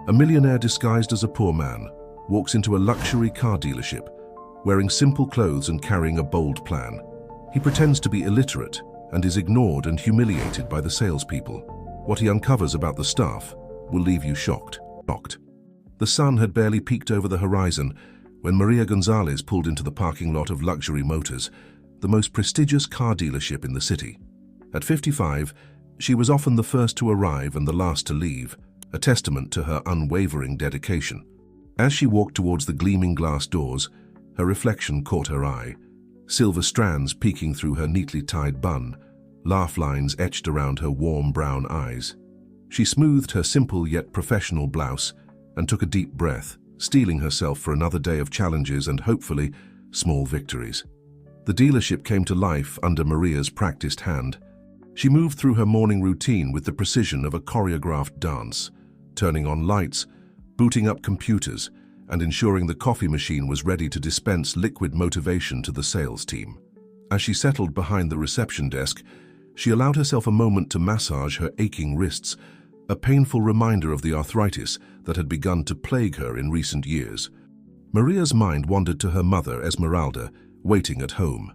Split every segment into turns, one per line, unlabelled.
A millionaire disguised as a poor man walks into a luxury car dealership, wearing simple clothes and carrying a bold plan. He pretends to be illiterate and is ignored and humiliated by the salespeople. What he uncovers about the staff will leave you shocked. The sun had barely peeked over the horizon when Maria Gonzalez pulled into the parking lot of Luxury Motors, the most prestigious car dealership in the city. At 55, she was often the first to arrive and the last to leave, a testament to her unwavering dedication. As she walked towards the gleaming glass doors, her reflection caught her eye. Silver strands peeking through her neatly tied bun, laugh lines etched around her warm brown eyes. She smoothed her simple yet professional blouse and took a deep breath, steeling herself for another day of challenges and, hopefully, small victories. The dealership came to life under Maria's practiced hand. She moved through her morning routine with the precision of a choreographed dance, turning on lights, booting up computers, and ensuring the coffee machine was ready to dispense liquid motivation to the sales team. As she settled behind the reception desk, she allowed herself a moment to massage her aching wrists, a painful reminder of the arthritis that had begun to plague her in recent years. Maria's mind wandered to her mother, Esmeralda, waiting at home.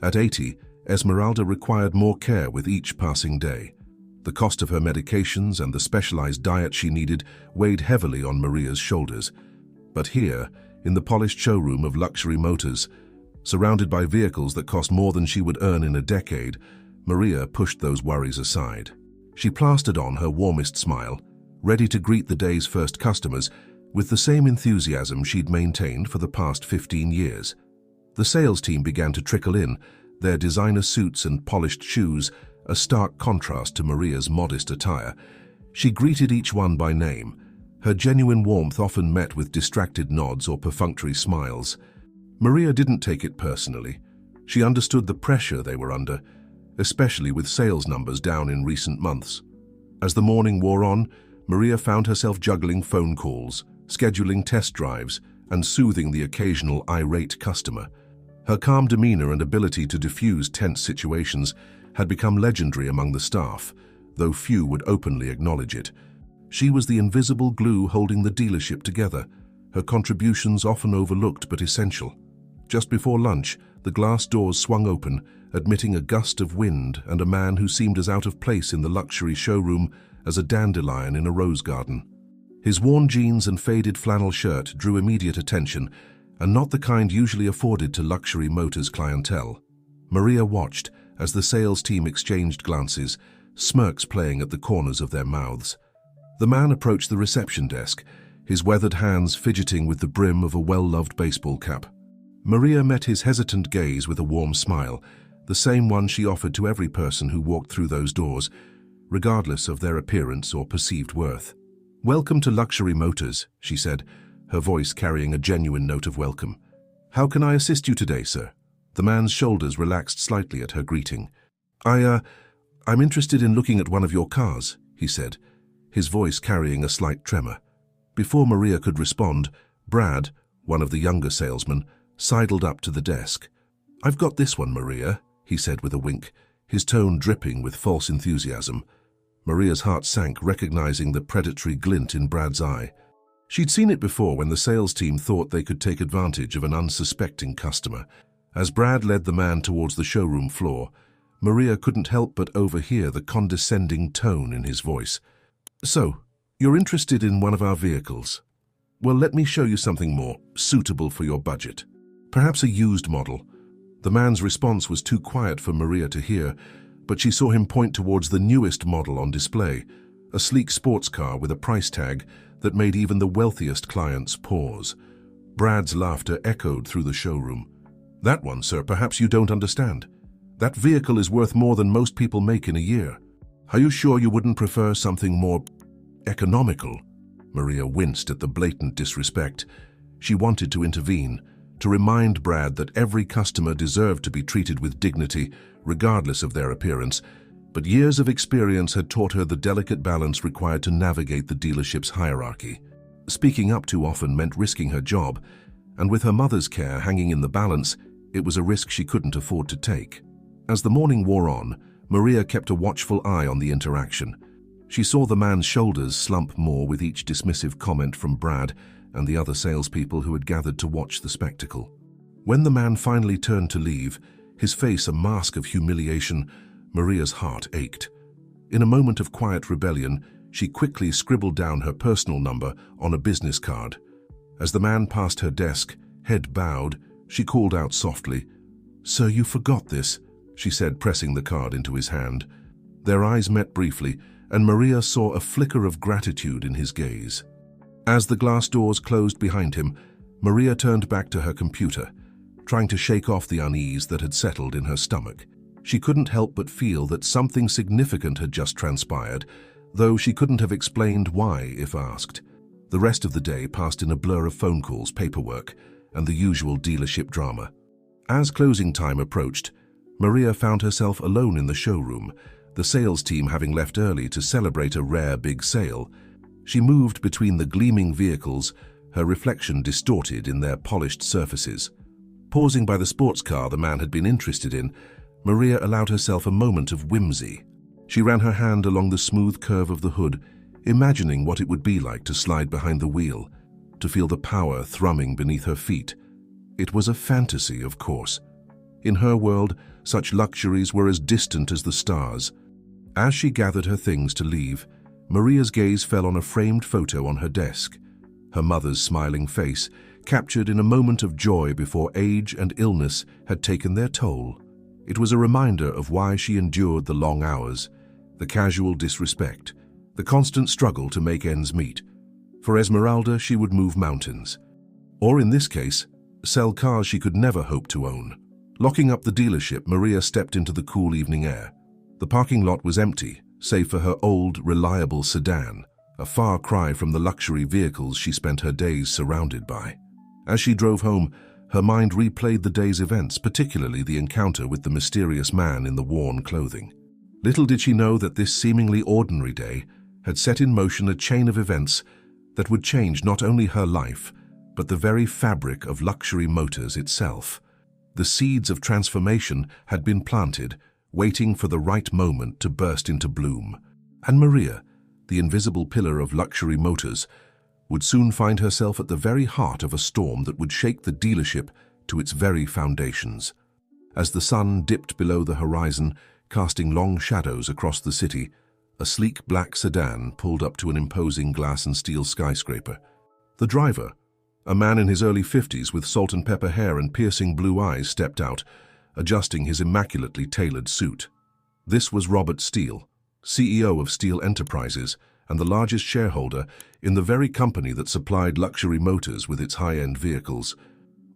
At 80, Esmeralda required more care with each passing day. The cost of her medications and the specialized diet she needed weighed heavily on Maria's shoulders. But here, in the polished showroom of Luxury Motors, surrounded by vehicles that cost more than she would earn in a decade, Maria pushed those worries aside. She plastered on her warmest smile, ready to greet the day's first customers with the same enthusiasm she'd maintained for the past 15 years. The sales team began to trickle in, their designer suits and polished shoes a stark contrast to Maria's modest attire. She greeted each one by name, her genuine warmth often met with distracted nods or perfunctory smiles. Maria didn't take it personally. She understood the pressure they were under, especially with sales numbers down in recent months. As the morning wore on, Maria found herself juggling phone calls, scheduling test drives, and soothing the occasional irate customer. Her calm demeanor and ability to diffuse tense situations had become legendary among the staff, though few would openly acknowledge it. She was the invisible glue holding the dealership together, her contributions often overlooked but essential. Just before lunch, the glass doors swung open, admitting a gust of wind and a man who seemed as out of place in the luxury showroom as a dandelion in a rose garden. His worn jeans and faded flannel shirt drew immediate attention, and not the kind usually afforded to Luxury Motors clientele. Maria watched as the sales team exchanged glances, smirks playing at the corners of their mouths. The man approached the reception desk, his weathered hands fidgeting with the brim of a well-loved baseball cap. Maria met his hesitant gaze with a warm smile, the same one she offered to every person who walked through those doors, regardless of their appearance or perceived worth. "Welcome to Luxury Motors," she said, her voice carrying a genuine note of welcome. "How can I assist you today, sir?" The man's shoulders relaxed slightly at her greeting. I'm interested in looking at one of your cars," he said, his voice carrying a slight tremor. Before Maria could respond, Brad, one of the younger salesmen, sidled up to the desk. "I've got this one, Maria," he said with a wink, his tone dripping with false enthusiasm. Maria's heart sank, recognizing the predatory glint in Brad's eye. She'd seen it before when the sales team thought they could take advantage of an unsuspecting customer. As Brad led the man towards the showroom floor, Maria couldn't help but overhear the condescending tone in his voice. "So, you're interested in one of our vehicles? Well, let me show you something more suitable for your budget. Perhaps a used model." The man's response was too quiet for Maria to hear, but she saw him point towards the newest model on display, a sleek sports car with a price tag that made even the wealthiest clients pause. Brad's laughter echoed through the showroom. "That one, sir, perhaps you don't understand. That vehicle is worth more than most people make in a year. Are you sure you wouldn't prefer something more economical?" Maria winced at the blatant disrespect. She wanted to intervene, to remind Brad that every customer deserved to be treated with dignity, regardless of their appearance, but years of experience had taught her the delicate balance required to navigate the dealership's hierarchy. Speaking up too often meant risking her job, and with her mother's care hanging in the balance, it was a risk she couldn't afford to take. As the morning wore on, Maria kept a watchful eye on the interaction. She saw the man's shoulders slump more with each dismissive comment from Brad and the other salespeople who had gathered to watch the spectacle. When the man finally turned to leave, his face a mask of humiliation, Maria's heart ached. In a moment of quiet rebellion, she quickly scribbled down her personal number on a business card. As the man passed her desk, head bowed, she called out softly, "Sir, you forgot this," she said, pressing the card into his hand. Their eyes met briefly, and Maria saw a flicker of gratitude in his gaze. As the glass doors closed behind him, Maria turned back to her computer, trying to shake off the unease that had settled in her stomach. She couldn't help but feel that something significant had just transpired, though she couldn't have explained why if asked. The rest of the day passed in a blur of phone calls, paperwork, and the usual dealership drama. As closing time approached, Maria found herself alone in the showroom, the sales team having left early to celebrate a rare big sale. She moved between the gleaming vehicles, her reflection distorted in their polished surfaces. Pausing by the sports car the man had been interested in, Maria allowed herself a moment of whimsy. She ran her hand along the smooth curve of the hood, imagining what it would be like to slide behind the wheel, to feel the power thrumming beneath her feet. It was a fantasy, of course. In her world, such luxuries were as distant as the stars. As she gathered her things to leave, Maria's gaze fell on a framed photo on her desk. Her mother's smiling face, captured in a moment of joy before age and illness had taken their toll. It was a reminder of why she endured the long hours, the casual disrespect, the constant struggle to make ends meet. For Esmeralda, she would move mountains. Or in this case, sell cars she could never hope to own. Locking up the dealership, Maria stepped into the cool evening air. The parking lot was empty, save for her old, reliable sedan, a far cry from the luxury vehicles she spent her days surrounded by. As she drove home, her mind replayed the day's events, particularly the encounter with the mysterious man in the worn clothing. Little did she know that this seemingly ordinary day had set in motion a chain of events that would change not only her life, but the very fabric of luxury motors itself. The seeds of transformation had been planted, waiting for the right moment to burst into bloom. And Maria, the invisible pillar of luxury motors, would soon find herself at the very heart of a storm that would shake the dealership to its very foundations. As the sun dipped below the horizon, casting long shadows across the city, a sleek black sedan pulled up to an imposing glass and steel skyscraper. The driver, a man in his early 50s with salt and pepper hair and piercing blue eyes, stepped out, adjusting his immaculately tailored suit. This was Robert Steele, CEO of Steele Enterprises and the largest shareholder in the very company that supplied luxury motors with its high-end vehicles.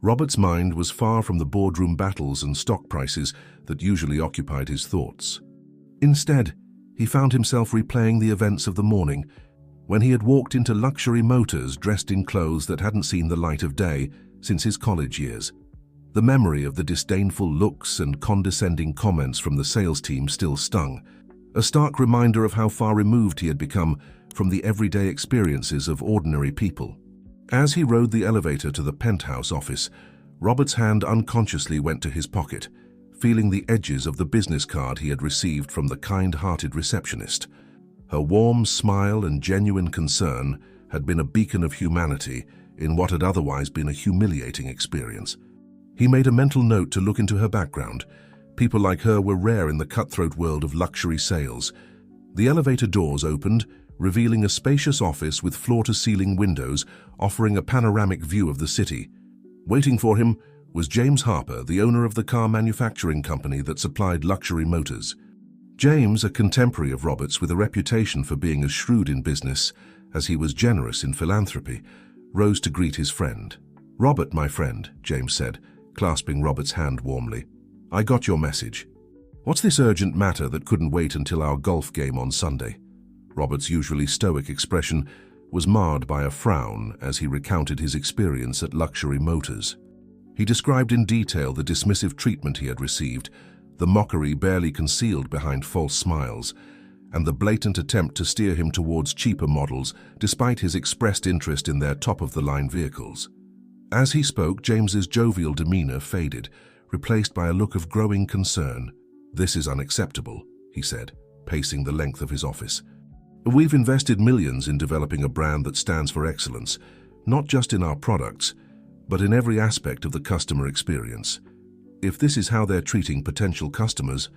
Robert's mind was far from the boardroom battles and stock prices that usually occupied his thoughts. Instead, he found himself replaying the events of the morning, when he had walked into luxury motors dressed in clothes that hadn't seen the light of day since his college years. The memory of the disdainful looks and condescending comments from the sales team still stung, a stark reminder of how far removed he had become from the everyday experiences of ordinary people. As he rode the elevator to the penthouse office, Robert's hand unconsciously went to his pocket, feeling the edges of the business card he had received from the kind-hearted receptionist. Her warm smile and genuine concern had been a beacon of humanity in what had otherwise been a humiliating experience. He made a mental note to look into her background. People like her were rare in the cutthroat world of luxury sales. The elevator doors opened, revealing a spacious office with floor-to-ceiling windows offering a panoramic view of the city. Waiting for him was James Harper, the owner of the car manufacturing company that supplied luxury motors. James, a contemporary of Robert's with a reputation for being as shrewd in business as he was generous in philanthropy, rose to greet his friend. "Robert, my friend," James said, clasping Robert's hand warmly. "I got your message. What's this urgent matter that couldn't wait until our golf game on Sunday?" Robert's usually stoic expression was marred by a frown as he recounted his experience at Luxury Motors. He described in detail the dismissive treatment he had received, the mockery barely concealed behind false smiles, and the blatant attempt to steer him towards cheaper models despite his expressed interest in their top-of-the-line vehicles. As he spoke, James's jovial demeanor faded, replaced by a look of growing concern. "This is unacceptable," he said, pacing the length of his office. We've invested millions in developing a brand that stands for excellence, not just in our products, but in every aspect of the customer experience. If this is how they're treating potential customers,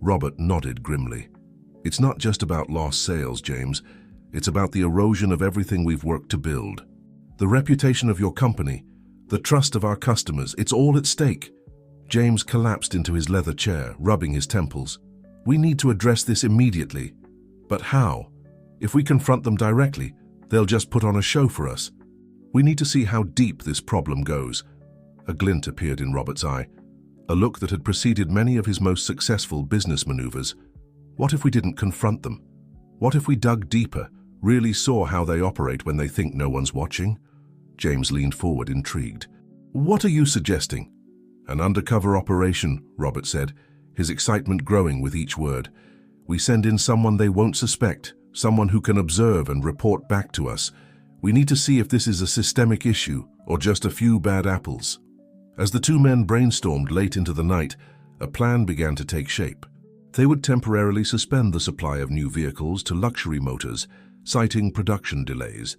Robert nodded grimly. It's not just about lost sales, James. It's about the erosion of everything we've worked to build. The reputation of your company, the trust of our customers, it's all at stake. James collapsed into his leather chair, rubbing his temples. We need to address this immediately. But how? If we confront them directly, they'll just put on a show for us. We need to see how deep this problem goes. A glint appeared in Robert's eye, a look that had preceded many of his most successful business maneuvers. What if we didn't confront them? What if we dug deeper, really saw how they operate when they think no one's watching? James leaned forward, intrigued. What are you suggesting? An undercover operation, Robert said, his excitement growing with each word. We send in someone they won't suspect, someone who can observe and report back to us. We need to see if this is a systemic issue or just a few bad apples. As the two men brainstormed late into the night, a plan began to take shape. They would temporarily suspend the supply of new vehicles to luxury motors, citing production delays.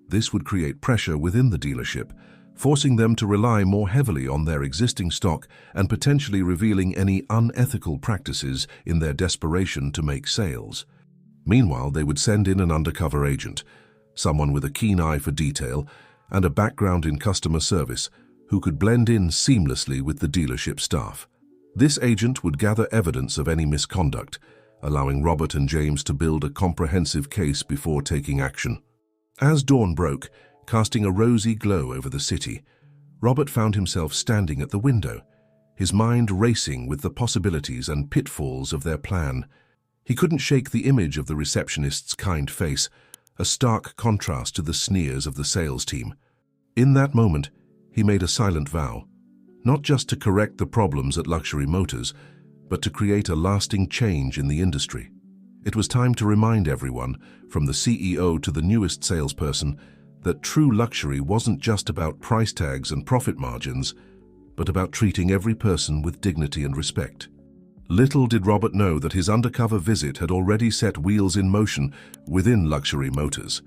This would create pressure within the dealership, forcing them to rely more heavily on their existing stock and potentially revealing any unethical practices in their desperation to make sales. Meanwhile, they would send in an undercover agent, someone with a keen eye for detail and a background in customer service, who could blend in seamlessly with the dealership staff. This agent would gather evidence of any misconduct, allowing Robert and James to build a comprehensive case before taking action. As dawn broke, casting a rosy glow over the city, Robert found himself standing at the window, his mind racing with the possibilities and pitfalls of their plan. He couldn't shake the image of the receptionist's kind face, a stark contrast to the sneers of the sales team. In that moment, he made a silent vow, not just to correct the problems at Luxury Motors, but to create a lasting change in the industry. It was time to remind everyone, from the CEO to the newest salesperson, that true luxury wasn't just about price tags and profit margins, but about treating every person with dignity and respect. Little did Robert know that his undercover visit had already set wheels in motion within Luxury Motors.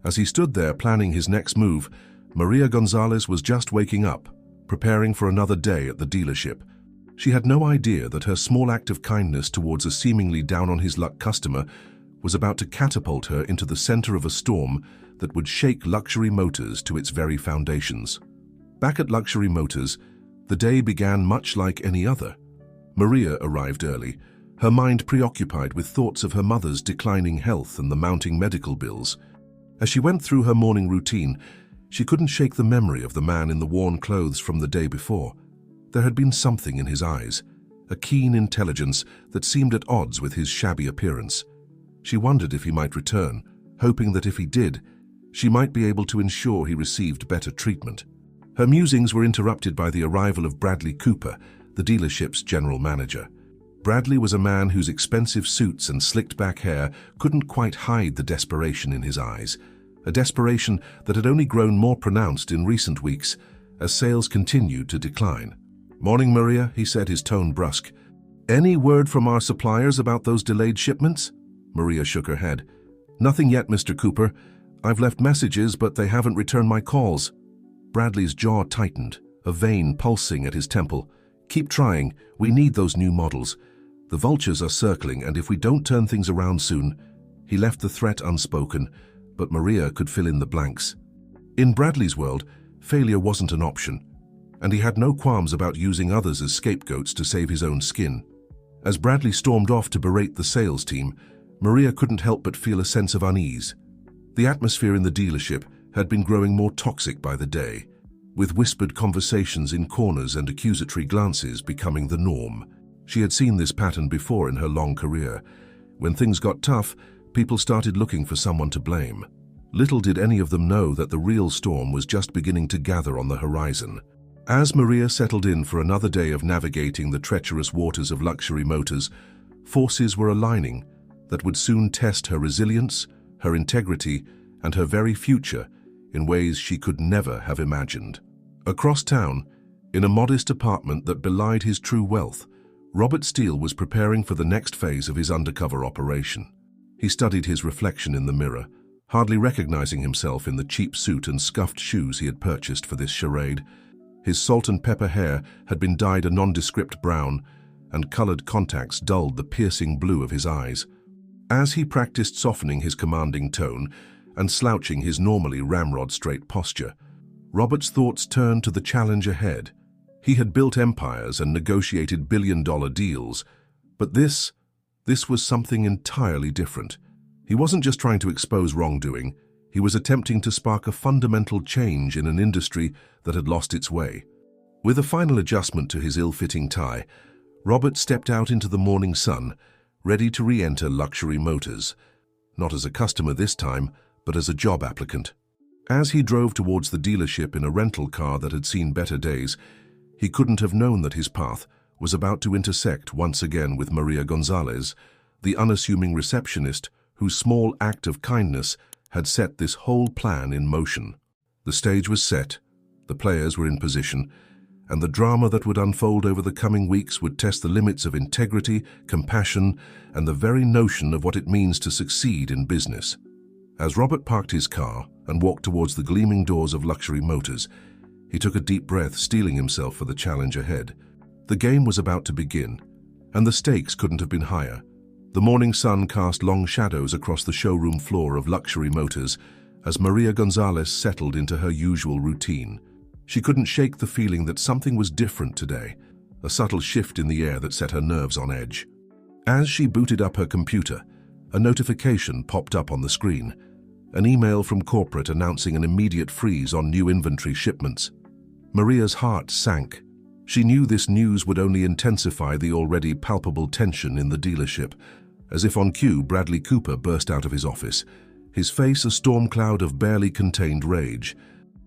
As he stood there planning his next move, Maria Gonzalez was just waking up, preparing for another day at the dealership. She had no idea that her small act of kindness towards a seemingly down-on-his-luck customer was about to catapult her into the center of a storm that would shake Luxury Motors to its very foundations. Back at Luxury Motors, the day began much like any other. Maria arrived early, her mind preoccupied with thoughts of her mother's declining health and the mounting medical bills. As she went through her morning routine, she couldn't shake the memory of the man in the worn clothes from the day before. There had been something in his eyes, a keen intelligence that seemed at odds with his shabby appearance. She wondered if he might return, hoping that if he did, she might be able to ensure he received better treatment. Her musings were interrupted by the arrival of Bradley Cooper, the dealership's general manager. Bradley was a man whose expensive suits and slicked-back hair couldn't quite hide the desperation in his eyes, a desperation that had only grown more pronounced in recent weeks as sales continued to decline. "Morning, Maria," he said, his tone brusque. "Any word from our suppliers about those delayed shipments?" Maria shook her head. "Nothing yet, Mr. Cooper. I've left messages, but they haven't returned my calls." Bradley's jaw tightened, a vein pulsing at his temple. "Keep trying. We need those new models. The vultures are circling, and if we don't turn things around soon..." He left the threat unspoken, but Maria could fill in the blanks. In Bradley's world, failure wasn't an option, and he had no qualms about using others as scapegoats to save his own skin. As Bradley stormed off to berate the sales team, Maria couldn't help but feel a sense of unease. The atmosphere in the dealership had been growing more toxic by the day, with whispered conversations in corners and accusatory glances becoming the norm. She had seen this pattern before in her long career. When things got tough, people started looking for someone to blame. Little did any of them know that the real storm was just beginning to gather on the horizon. As Maria settled in for another day of navigating the treacherous waters of Luxury Motors, forces were aligning that would soon test her resilience, her integrity, and her very future in ways she could never have imagined. Across town, in a modest apartment that belied his true wealth, Robert Steele was preparing for the next phase of his undercover operation. He studied his reflection in the mirror, hardly recognizing himself in the cheap suit and scuffed shoes he had purchased for this charade. His salt and pepper hair had been dyed a nondescript brown, and colored contacts dulled the piercing blue of his eyes. As he practiced softening his commanding tone and slouching his normally ramrod-straight posture, Robert's thoughts turned to the challenge ahead. He had built empires and negotiated billion-dollar deals, but this was something entirely different. He wasn't just trying to expose wrongdoing, he was attempting to spark a fundamental change in an industry that had lost its way. With a final adjustment to his ill-fitting tie, Robert stepped out into the morning sun, ready to re-enter Luxury Motors, not as a customer this time, but as a job applicant. As he drove towards the dealership in a rental car that had seen better days, he couldn't have known that his path was about to intersect once again with Maria Gonzalez, the unassuming receptionist whose small act of kindness had set this whole plan in motion. The stage was set, the players were in position, and the drama that would unfold over the coming weeks would test the limits of integrity, compassion, and the very notion of what it means to succeed in business. As Robert parked his car and walked towards the gleaming doors of Luxury Motors, he took a deep breath, steeling himself for the challenge ahead. The game was about to begin, and the stakes couldn't have been higher. The morning sun cast long shadows across the showroom floor of Luxury Motors as Maria Gonzalez settled into her usual routine. She couldn't shake the feeling that something was different today, a subtle shift in the air that set her nerves on edge. As she booted up her computer, a notification popped up on the screen, an email from corporate announcing an immediate freeze on new inventory shipments. Maria's heart sank. She knew this news would only intensify the already palpable tension in the dealership. As if on cue, Bradley Cooper burst out of his office, his face a storm cloud of barely contained rage.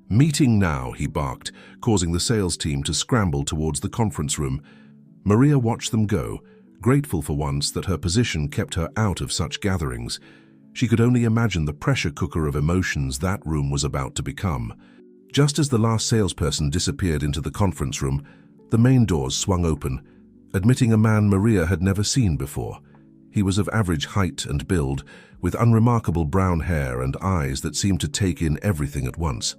"Meeting now," he barked, causing the sales team to scramble towards the conference room. Maria watched them go, grateful for once that her position kept her out of such gatherings. She could only imagine the pressure cooker of emotions that room was about to become. Just as the last salesperson disappeared into the conference room, the main doors swung open, admitting a man Maria had never seen before. He was of average height and build, with unremarkable brown hair and eyes that seemed to take in everything at once.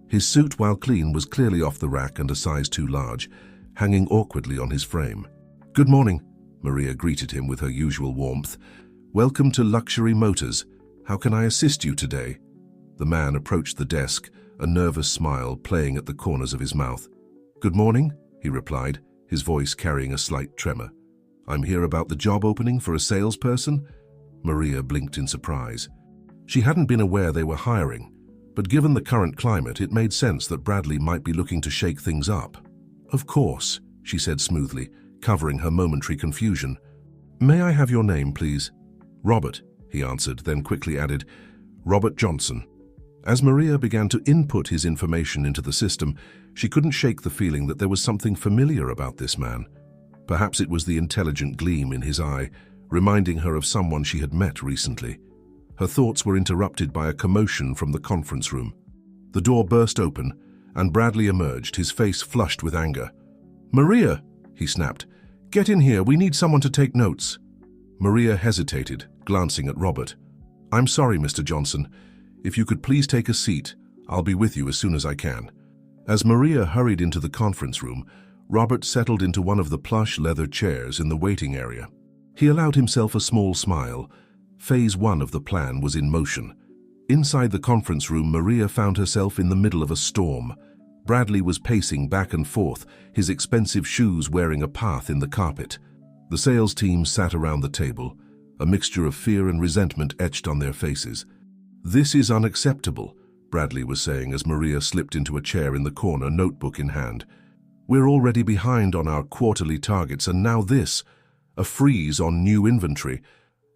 His suit, while clean, was clearly off the rack and a size too large, hanging awkwardly on his frame. "Good morning," Maria greeted him with her usual warmth. "Welcome to Luxury Motors. How can I assist you today?" The man approached the desk, a nervous smile playing at the corners of his mouth. "Good morning," he replied, his voice carrying a slight tremor. "I'm here about the job opening for a salesperson?" Maria blinked in surprise. She hadn't been aware they were hiring, but given the current climate, it made sense that Bradley might be looking to shake things up. "Of course," she said smoothly, covering her momentary confusion. "May I have your name, please?" "Robert," he answered, then quickly added, "Robert Johnson." As Maria began to input his information into the system, she couldn't shake the feeling that there was something familiar about this man. Perhaps it was the intelligent gleam in his eye, reminding her of someone she had met recently. Her thoughts were interrupted by a commotion from the conference room. The door burst open, and Bradley emerged, his face flushed with anger. "Maria," he snapped, "get in here, we need someone to take notes." Maria hesitated, glancing at Robert. "I'm sorry, Mr. Johnson. If you could please take a seat, I'll be with you as soon as I can." As Maria hurried into the conference room, Robert settled into one of the plush leather chairs in the waiting area. He allowed himself a small smile. Phase 1 of the plan was in motion. Inside the conference room, Maria found herself in the middle of a storm. Bradley was pacing back and forth, his expensive shoes wearing a path in the carpet. The sales team sat around the table, a mixture of fear and resentment etched on their faces. "This is unacceptable," Bradley was saying as Maria slipped into a chair in the corner, notebook in hand. "We're already behind on our quarterly targets, and now this, a freeze on new inventory.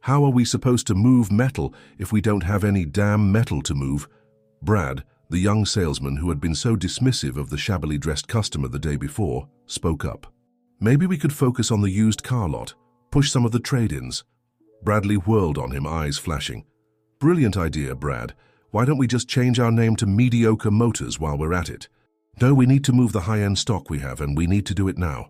How are we supposed to move metal if we don't have any damn metal to move?" Brad, the young salesman who had been so dismissive of the shabbily dressed customer the day before, spoke up. "Maybe we could focus on the used car lot, push some of the trade-ins." Bradley whirled on him, eyes flashing. "Brilliant idea, Brad. Why don't we just change our name to Mediocre Motors while we're at it?" "No, we need to move the high-end stock we have, and we need to do it now."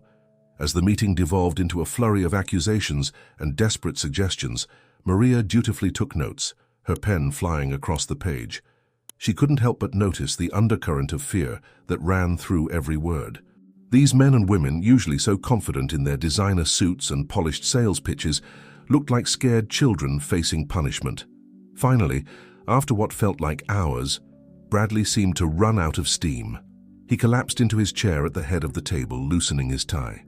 As the meeting devolved into a flurry of accusations and desperate suggestions, Maria dutifully took notes, her pen flying across the page. She couldn't help but notice the undercurrent of fear that ran through every word. These men and women, usually so confident in their designer suits and polished sales pitches, looked like scared children facing punishment. Finally, after what felt like hours, Bradley seemed to run out of steam. He collapsed into his chair at the head of the table, loosening his tie.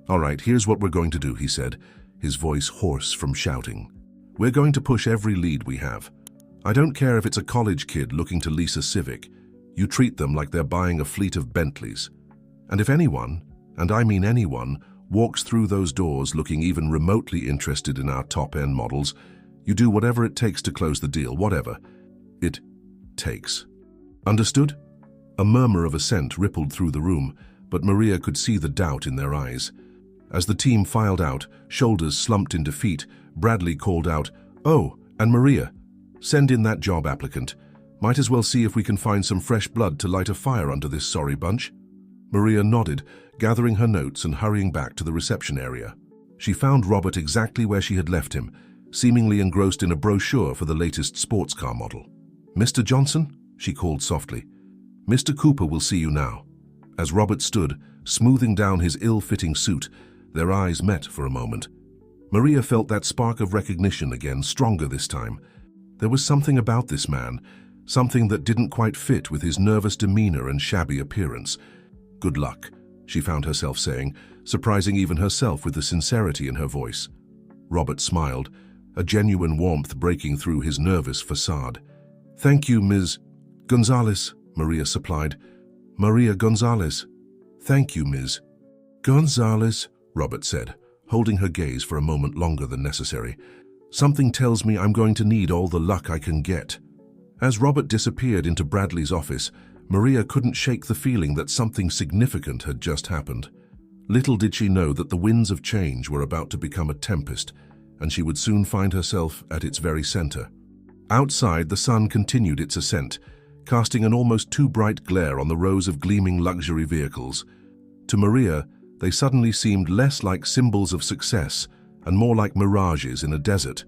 "All right, here's what we're going to do," he said, his voice hoarse from shouting. "We're going to push every lead we have. I don't care if it's a college kid looking to lease a Civic. You treat them like they're buying a fleet of Bentleys. And if anyone, and I mean anyone, walks through those doors looking even remotely interested in our top-end models, you do whatever it takes to close the deal, whatever it takes. Understood?" A murmur of assent rippled through the room, but Maria could see the doubt in their eyes. As the team filed out, shoulders slumped in defeat, Bradley called out, "Oh, and Maria, send in that job applicant. Might as well see if we can find some fresh blood to light a fire under this sorry bunch." Maria nodded, gathering her notes and hurrying back to the reception area. She found Robert exactly where she had left him, seemingly engrossed in a brochure for the latest sports car model. "Mr. Johnson?" she called softly. "Mr. Cooper will see you now." As Robert stood, smoothing down his ill-fitting suit, their eyes met for a moment. Maria felt that spark of recognition again, stronger this time. There was something about this man, something that didn't quite fit with his nervous demeanor and shabby appearance. "Good luck," she found herself saying, surprising even herself with the sincerity in her voice. Robert smiled, a genuine warmth breaking through his nervous facade. "Thank you, Ms. Gonzalez," Maria supplied. "Maria Gonzalez." "Thank you, Ms. Gonzalez," Robert said, holding her gaze for a moment longer than necessary. "Something tells me I'm going to need all the luck I can get." As Robert disappeared into Bradley's office, Maria couldn't shake the feeling that something significant had just happened. Little did she know that the winds of change were about to become a tempest, and she would soon find herself at its very center. Outside, the sun continued its ascent, casting an almost too bright glare on the rows of gleaming luxury vehicles. To Maria, they suddenly seemed less like symbols of success and more like mirages in a desert,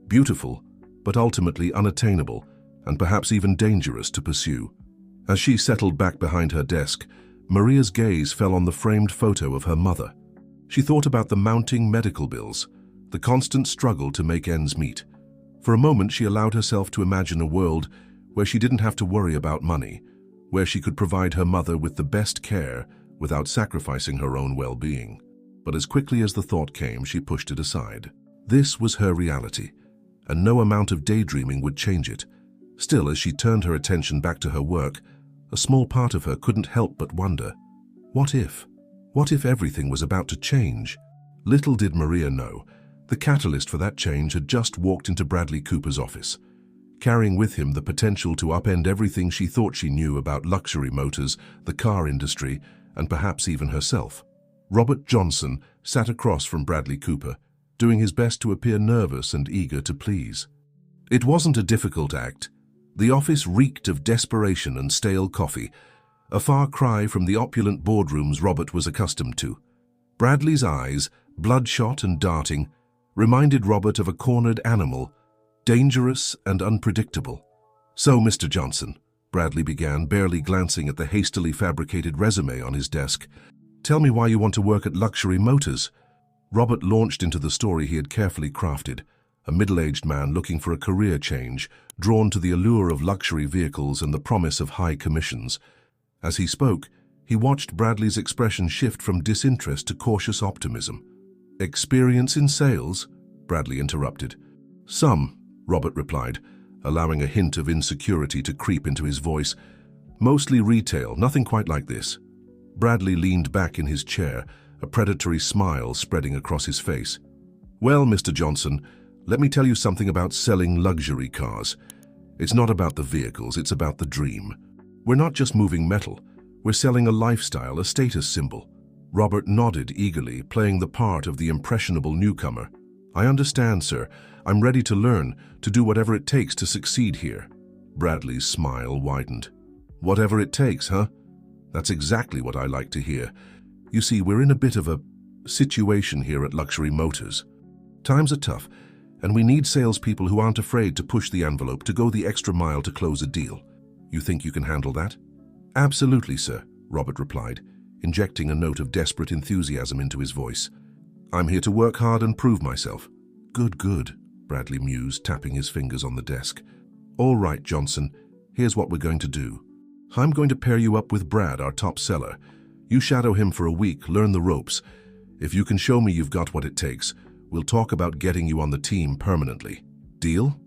beautiful, but ultimately unattainable, and perhaps even dangerous to pursue. As she settled back behind her desk, Maria's gaze fell on the framed photo of her mother. She thought about the mounting medical bills, the constant struggle to make ends meet. For a moment, she allowed herself to imagine a world where she didn't have to worry about money, where she could provide her mother with the best care without sacrificing her own well-being. But as quickly as the thought came, she pushed it aside. This was her reality, and no amount of daydreaming would change it. Still, as she turned her attention back to her work, a small part of her couldn't help but wonder, what if? What if everything was about to change? Little did Maria know, the catalyst for that change had just walked into Bradley Cooper's office, carrying with him the potential to upend everything she thought she knew about luxury motors, the car industry, and perhaps even herself. Robert Johnson sat across from Bradley Cooper, doing his best to appear nervous and eager to please. It wasn't a difficult act. The office reeked of desperation and stale coffee, a far cry from the opulent boardrooms Robert was accustomed to. Bradley's eyes, bloodshot and darting, reminded Robert of a cornered animal, dangerous and unpredictable. "So, Mr. Johnson," Bradley began, barely glancing at the hastily fabricated resume on his desk, "tell me why you want to work at Luxury Motors." Robert launched into the story he had carefully crafted, a middle-aged man looking for a career change, drawn to the allure of luxury vehicles and the promise of high commissions. As he spoke, he watched Bradley's expression shift from disinterest to cautious optimism. "Experience in sales?" Bradley interrupted. "Some," Robert replied, allowing a hint of insecurity to creep into his voice. "Mostly retail, nothing quite like this." Bradley leaned back in his chair, a predatory smile spreading across his face. "Well, Mr. Johnson, let me tell you something about selling luxury cars. It's not about the vehicles, it's about the dream. We're not just moving metal, we're selling a lifestyle, a status symbol." Robert nodded eagerly, playing the part of the impressionable newcomer. "I understand, sir. I'm ready to learn, to do whatever it takes to succeed here." Bradley's smile widened. "Whatever it takes, huh? That's exactly what I like to hear. You see, we're in a bit of a situation here at Luxury Motors. Times are tough, and we need salespeople who aren't afraid to push the envelope, to go the extra mile to close a deal. You think you can handle that?" "Absolutely, sir," Robert replied, injecting a note of desperate enthusiasm into his voice. "I'm here to work hard and prove myself." "Good, good," Bradley mused, tapping his fingers on the desk. "All right, Johnson, here's what we're going to do. I'm going to pair you up with Brad, our top seller. You shadow him for a week, learn the ropes. If you can show me you've got what it takes, we'll talk about getting you on the team permanently. Deal?"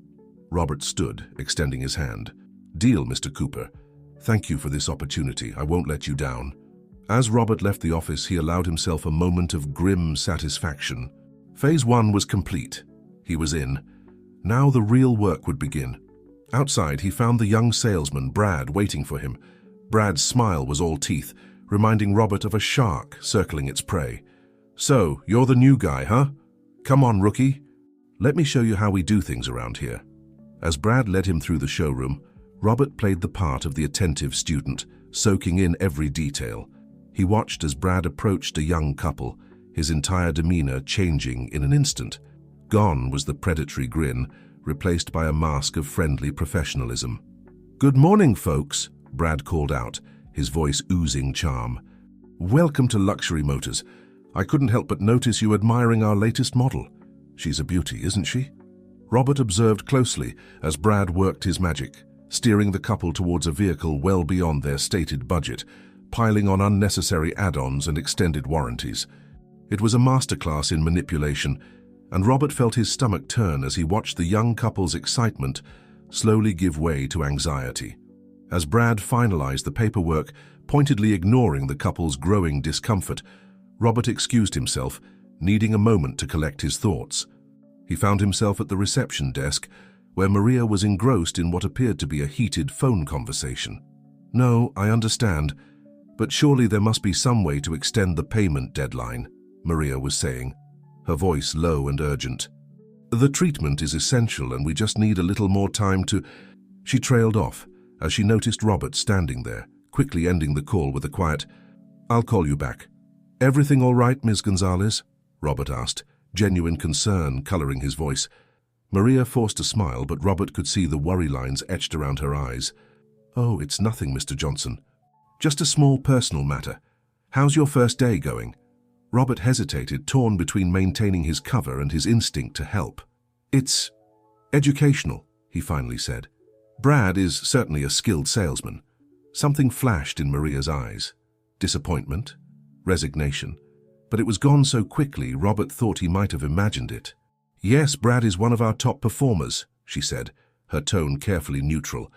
Robert stood, extending his hand. "Deal, Mr. Cooper. Thank you for this opportunity. I won't let you down." As Robert left the office, he allowed himself a moment of grim satisfaction. Phase 1 was complete. He was in. Now the real work would begin. Outside, he found the young salesman, Brad, waiting for him. Brad's smile was all teeth, reminding Robert of a shark circling its prey. "So, you're the new guy, huh? Come on, rookie. Let me show you how we do things around here." As Brad led him through the showroom, Robert played the part of the attentive student, soaking in every detail. He watched as Brad approached a young couple, his entire demeanor changing in an instant. Gone was the predatory grin, replaced by a mask of friendly professionalism. "Good morning, folks," Brad called out, his voice oozing charm. "Welcome to Luxury Motors. I couldn't help but notice you admiring our latest model. She's a beauty, isn't she?" Robert observed closely as Brad worked his magic, steering the couple towards a vehicle well beyond their stated budget, piling on unnecessary add-ons and extended warranties. It was a masterclass in manipulation, and Robert felt his stomach turn as he watched the young couple's excitement slowly give way to anxiety. As Brad finalized the paperwork, pointedly ignoring the couple's growing discomfort, Robert excused himself, needing a moment to collect his thoughts. He found himself at the reception desk, where Maria was engrossed in what appeared to be a heated phone conversation. "No, I understand, but surely there must be some way to extend the payment deadline," Maria was saying, her voice low and urgent. "The treatment is essential and we just need a little more time to—" She trailed off as she noticed Robert standing there, quickly ending the call with a quiet, "I'll call you back." "Everything all right, Ms. Gonzalez?" Robert asked, genuine concern coloring his voice. Maria forced a smile, but Robert could see the worry lines etched around her eyes. "Oh, it's nothing, Mr. Johnson. Just a small personal matter. How's your first day going?" Robert hesitated, torn between maintaining his cover and his instinct to help. "It's educational," he finally said. "Brad is certainly a skilled salesman." Something flashed in Maria's eyes. Disappointment? Resignation? But it was gone so quickly, Robert thought he might have imagined it. "Yes, Brad is one of our top performers," she said, her tone carefully neutral.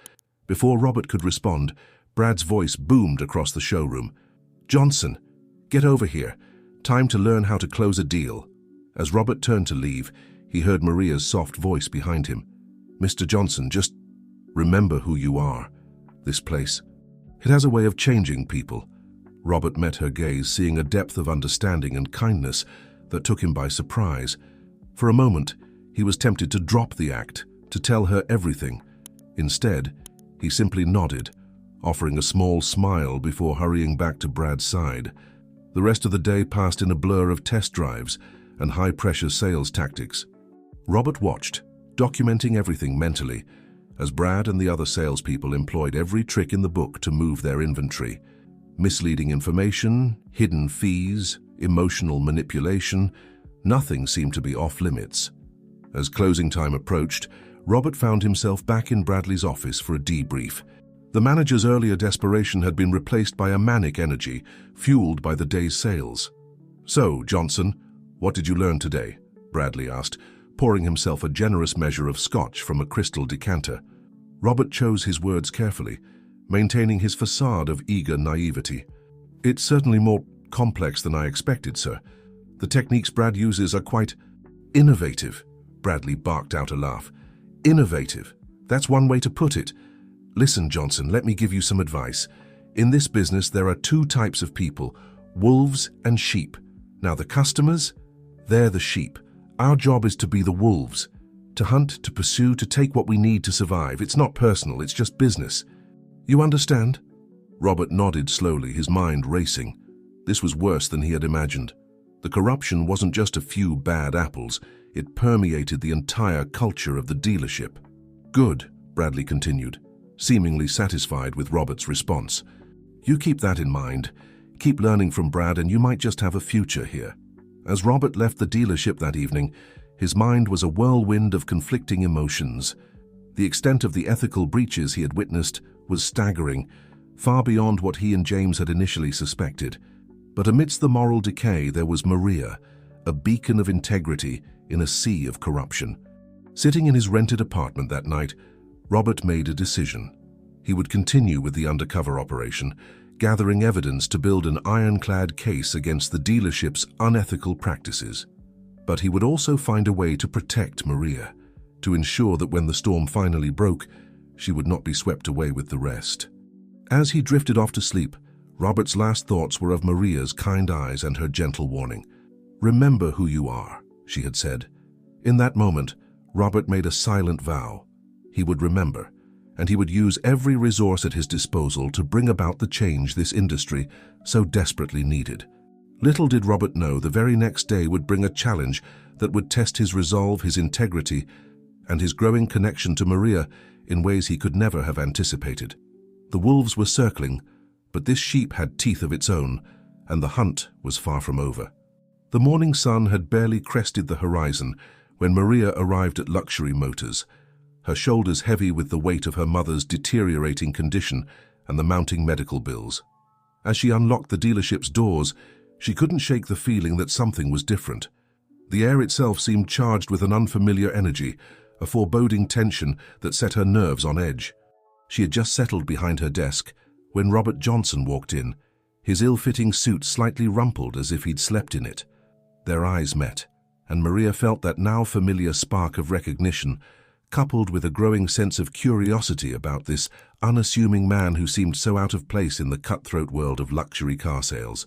Before Robert could respond, Brad's voice boomed across the showroom. "Johnson, get over here. Time to learn how to close a deal." As Robert turned to leave, he heard Maria's soft voice behind him. "Mr. Johnson, just remember who you are. This place, it has a way of changing people." Robert met her gaze, seeing a depth of understanding and kindness that took him by surprise. For a moment, he was tempted to drop the act, to tell her everything. Instead, he simply nodded, offering a small smile before hurrying back to Brad's side. The rest of the day passed in a blur of test drives and high-pressure sales tactics. Robert watched, documenting everything mentally, as Brad and the other salespeople employed every trick in the book to move their inventory. Misleading information, hidden fees, emotional manipulation, nothing seemed to be off-limits. As closing time approached, Robert found himself back in Bradley's office for a debrief. The manager's earlier desperation had been replaced by a manic energy, fueled by the day's sales. "So, Johnson, what did you learn today?" Bradley asked, pouring himself a generous measure of scotch from a crystal decanter. Robert chose his words carefully, maintaining his facade of eager naivety. "It's certainly more complex than I expected, sir. The techniques Brad uses are quite innovative." Bradley barked out a laugh. "Innovative. That's one way to put it. Listen, Johnson, let me give you some advice. In this business, there are two types of people, wolves and sheep. Now, the customers, they're the sheep. Our job is to be the wolves, to hunt, to pursue, to take what we need to survive. It's not personal, it's just business. You understand?" Robert nodded slowly, his mind racing. This was worse than he had imagined. The corruption wasn't just a few bad apples. It permeated the entire culture of the dealership. "Good," Bradley continued, seemingly satisfied with Robert's response. "You keep that in mind. Keep learning from Brad and you might just have a future here." As Robert left the dealership that evening, his mind was a whirlwind of conflicting emotions. The extent of the ethical breaches he had witnessed was staggering, far beyond what he and James had initially suspected. But amidst the moral decay, there was Maria, a beacon of integrity in a sea of corruption. Sitting in his rented apartment that night, Robert made a decision. He would continue with the undercover operation, gathering evidence to build an ironclad case against the dealership's unethical practices. But he would also find a way to protect Maria, to ensure that when the storm finally broke, she would not be swept away with the rest. As he drifted off to sleep, Robert's last thoughts were of Maria's kind eyes and her gentle warning. "Remember who you are," she had said. In that moment, Robert made a silent vow. He would remember, and he would use every resource at his disposal to bring about the change this industry so desperately needed. Little did Robert know the very next day would bring a challenge that would test his resolve, his integrity, and his growing connection to Maria in ways he could never have anticipated. The wolves were circling, but this sheep had teeth of its own, and the hunt was far from over. The morning sun had barely crested the horizon when Maria arrived at Luxury Motors, her shoulders heavy with the weight of her mother's deteriorating condition and the mounting medical bills. As she unlocked the dealership's doors, she couldn't shake the feeling that something was different. The air itself seemed charged with an unfamiliar energy, a foreboding tension that set her nerves on edge. She had just settled behind her desk when Robert Johnson walked in, his ill-fitting suit slightly rumpled as if he'd slept in it. Their eyes met, and Maria felt that now familiar spark of recognition, coupled with a growing sense of curiosity about this unassuming man who seemed so out of place in the cutthroat world of luxury car sales.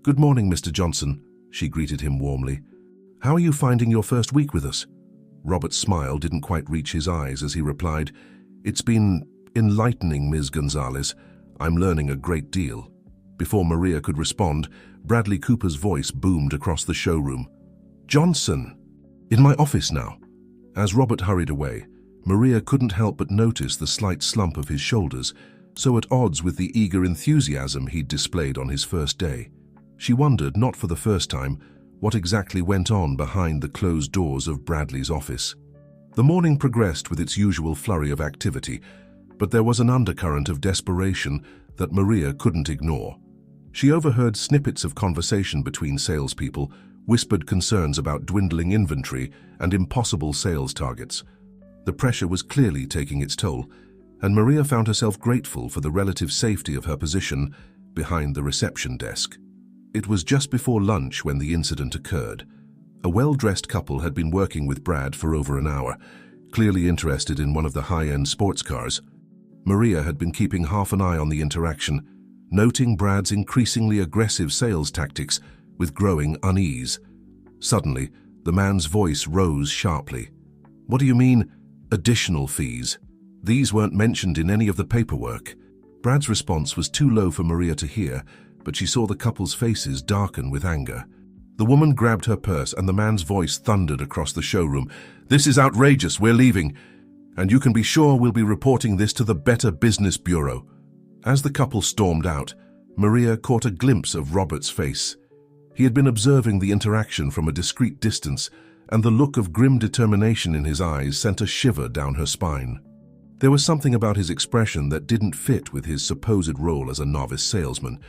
"Good morning, Mr. Johnson," she greeted him warmly. "How are you finding your first week with us?" Robert's smile didn't quite reach his eyes as he replied, "It's been enlightening, Ms. Gonzalez. I'm learning a great deal." Before Maria could respond, Bradley Cooper's voice boomed across the showroom. "Johnson! In my office now." As Robert hurried away, Maria couldn't help but notice the slight slump of his shoulders, so at odds with the eager enthusiasm he'd displayed on his first day. She wondered, not for the first time, what exactly went on behind the closed doors of Bradley's office. The morning progressed with its usual flurry of activity, but there was an undercurrent of desperation that Maria couldn't ignore. She overheard snippets of conversation between salespeople, whispered concerns about dwindling inventory and impossible sales targets. The pressure was clearly taking its toll, and Maria found herself grateful for the relative safety of her position behind the reception desk. It was just before lunch when the incident occurred. A well-dressed couple had been working with Brad for over an hour, clearly interested in one of the high-end sports cars. Maria had been keeping half an eye on the interaction, noting Brad's increasingly aggressive sales tactics with growing unease. Suddenly, the man's voice rose sharply. "What do you mean, additional fees? These weren't mentioned in any of the paperwork." Brad's response was too low for Maria to hear, but she saw the couple's faces darken with anger. The woman grabbed her purse and the man's voice thundered across the showroom. "This is outrageous, we're leaving. And you can be sure we'll be reporting this to the Better Business Bureau." As the couple stormed out, Maria caught a glimpse of Robert's face. He had been observing the interaction from a discreet distance, and the look of grim determination in his eyes sent a shiver down her spine. There was something about his expression that didn't fit with his supposed role as a novice salesman.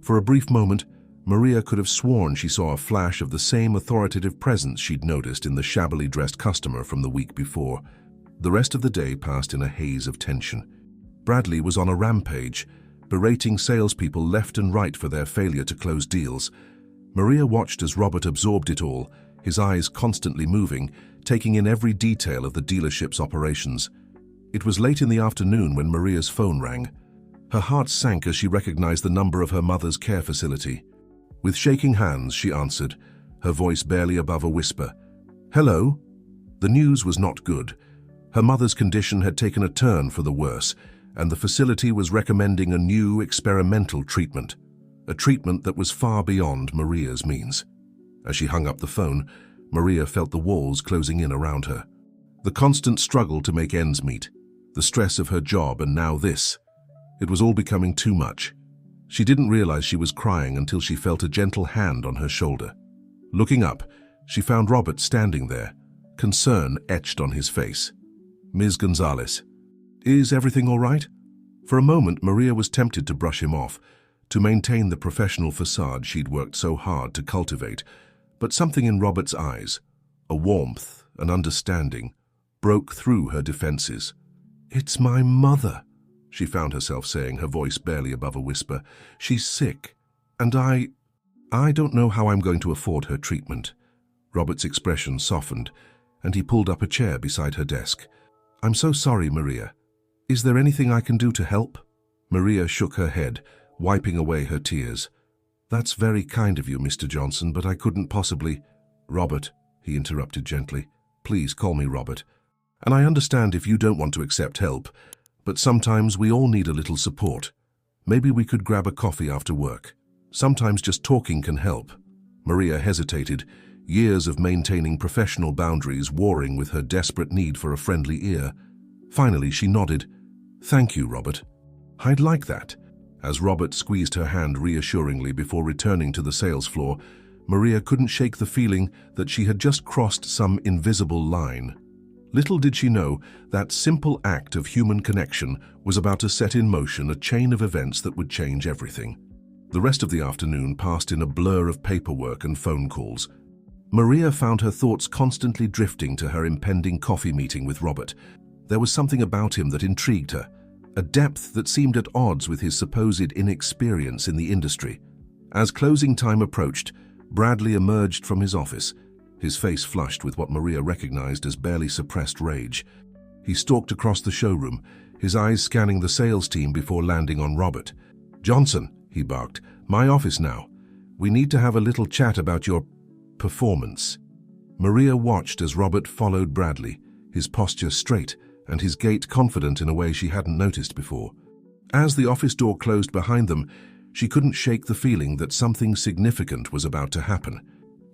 For a brief moment, Maria could have sworn she saw a flash of the same authoritative presence she'd noticed in the shabbily dressed customer from the week before. The rest of the day passed in a haze of tension. Bradley was on a rampage, berating salespeople left and right for their failure to close deals. Maria watched as Robert absorbed it all, his eyes constantly moving, taking in every detail of the dealership's operations. It was late in the afternoon when Maria's phone rang. Her heart sank as she recognized the number of her mother's care facility. With shaking hands, she answered, her voice barely above a whisper. "Hello?" The news was not good. Her mother's condition had taken a turn for the worse, and the facility was recommending a new experimental treatment, a treatment that was far beyond Maria's means. As she hung up the phone, Maria felt the walls closing in around her. The constant struggle to make ends meet, the stress of her job, and now this. It was all becoming too much. She didn't realize she was crying until she felt a gentle hand on her shoulder. Looking up, she found Robert standing there, concern etched on his face. "Ms. Gonzalez, is everything all right?" For a moment, Maria was tempted to brush him off, to maintain the professional facade she'd worked so hard to cultivate, but something in Robert's eyes, a warmth, an understanding, broke through her defenses. "It's my mother," she found herself saying, her voice barely above a whisper. "She's sick, and I don't know how I'm going to afford her treatment." Robert's expression softened, and he pulled up a chair beside her desk. "I'm so sorry, Maria. Is there anything I can do to help?" Maria shook her head, wiping away her tears. "That's very kind of you, Mr. Johnson, but I couldn't possibly—" "Robert," he interrupted gently. "Please call me Robert. And I understand if you don't want to accept help, but sometimes we all need a little support. Maybe we could grab a coffee after work. Sometimes just talking can help." Maria hesitated, years of maintaining professional boundaries warring with her desperate need for a friendly ear. Finally, she nodded. "Thank you, Robert. I'd like that." As Robert squeezed her hand reassuringly before returning to the sales floor, Maria couldn't shake the feeling that she had just crossed some invisible line. Little did she know that simple act of human connection was about to set in motion a chain of events that would change everything. The rest of the afternoon passed in a blur of paperwork and phone calls. Maria found her thoughts constantly drifting to her impending coffee meeting with Robert. There was something about him that intrigued her, a depth that seemed at odds with his supposed inexperience in the industry. As closing time approached, Bradley emerged from his office, his face flushed with what Maria recognized as barely suppressed rage. He stalked across the showroom, his eyes scanning the sales team before landing on Robert. "Johnson," he barked, "my office now. We need to have a little chat about your performance." Maria watched as Robert followed Bradley, his posture straight and his gait confident in a way she hadn't noticed before. As the office door closed behind them, she couldn't shake the feeling that something significant was about to happen.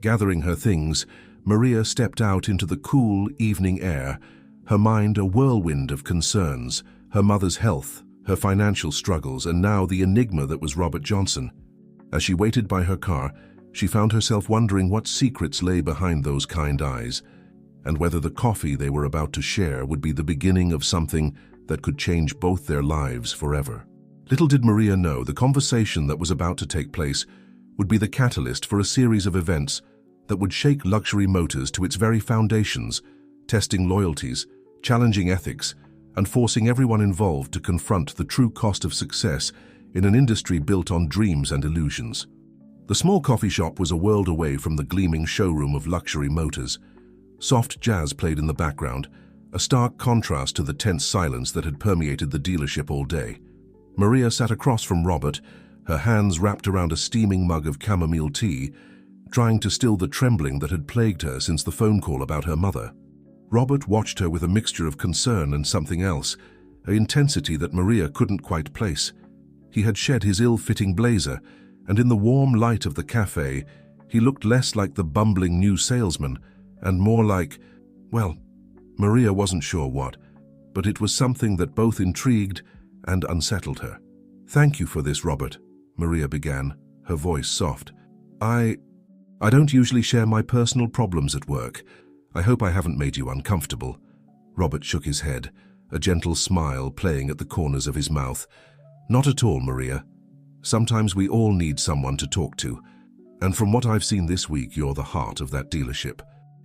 Gathering her things, Maria stepped out into the cool evening air, her mind a whirlwind of concerns, her mother's health, her financial struggles, and now the enigma that was Robert Johnson. As she waited by her car, she found herself wondering what secrets lay behind those kind eyes, and whether the coffee they were about to share would be the beginning of something that could change both their lives forever. Little did Maria know the conversation that was about to take place would be the catalyst for a series of events that would shake luxury motors to its very foundations, testing loyalties, challenging ethics, and forcing everyone involved to confront the true cost of success in an industry built on dreams and illusions. The small coffee shop was a world away from the gleaming showroom of luxury motors. Soft jazz played in the background, a stark contrast to the tense silence that had permeated the dealership all day. Maria sat across from Robert, her hands wrapped around a steaming mug of chamomile tea, trying to still the trembling that had plagued her since the phone call about her mother. Robert watched her with a mixture of concern and something else, an intensity that Maria couldn't quite place. He had shed his ill-fitting blazer, and in the warm light of the cafe, he looked less like the bumbling new salesman and more like, well, Maria wasn't sure what, but it was something that both intrigued and unsettled her. "Thank you for this, Robert," Maria began, her voice soft. I don't usually share my personal problems at work. I hope I haven't made you uncomfortable." Robert shook his head, a gentle smile playing at the corners of his mouth. "Not at all, Maria. Sometimes we all need someone to talk to, and from what I've seen this week, you're the heart of that dealership.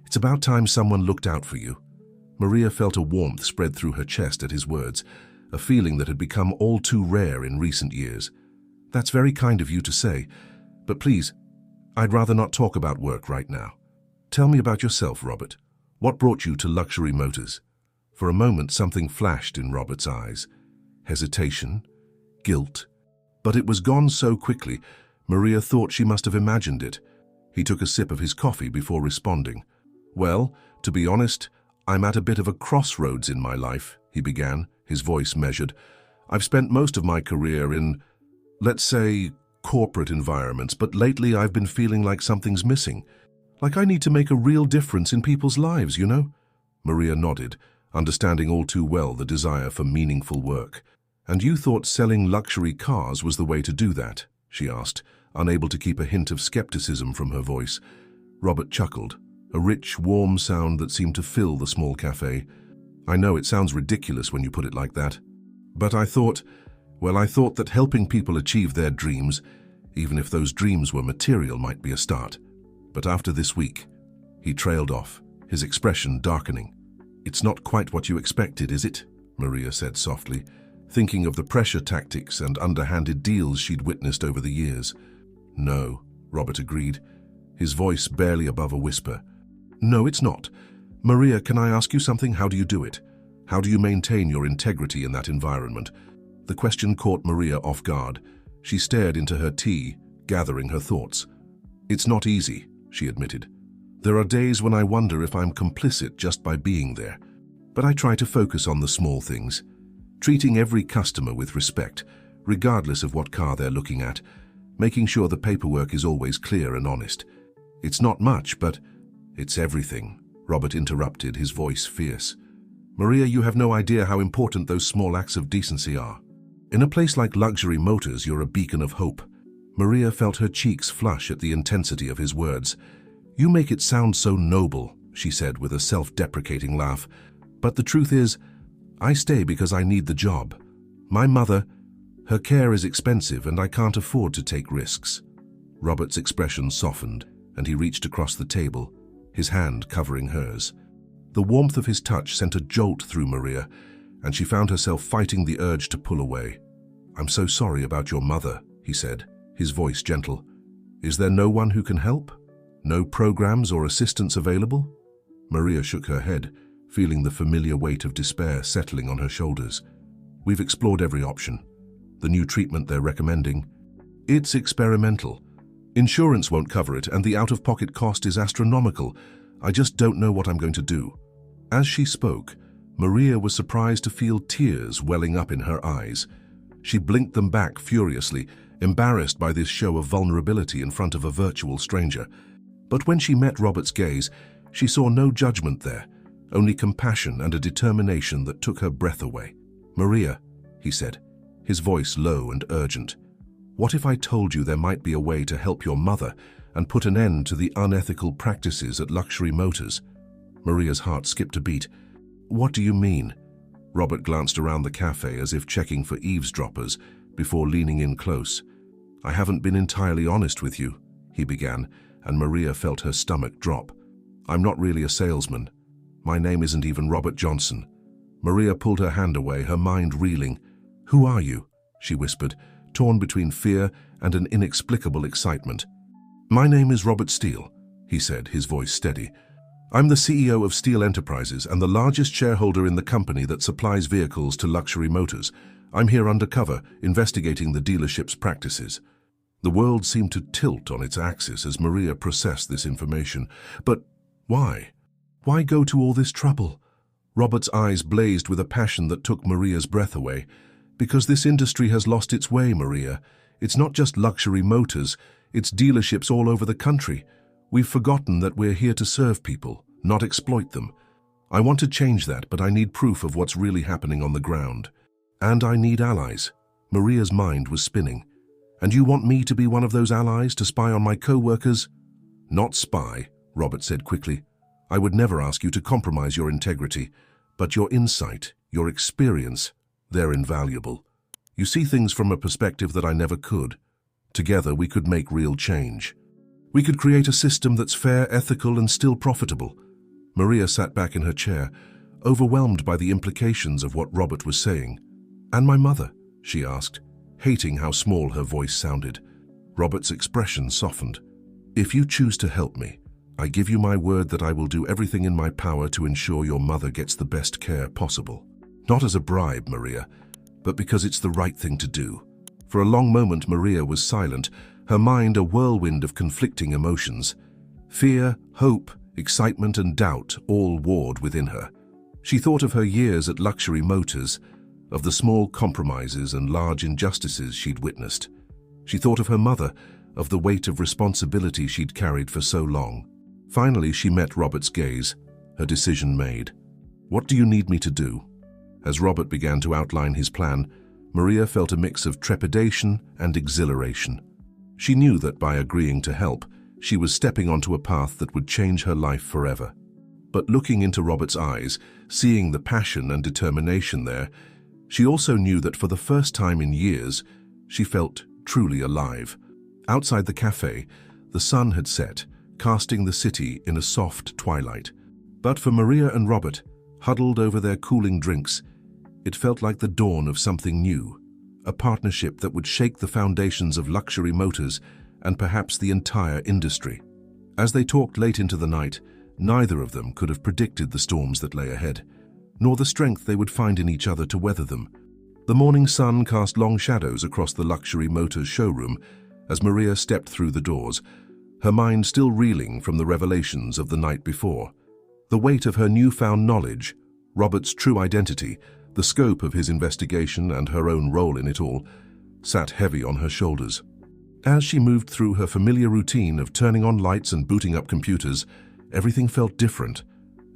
It's about time someone looked out for you." Maria felt a warmth spread through her chest at his words, a feeling that had become all too rare in recent years. "That's very kind of you to say, but please, I'd rather not talk about work right now. Tell me about yourself, Robert. What brought you to Luxury Motors?" For a moment, something flashed in Robert's eyes. Hesitation, guilt. But it was gone so quickly, Maria thought she must have imagined it. He took a sip of his coffee before responding. "Well, to be honest, I'm at a bit of a crossroads in my life," he began, his voice measured. "I've spent most of my career in, let's say, corporate environments, but lately I've been feeling like something's missing. Like I need to make a real difference in people's lives, you know? Maria nodded, understanding all too well the desire for meaningful work. And you thought selling luxury cars was the way to do that? She asked, unable to keep a hint of skepticism from her voice. Robert chuckled, a rich, warm sound that seemed to fill the small cafe. I know it sounds ridiculous when you put it like that, but I thought that helping people achieve their dreams, even if those dreams were material, might be a start. But after this week, he trailed off, his expression darkening. It's not quite what you expected, is it? Maria said softly, thinking of the pressure tactics and underhanded deals she'd witnessed over the years. No, Robert agreed, his voice barely above a whisper. No, it's not. Maria, can I ask you something? How do you do it? How do you maintain your integrity in that environment? The question caught Maria off guard. She stared into her tea, gathering her thoughts. It's not easy, she admitted. There are days when I wonder if I'm complicit just by being there. But I try to focus on the small things, treating every customer with respect, regardless of what car they're looking at, making sure the paperwork is always clear and honest. It's not much, but it's everything, Robert interrupted, his voice fierce. Maria, you have no idea how important those small acts of decency are. In a place like Luxury Motors, you're a beacon of hope. Maria felt her cheeks flush at the intensity of his words. You make it sound so noble, she said with a self-deprecating laugh. But the truth is, I stay because I need the job. My mother, her care is expensive and I can't afford to take risks. Robert's expression softened and he reached across the table, his hand covering hers. The warmth of his touch sent a jolt through Maria, and she found herself fighting the urge to pull away. I'm so sorry about your mother, he said, his voice gentle. Is there no one who can help? No programs or assistance available? Maria shook her head, feeling the familiar weight of despair settling on her shoulders. We've explored every option. The new treatment they're recommending, it's experimental. Insurance won't cover it, and the out-of-pocket cost is astronomical. I just don't know what I'm going to do. As she spoke, Maria was surprised to feel tears welling up in her eyes. She blinked them back furiously, embarrassed by this show of vulnerability in front of a virtual stranger. But when she met Robert's gaze, she saw no judgment there, only compassion and a determination that took her breath away. Maria, he said, his voice low and urgent, what if I told you there might be a way to help your mother and put an end to the unethical practices at Luxury Motors? Maria's heart skipped a beat. What do you mean? Robert glanced around the cafe as if checking for eavesdroppers before leaning in close. I haven't been entirely honest with you, he began, and Maria felt her stomach drop. I'm not really a salesman. My name isn't even Robert Johnson. Maria pulled her hand away, her mind reeling. Who are you? She whispered, torn between fear and an inexplicable excitement. My name is Robert Steele, he said, his voice steady. I'm the CEO of Steele Enterprises and the largest shareholder in the company that supplies vehicles to Luxury Motors. I'm here undercover, investigating the dealership's practices. The world seemed to tilt on its axis as Maria processed this information. But why? Why go to all this trouble? Robert's eyes blazed with a passion that took Maria's breath away. Because this industry has lost its way, Maria. It's not just Luxury Motors, it's dealerships all over the country. We've forgotten that we're here to serve people, not exploit them. I want to change that, but I need proof of what's really happening on the ground. And I need allies. Maria's mind was spinning. And you want me to be one of those allies to spy on my co-workers? Not spy, Robert said quickly. I would never ask you to compromise your integrity, but your insight, your experience, they're invaluable. You see things from a perspective that I never could. Together we could make real change. We could create a system that's fair, ethical, and still profitable. Maria sat back in her chair, overwhelmed by the implications of what Robert was saying. And my mother? She asked, hating how small her voice sounded. Robert's expression softened. If you choose to help me, I give you my word that I will do everything in my power to ensure your mother gets the best care possible. Not as a bribe, Maria, but because it's the right thing to do. For a long moment, Maria was silent, her mind a whirlwind of conflicting emotions. Fear, hope, excitement, and doubt all warred within her. She thought of her years at Luxury Motors, of the small compromises and large injustices she'd witnessed. She thought of her mother, of the weight of responsibility she'd carried for so long. Finally, she met Robert's gaze, her decision made. "What do you need me to do?" As Robert began to outline his plan, Maria felt a mix of trepidation and exhilaration. She knew that by agreeing to help, she was stepping onto a path that would change her life forever. But looking into Robert's eyes, seeing the passion and determination there, she also knew that for the first time in years, she felt truly alive. Outside the cafe, the sun had set, casting the city in a soft twilight. But for Maria and Robert, huddled over their cooling drinks, it felt like the dawn of something new, a partnership that would shake the foundations of luxury motors and perhaps the entire industry. As they talked late into the night, neither of them could have predicted the storms that lay ahead, nor the strength they would find in each other to weather them. The morning sun cast long shadows across the luxury motors showroom as Maria stepped through the doors, her mind still reeling from the revelations of the night before. The weight of her newfound knowledge, Robert's true identity, the scope of his investigation and her own role in it all, sat heavy on her shoulders. As she moved through her familiar routine of turning on lights and booting up computers, everything felt different,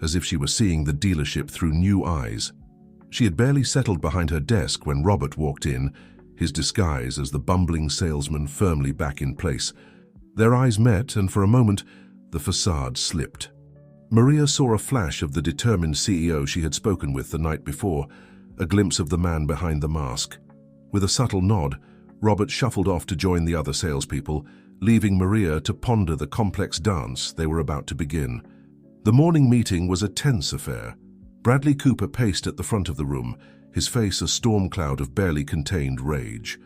as if she were seeing the dealership through new eyes. She had barely settled behind her desk when Robert walked in, his disguise as the bumbling salesman firmly back in place. Their eyes met, and for a moment, the facade slipped. Maria saw a flash of the determined CEO she had spoken with the night before, a glimpse of the man behind the mask. With a subtle nod, Robert shuffled off to join the other salespeople, leaving Maria to ponder the complex dance they were about to begin. The morning meeting was a tense affair. Bradley Cooper paced at the front of the room, his face a storm cloud of barely contained rage.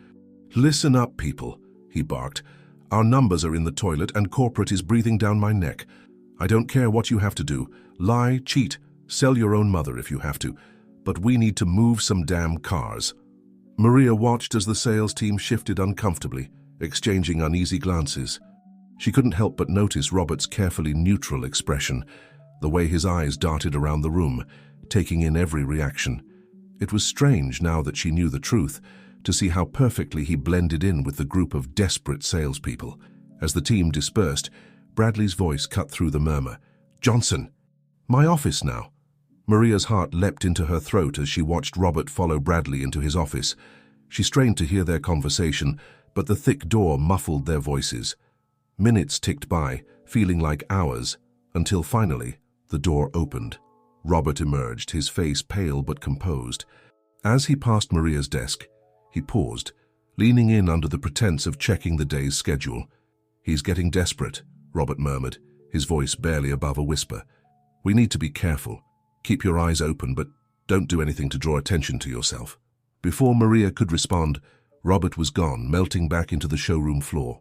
"Listen up, people," he barked. "Our numbers are in the toilet and corporate is breathing down my neck. I don't care what you have to do. Lie, cheat, sell your own mother if you have to. But we need to move some damn cars." Maria watched as the sales team shifted uncomfortably, exchanging uneasy glances. She couldn't help but notice Robert's carefully neutral expression, the way his eyes darted around the room, taking in every reaction. It was strange, now that she knew the truth, to see how perfectly he blended in with the group of desperate salespeople. As the team dispersed, Bradley's voice cut through the murmur. "Johnson, my office now." Maria's heart leapt into her throat as she watched Robert follow Bradley into his office. She strained to hear their conversation, but the thick door muffled their voices. Minutes ticked by, feeling like hours, until finally, the door opened. Robert emerged, his face pale but composed. As he passed Maria's desk, he paused, leaning in under the pretense of checking the day's schedule. "He's getting desperate," Robert murmured, his voice barely above a whisper. "We need to be careful. Keep your eyes open, but don't do anything to draw attention to yourself." Before Maria could respond, Robert was gone, melting back into the showroom floor.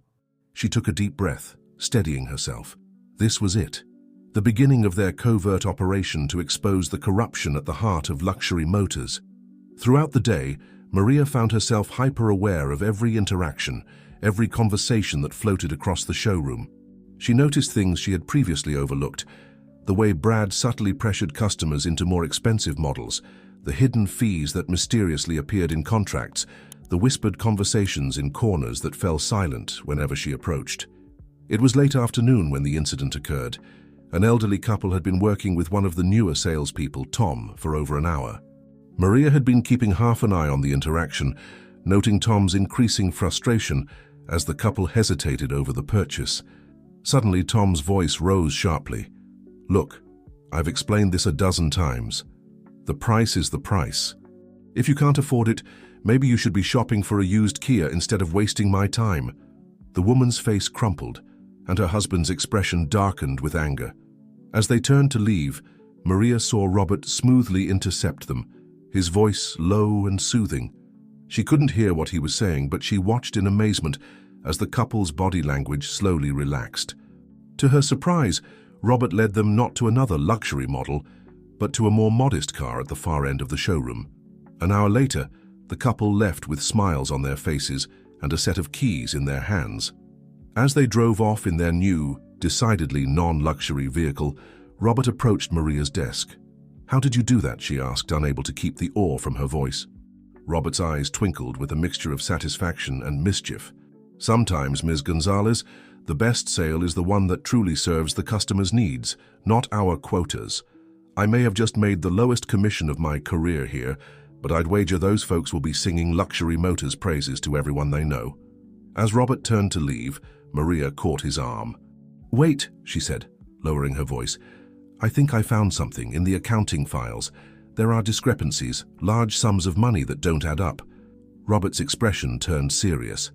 She took a deep breath, steadying herself. This was it, the beginning of their covert operation to expose the corruption at the heart of luxury motors. Throughout the day, Maria found herself hyper-aware of every interaction, every conversation that floated across the showroom. She noticed things she had previously overlooked, the way Brad subtly pressured customers into more expensive models, the hidden fees that mysteriously appeared in contracts, the whispered conversations in corners that fell silent whenever she approached. It was late afternoon when the incident occurred. An elderly couple had been working with one of the newer salespeople, Tom, for over an hour. Maria had been keeping half an eye on the interaction, noting Tom's increasing frustration as the couple hesitated over the purchase. Suddenly, Tom's voice rose sharply. "Look, I've explained this a dozen times. The price is the price. If you can't afford it, maybe you should be shopping for a used Kia instead of wasting my time." The woman's face crumpled, and her husband's expression darkened with anger. As they turned to leave, Maria saw Robert smoothly intercept them, his voice low and soothing. She couldn't hear what he was saying, but she watched in amazement as the couple's body language slowly relaxed. To her surprise, Robert led them not to another luxury model, but to a more modest car at the far end of the showroom. An hour later, the couple left with smiles on their faces and a set of keys in their hands. As they drove off in their new, decidedly non-luxury vehicle, Robert approached Maria's desk. "How did you do that?" she asked, unable to keep the awe from her voice. Robert's eyes twinkled with a mixture of satisfaction and mischief. "Sometimes, Ms. Gonzalez, The best sale is the one that truly serves the customer's needs, not our quotas. I may have just made the lowest commission of my career here, but I'd wager those folks will be singing Luxury Motors praises to everyone they know." As Robert turned to leave, Maria caught his arm. "Wait," she said, lowering her voice. "I think I found something in the accounting files. There are discrepancies, large sums of money that don't add up." Robert's expression turned serious.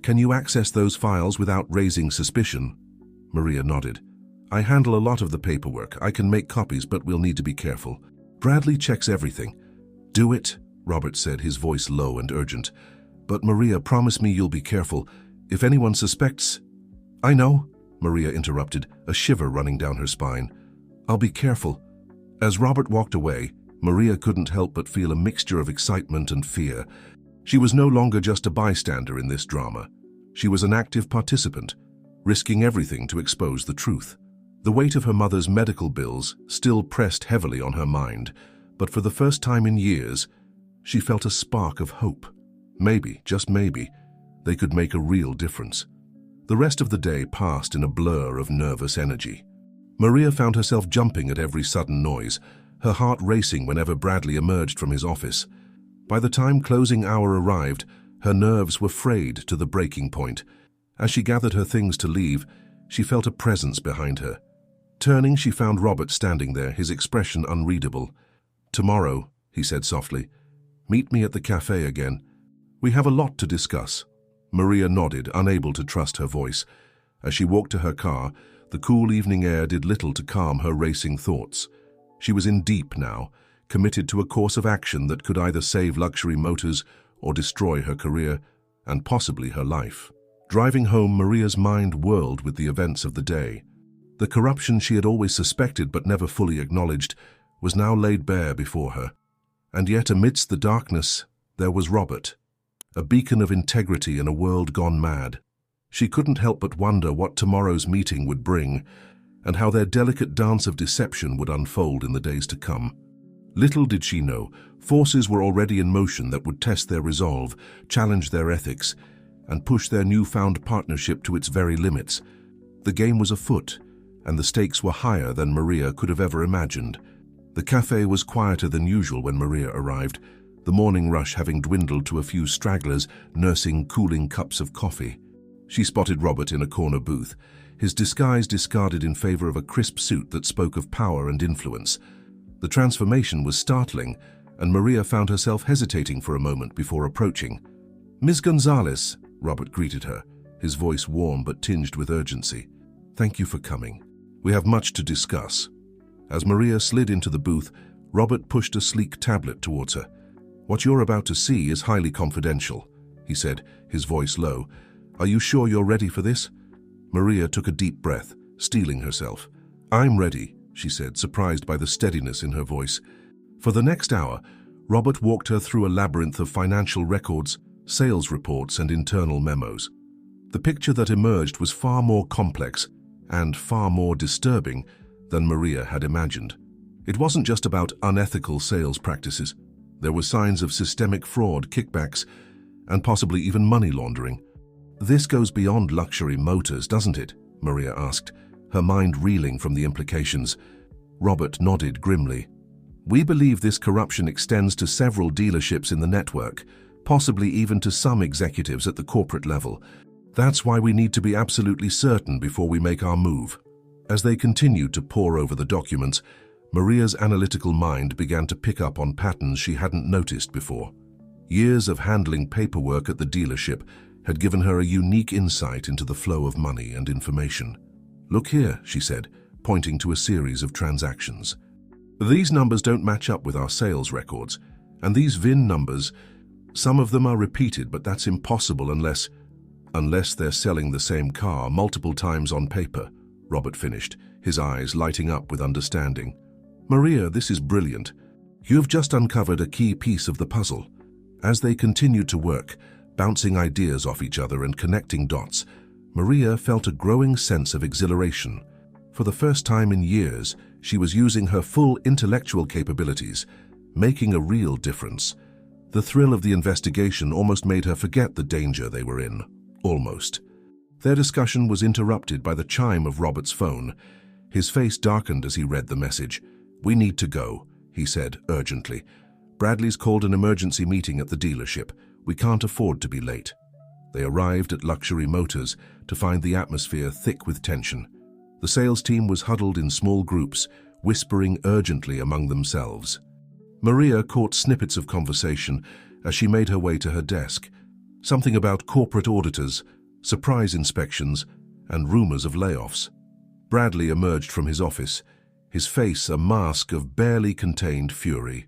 "Can you access those files without raising suspicion?" Maria nodded. "I handle a lot of the paperwork. I can make copies, but we'll need to be careful. Bradley checks everything." "Do it," Robert said, his voice low and urgent. "But Maria, promise me you'll be careful. If anyone suspects—" "I know," Maria interrupted, a shiver running down her spine. "I'll be careful." As Robert walked away, Maria couldn't help but feel a mixture of excitement and fear. She was no longer just a bystander in this drama. She was an active participant, risking everything to expose the truth. The weight of her mother's medical bills still pressed heavily on her mind, but for the first time in years, she felt a spark of hope. Maybe, just maybe, they could make a real difference. The rest of the day passed in a blur of nervous energy. Maria found herself jumping at every sudden noise, her heart racing whenever Bradley emerged from his office. By the time closing hour arrived, her nerves were frayed to the breaking point. As she gathered her things to leave, she felt a presence behind her. Turning, she found Robert standing there, his expression unreadable. "Tomorrow," he said softly. "Meet me at the cafe again. We have a lot to discuss." Maria nodded, unable to trust her voice. As she walked to her car, the cool evening air did little to calm her racing thoughts. She was in deep now, committed to a course of action that could either save Luxury Motors or destroy her career, and possibly her life. Driving home, Maria's mind whirled with the events of the day. The corruption she had always suspected but never fully acknowledged was now laid bare before her. And yet amidst the darkness, there was Robert, a beacon of integrity in a world gone mad. She couldn't help but wonder what tomorrow's meeting would bring, and how their delicate dance of deception would unfold in the days to come. Little did she know, forces were already in motion that would test their resolve, challenge their ethics, and push their newfound partnership to its very limits. The game was afoot, and the stakes were higher than Maria could have ever imagined. The cafe was quieter than usual when Maria arrived, the morning rush having dwindled to a few stragglers nursing cooling cups of coffee. She spotted Robert in a corner booth, his disguise discarded in favor of a crisp suit that spoke of power and influence. The transformation was startling, and Maria found herself hesitating for a moment before approaching. "Ms. Gonzalez," Robert greeted her, his voice warm but tinged with urgency. "Thank you for coming. We have much to discuss." As Maria slid into the booth, Robert pushed a sleek tablet towards her. "What you're about to see is highly confidential," he said, his voice low. "Are you sure you're ready for this?" Maria took a deep breath, steeling herself. "I'm ready," she said, surprised by the steadiness in her voice. For the next hour, Robert walked her through a labyrinth of financial records, sales reports, and internal memos. The picture that emerged was far more complex and far more disturbing than Maria had imagined. It wasn't just about unethical sales practices. There were signs of systemic fraud, kickbacks, and possibly even money laundering. "This goes beyond Luxury Motors, doesn't it?" Maria asked, her mind reeling from the implications. Robert nodded grimly. "We believe this corruption extends to several dealerships in the network, possibly even to some executives at the corporate level. That's why we need to be absolutely certain before we make our move." As they continued to pore over the documents, Maria's analytical mind began to pick up on patterns she hadn't noticed before. Years of handling paperwork at the dealership had given her a unique insight into the flow of money and information. "Look here," she said, pointing to a series of transactions. "These numbers don't match up with our sales records, and these VIN numbers, some of them are repeated, but that's impossible unless they're selling the same car multiple times on paper," Robert finished, his eyes lighting up with understanding. "Maria, this is brilliant. You've just uncovered a key piece of the puzzle." As they continued to work, bouncing ideas off each other and connecting dots, Maria felt a growing sense of exhilaration. For the first time in years, she was using her full intellectual capabilities, making a real difference. The thrill of the investigation almost made her forget the danger they were in. Almost. Their discussion was interrupted by the chime of Robert's phone. His face darkened as he read the message. "We need to go," he said urgently. "Bradley's called an emergency meeting at the dealership. We can't afford to be late." They arrived at Luxury Motors to find the atmosphere thick with tension. The sales team was huddled in small groups, whispering urgently among themselves. Maria caught snippets of conversation as she made her way to her desk. Something about corporate auditors, surprise inspections, and rumors of layoffs. Bradley emerged from his office, his face a mask of barely contained fury.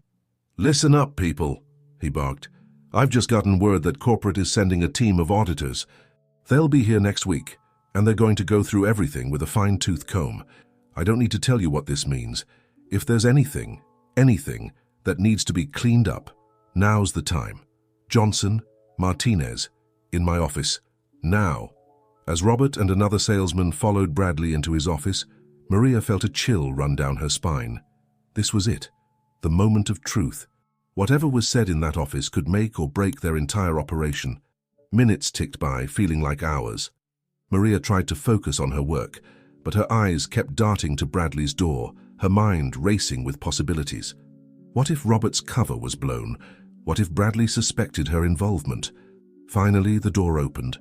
"Listen up, people," he barked. "I've just gotten word that corporate is sending a team of auditors. They'll be here next week, and they're going to go through everything with a fine-tooth comb. I don't need to tell you what this means. If there's anything that needs to be cleaned up, now's the time. Johnson, Martinez, in my office, now." As Robert and another salesman followed Bradley into his office, Maria felt a chill run down her spine. This was it, the moment of truth. Whatever was said in that office could make or break their entire operation. Minutes ticked by, feeling like hours. Maria tried to focus on her work, but her eyes kept darting to Bradley's door, her mind racing with possibilities. What if Robert's cover was blown? What if Bradley suspected her involvement? Finally, the door opened.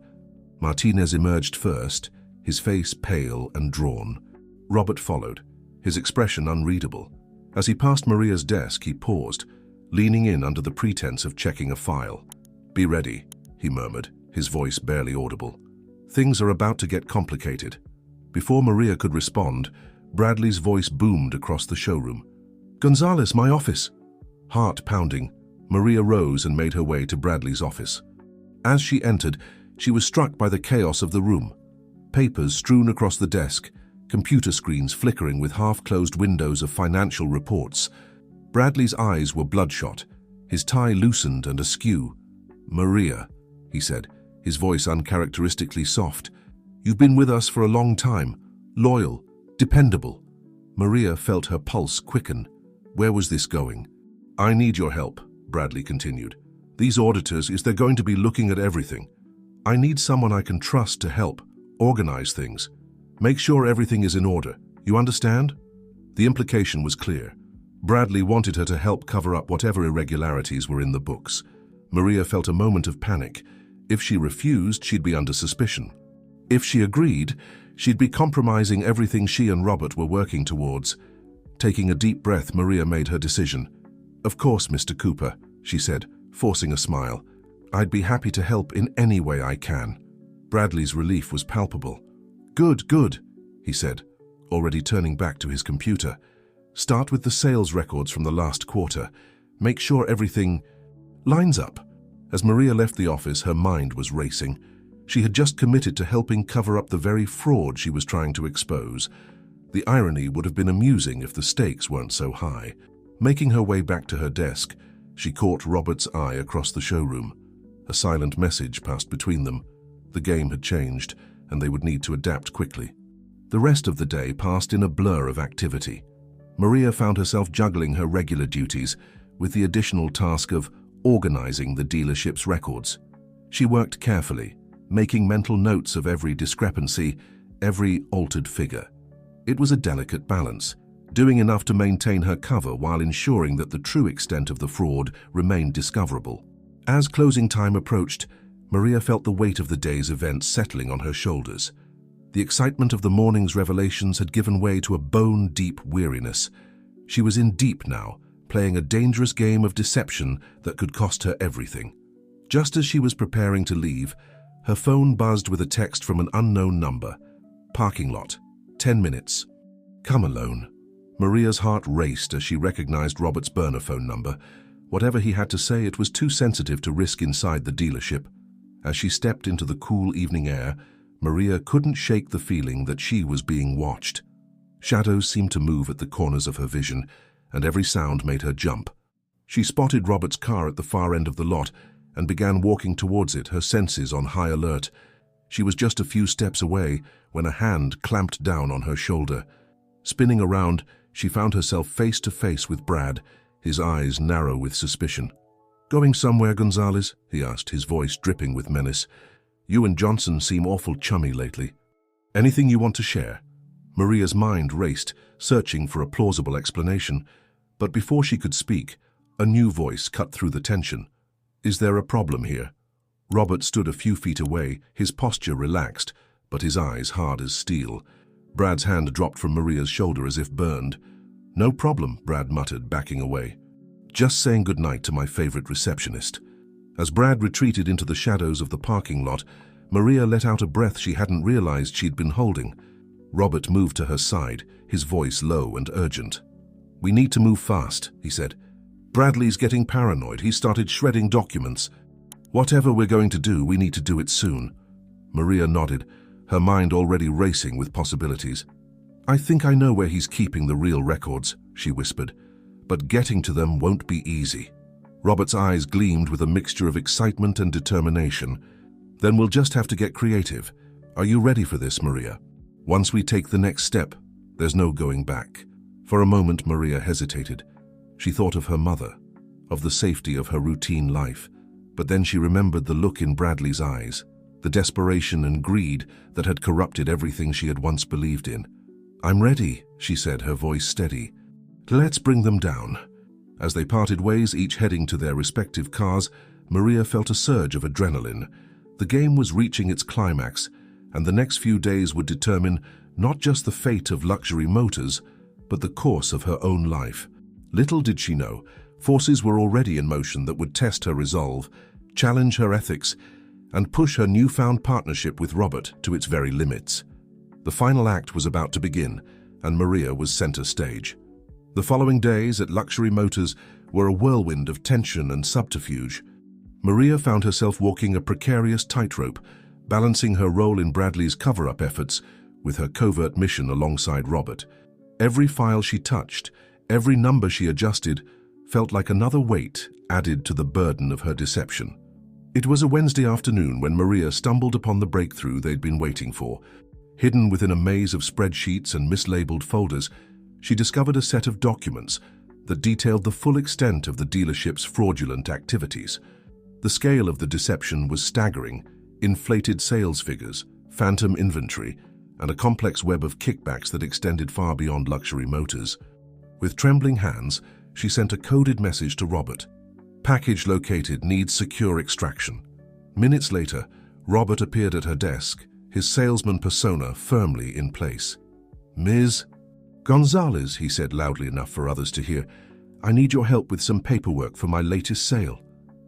Martinez emerged first, his face pale and drawn. Robert followed, his expression unreadable. As he passed Maria's desk, he paused, leaning in under the pretense of checking a file. "Be ready," he murmured, his voice barely audible. "Things are about to get complicated." Before Maria could respond, Bradley's voice boomed across the showroom. "Gonzalez, my office!" Heart pounding, Maria rose and made her way to Bradley's office. As she entered, she was struck by the chaos of the room. Papers strewn across the desk, computer screens flickering with half-closed windows of financial reports. Bradley's eyes were bloodshot, his tie loosened and askew. "Maria," he said, his voice uncharacteristically soft. "You've been with us for a long time, loyal, dependable." Maria felt her pulse quicken. Where was this going? "I need your help," Bradley continued. "These auditors, they're going to be looking at everything. I need someone I can trust to help, organize things. Make sure everything is in order. You understand?" The implication was clear. Bradley wanted her to help cover up whatever irregularities were in the books. Maria felt a moment of panic. If she refused, she'd be under suspicion. If she agreed, she'd be compromising everything she and Robert were working towards. Taking a deep breath, Maria made her decision. "Of course, Mr. Cooper," she said, forcing a smile. "I'd be happy to help in any way I can." Bradley's relief was palpable. Good," he said, already turning back to his computer. "Start with the sales records from the last quarter. Make sure everything lines up." As Maria left the office, her mind was racing. She had just committed to helping cover up the very fraud she was trying to expose. The irony would have been amusing if the stakes weren't so high. Making her way back to her desk, she caught Robert's eye across the showroom. A silent message passed between them. The game had changed, and they would need to adapt quickly. The rest of the day passed in a blur of activity. Maria found herself juggling her regular duties with the additional task of organizing the dealership's records. She worked carefully, making mental notes of every discrepancy, every altered figure. It was a delicate balance, doing enough to maintain her cover while ensuring that the true extent of the fraud remained discoverable. As closing time approached, Maria felt the weight of the day's events settling on her shoulders. The excitement of the morning's revelations had given way to a bone-deep weariness. She was in deep now, playing a dangerous game of deception that could cost her everything. Just as she was preparing to leave, her phone buzzed with a text from an unknown number. "Parking lot. 10 minutes. Come alone." Maria's heart raced as she recognized Robert's burner phone number. Whatever he had to say, it was too sensitive to risk inside the dealership. As she stepped into the cool evening air, Maria couldn't shake the feeling that she was being watched. Shadows seemed to move at the corners of her vision, and every sound made her jump. She spotted Robert's car at the far end of the lot and began walking towards it, her senses on high alert. She was just a few steps away when a hand clamped down on her shoulder. Spinning around, she found herself face to face with Brad, his eyes narrow with suspicion. "Going somewhere, Gonzalez?" he asked, his voice dripping with menace. You and Johnson seem awful chummy lately. Anything you want to share?" Maria's mind raced, searching for a plausible explanation. But before she could speak, a new voice cut through the tension. "Is there a problem here?" Robert stood a few feet away, his posture relaxed, but his eyes hard as steel. Brad's hand dropped from Maria's shoulder as if burned. "No problem," Brad muttered, backing away. "Just saying goodnight to my favorite receptionist." As Brad retreated into the shadows of the parking lot, Maria let out a breath she hadn't realized she'd been holding. Robert moved to her side, his voice low and urgent. "We need to move fast," he said. "Bradley's getting paranoid. He started shredding documents. Whatever we're going to do, we need to do it soon." Maria nodded, her mind already racing with possibilities. "I think I know where he's keeping the real records," she whispered. "But getting to them won't be easy." Robert's eyes gleamed with a mixture of excitement and determination. "Then we'll just have to get creative. Are you ready for this, Maria? Once we take the next step, there's no going back." For a moment, Maria hesitated. She thought of her mother, of the safety of her routine life. But then she remembered the look in Bradley's eyes, the desperation and greed that had corrupted everything she had once believed in. "I'm ready," she said, her voice steady. "Let's bring them down." As they parted ways, each heading to their respective cars, Maria felt a surge of adrenaline. The game was reaching its climax, and the next few days would determine not just the fate of luxury motors, but the course of her own life. Little did she know, forces were already in motion that would test her resolve, challenge her ethics, and push her newfound partnership with Robert to its very limits. The final act was about to begin, and Maria was center stage. The following days at Luxury Motors were a whirlwind of tension and subterfuge. Maria found herself walking a precarious tightrope, balancing her role in Bradley's cover-up efforts with her covert mission alongside Robert. Every file she touched, every number she adjusted, felt like another weight added to the burden of her deception. It was a Wednesday afternoon when Maria stumbled upon the breakthrough they'd been waiting for. Hidden within a maze of spreadsheets and mislabeled folders, she discovered a set of documents that detailed the full extent of the dealership's fraudulent activities. The scale of the deception was staggering: inflated sales figures, phantom inventory, and a complex web of kickbacks that extended far beyond Luxury Motors. With trembling hands, she sent a coded message to Robert. "Package located, needs secure extraction." Minutes later, Robert appeared at her desk, his salesman persona firmly in place. "Ms. Gonzalez," he said loudly enough for others to hear, "I need your help with some paperwork for my latest sale."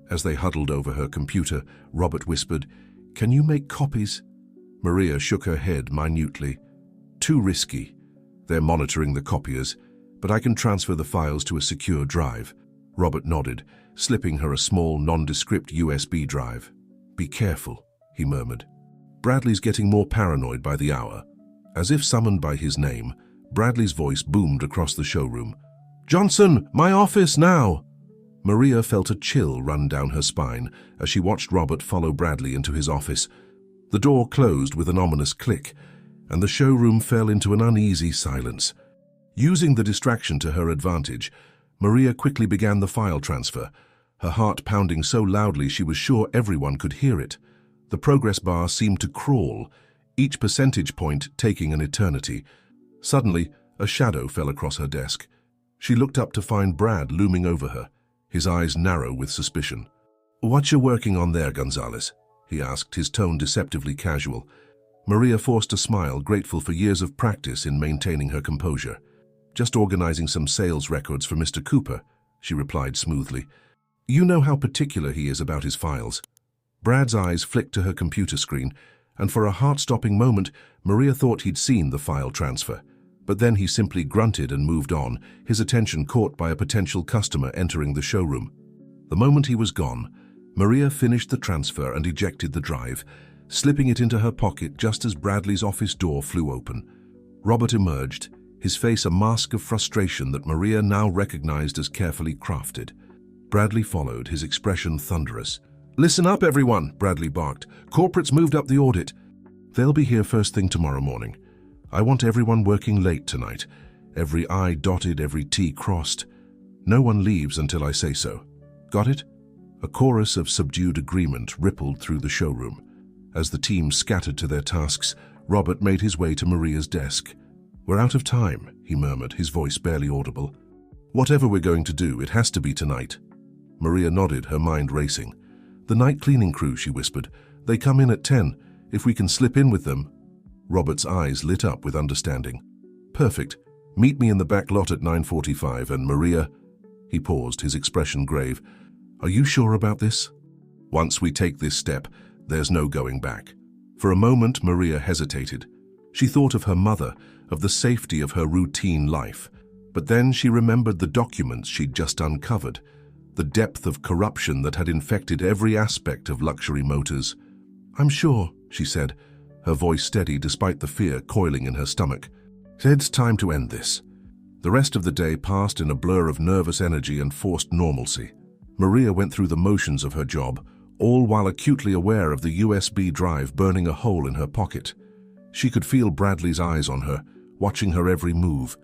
As they huddled over her computer, Robert whispered, "Can you make copies?" Maria shook her head minutely. "Too risky. They're monitoring the copiers, but I can transfer the files to a secure drive." Robert nodded, slipping her a small, nondescript USB drive. "Be careful," he murmured. "Bradley's getting more paranoid by the hour." As if summoned by his name, Bradley's voice boomed across the showroom. "Johnson, my office now!" Maria felt a chill run down her spine as she watched Robert follow Bradley into his office. The door closed with an ominous click, and the showroom fell into an uneasy silence. Using the distraction to her advantage, Maria quickly began the file transfer, her heart pounding so loudly she was sure everyone could hear it. The progress bar seemed to crawl, each percentage point taking an eternity. Suddenly, a shadow fell across her desk. She looked up to find Brad looming over her, his eyes narrow with suspicion. "What you working on there, Gonzalez?" he asked, his tone deceptively casual. Maria forced a smile, grateful for years of practice in maintaining her composure. "Just organizing some sales records for Mr. Cooper," she replied smoothly. "You know how particular he is about his files." Brad's eyes flicked to her computer screen, and for a heart-stopping moment, Maria thought he'd seen the file transfer. But then he simply grunted and moved on, his attention caught by a potential customer entering the showroom. The moment he was gone, Maria finished the transfer and ejected the drive, slipping it into her pocket just as Bradley's office door flew open. Robert emerged, his face a mask of frustration that Maria now recognized as carefully crafted. Bradley followed, his expression thunderous. "Listen up, everyone," Bradley barked. "Corporate's moved up the audit. They'll be here first thing tomorrow morning. I want everyone working late tonight. Every I dotted, every T crossed. No one leaves until I say so. Got it?" A chorus of subdued agreement rippled through the showroom. As the team scattered to their tasks, Robert made his way to Maria's desk. "We're out of time," he murmured, his voice barely audible. "Whatever we're going to do, it has to be tonight." Maria nodded, her mind racing. "The night cleaning crew," she whispered. "They come in at 10. If we can slip in with them." Robert's eyes lit up with understanding. "Perfect. Meet me in the back lot at 9:45, and Maria—" He paused, his expression grave. "Are you sure about this?" "Once we take this step, there's no going back." For a moment, Maria hesitated. She thought of her mother, of the safety of her routine life. But then she remembered the documents she'd just uncovered, the depth of corruption that had infected every aspect of luxury motors. "I'm sure," she said, her voice steady despite the fear coiling in her stomach. "It's time to end this." The rest of the day passed in a blur of nervous energy and forced normalcy. Maria went through the motions of her job, all while acutely aware of the USB drive burning a hole in her pocket. She could feel Bradley's eyes on her, watching her every move,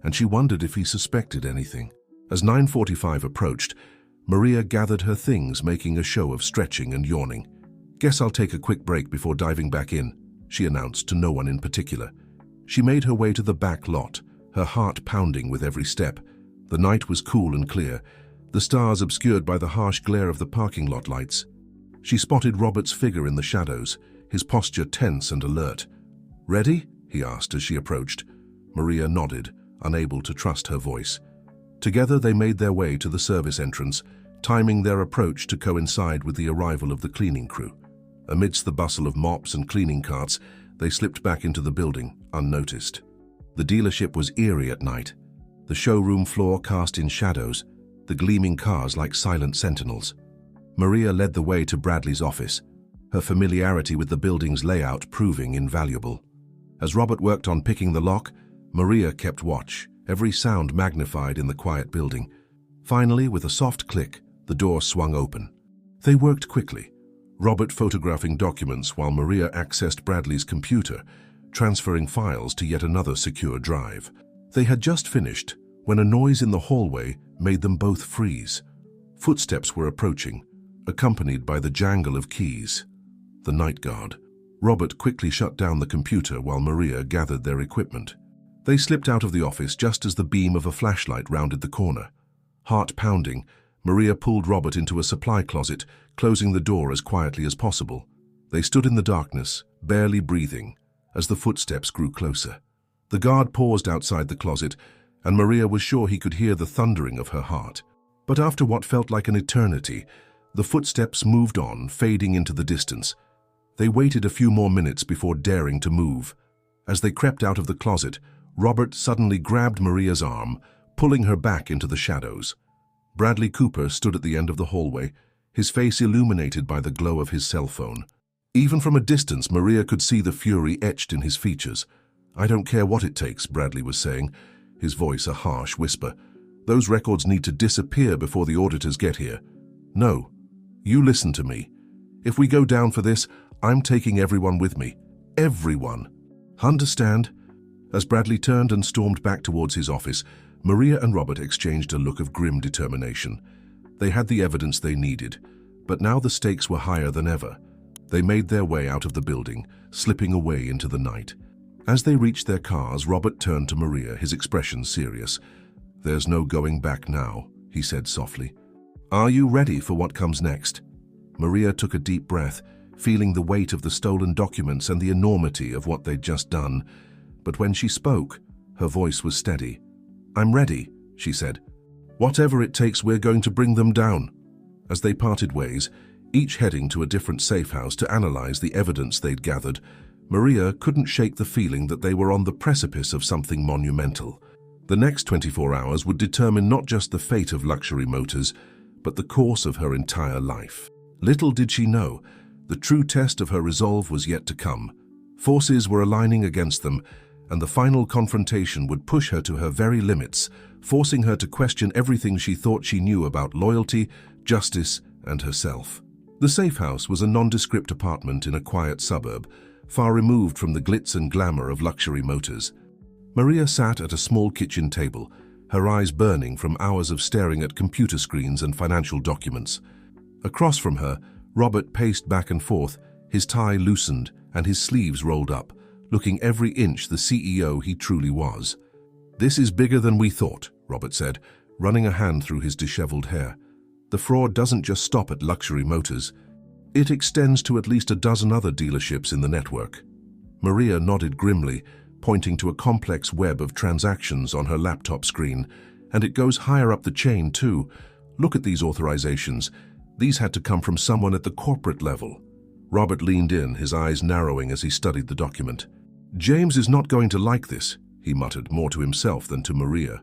and she wondered if he suspected anything. As 9:45 approached, Maria gathered her things, making a show of stretching and yawning. "Guess I'll take a quick break before diving back in," she announced to no one in particular. She made her way to the back lot, her heart pounding with every step. The night was cool and clear, the stars obscured by the harsh glare of the parking lot lights. She spotted Robert's figure in the shadows, his posture tense and alert. "Ready?" he asked as she approached. Maria nodded, unable to trust her voice. Together they made their way to the service entrance, timing their approach to coincide with the arrival of the cleaning crew. Amidst the bustle of mops and cleaning carts, they slipped back into the building, unnoticed. The dealership was eerie at night, the showroom floor cast in shadows, the gleaming cars like silent sentinels. Maria led the way to Bradley's office, her familiarity with the building's layout proving invaluable. As Robert worked on picking the lock, Maria kept watch, every sound magnified in the quiet building. Finally, with a soft click, the door swung open. They worked quickly, Robert photographing documents while Maria accessed Bradley's computer, transferring files to yet another secure drive. They had just finished when a noise in the hallway made them both freeze. Footsteps were approaching, accompanied by the jangle of keys. The night guard. Robert quickly shut down the computer while Maria gathered their equipment. They slipped out of the office just as the beam of a flashlight rounded the corner. Heart pounding, Maria pulled Robert into a supply closet, closing the door as quietly as possible. They stood in the darkness, barely breathing, as the footsteps grew closer. The guard paused outside the closet, and Maria was sure he could hear the thundering of her heart. But after what felt like an eternity, the footsteps moved on, fading into the distance. They waited a few more minutes before daring to move. As they crept out of the closet, Robert suddenly grabbed Maria's arm, pulling her back into the shadows. Bradley Cooper stood at the end of the hallway, his face illuminated by the glow of his cell phone. Even from a distance, Maria could see the fury etched in his features. "I don't care what it takes," Bradley was saying, his voice a harsh whisper. "Those records need to disappear before the auditors get here. No, you listen to me. If we go down for this, I'm taking everyone with me. Everyone. Understand?" As Bradley turned and stormed back towards his office, Maria and Robert exchanged a look of grim determination. They had the evidence they needed, but now the stakes were higher than ever. They made their way out of the building, slipping away into the night. As they reached their cars, Robert turned to Maria, his expression serious. "There's no going back now," he said softly. "Are you ready for what comes next?" Maria took a deep breath, feeling the weight of the stolen documents and the enormity of what they'd just done. But when she spoke, her voice was steady. "I'm ready," she said. "Whatever it takes, we're going to bring them down." As they parted ways, each heading to a different safe house to analyze the evidence they'd gathered, Maria couldn't shake the feeling that they were on the precipice of something monumental. The next 24 hours would determine not just the fate of Luxury Motors, but the course of her entire life. Little did she know, the true test of her resolve was yet to come. Forces were aligning against them, and the final confrontation would push her to her very limits, forcing her to question everything she thought she knew about loyalty, justice, and herself. The safe house was a nondescript apartment in a quiet suburb, far removed from the glitz and glamour of Luxury Motors. Maria sat at a small kitchen table, her eyes burning from hours of staring at computer screens and financial documents. Across from her, Robert paced back and forth, His tie loosened and his sleeves rolled up, looking every inch the CEO he truly was. "This is bigger than we thought," Robert said, running a hand through his disheveled hair. "The fraud doesn't just stop at Luxury Motors. It extends to at least a dozen other dealerships in the network." Maria nodded grimly, pointing to a complex web of transactions on her laptop screen. "And it goes higher up the chain, too. Look at these authorizations. These had to come from someone at the corporate level." Robert leaned in, his eyes narrowing as he studied the document. "James is not going to like this," he muttered, more to himself than to Maria.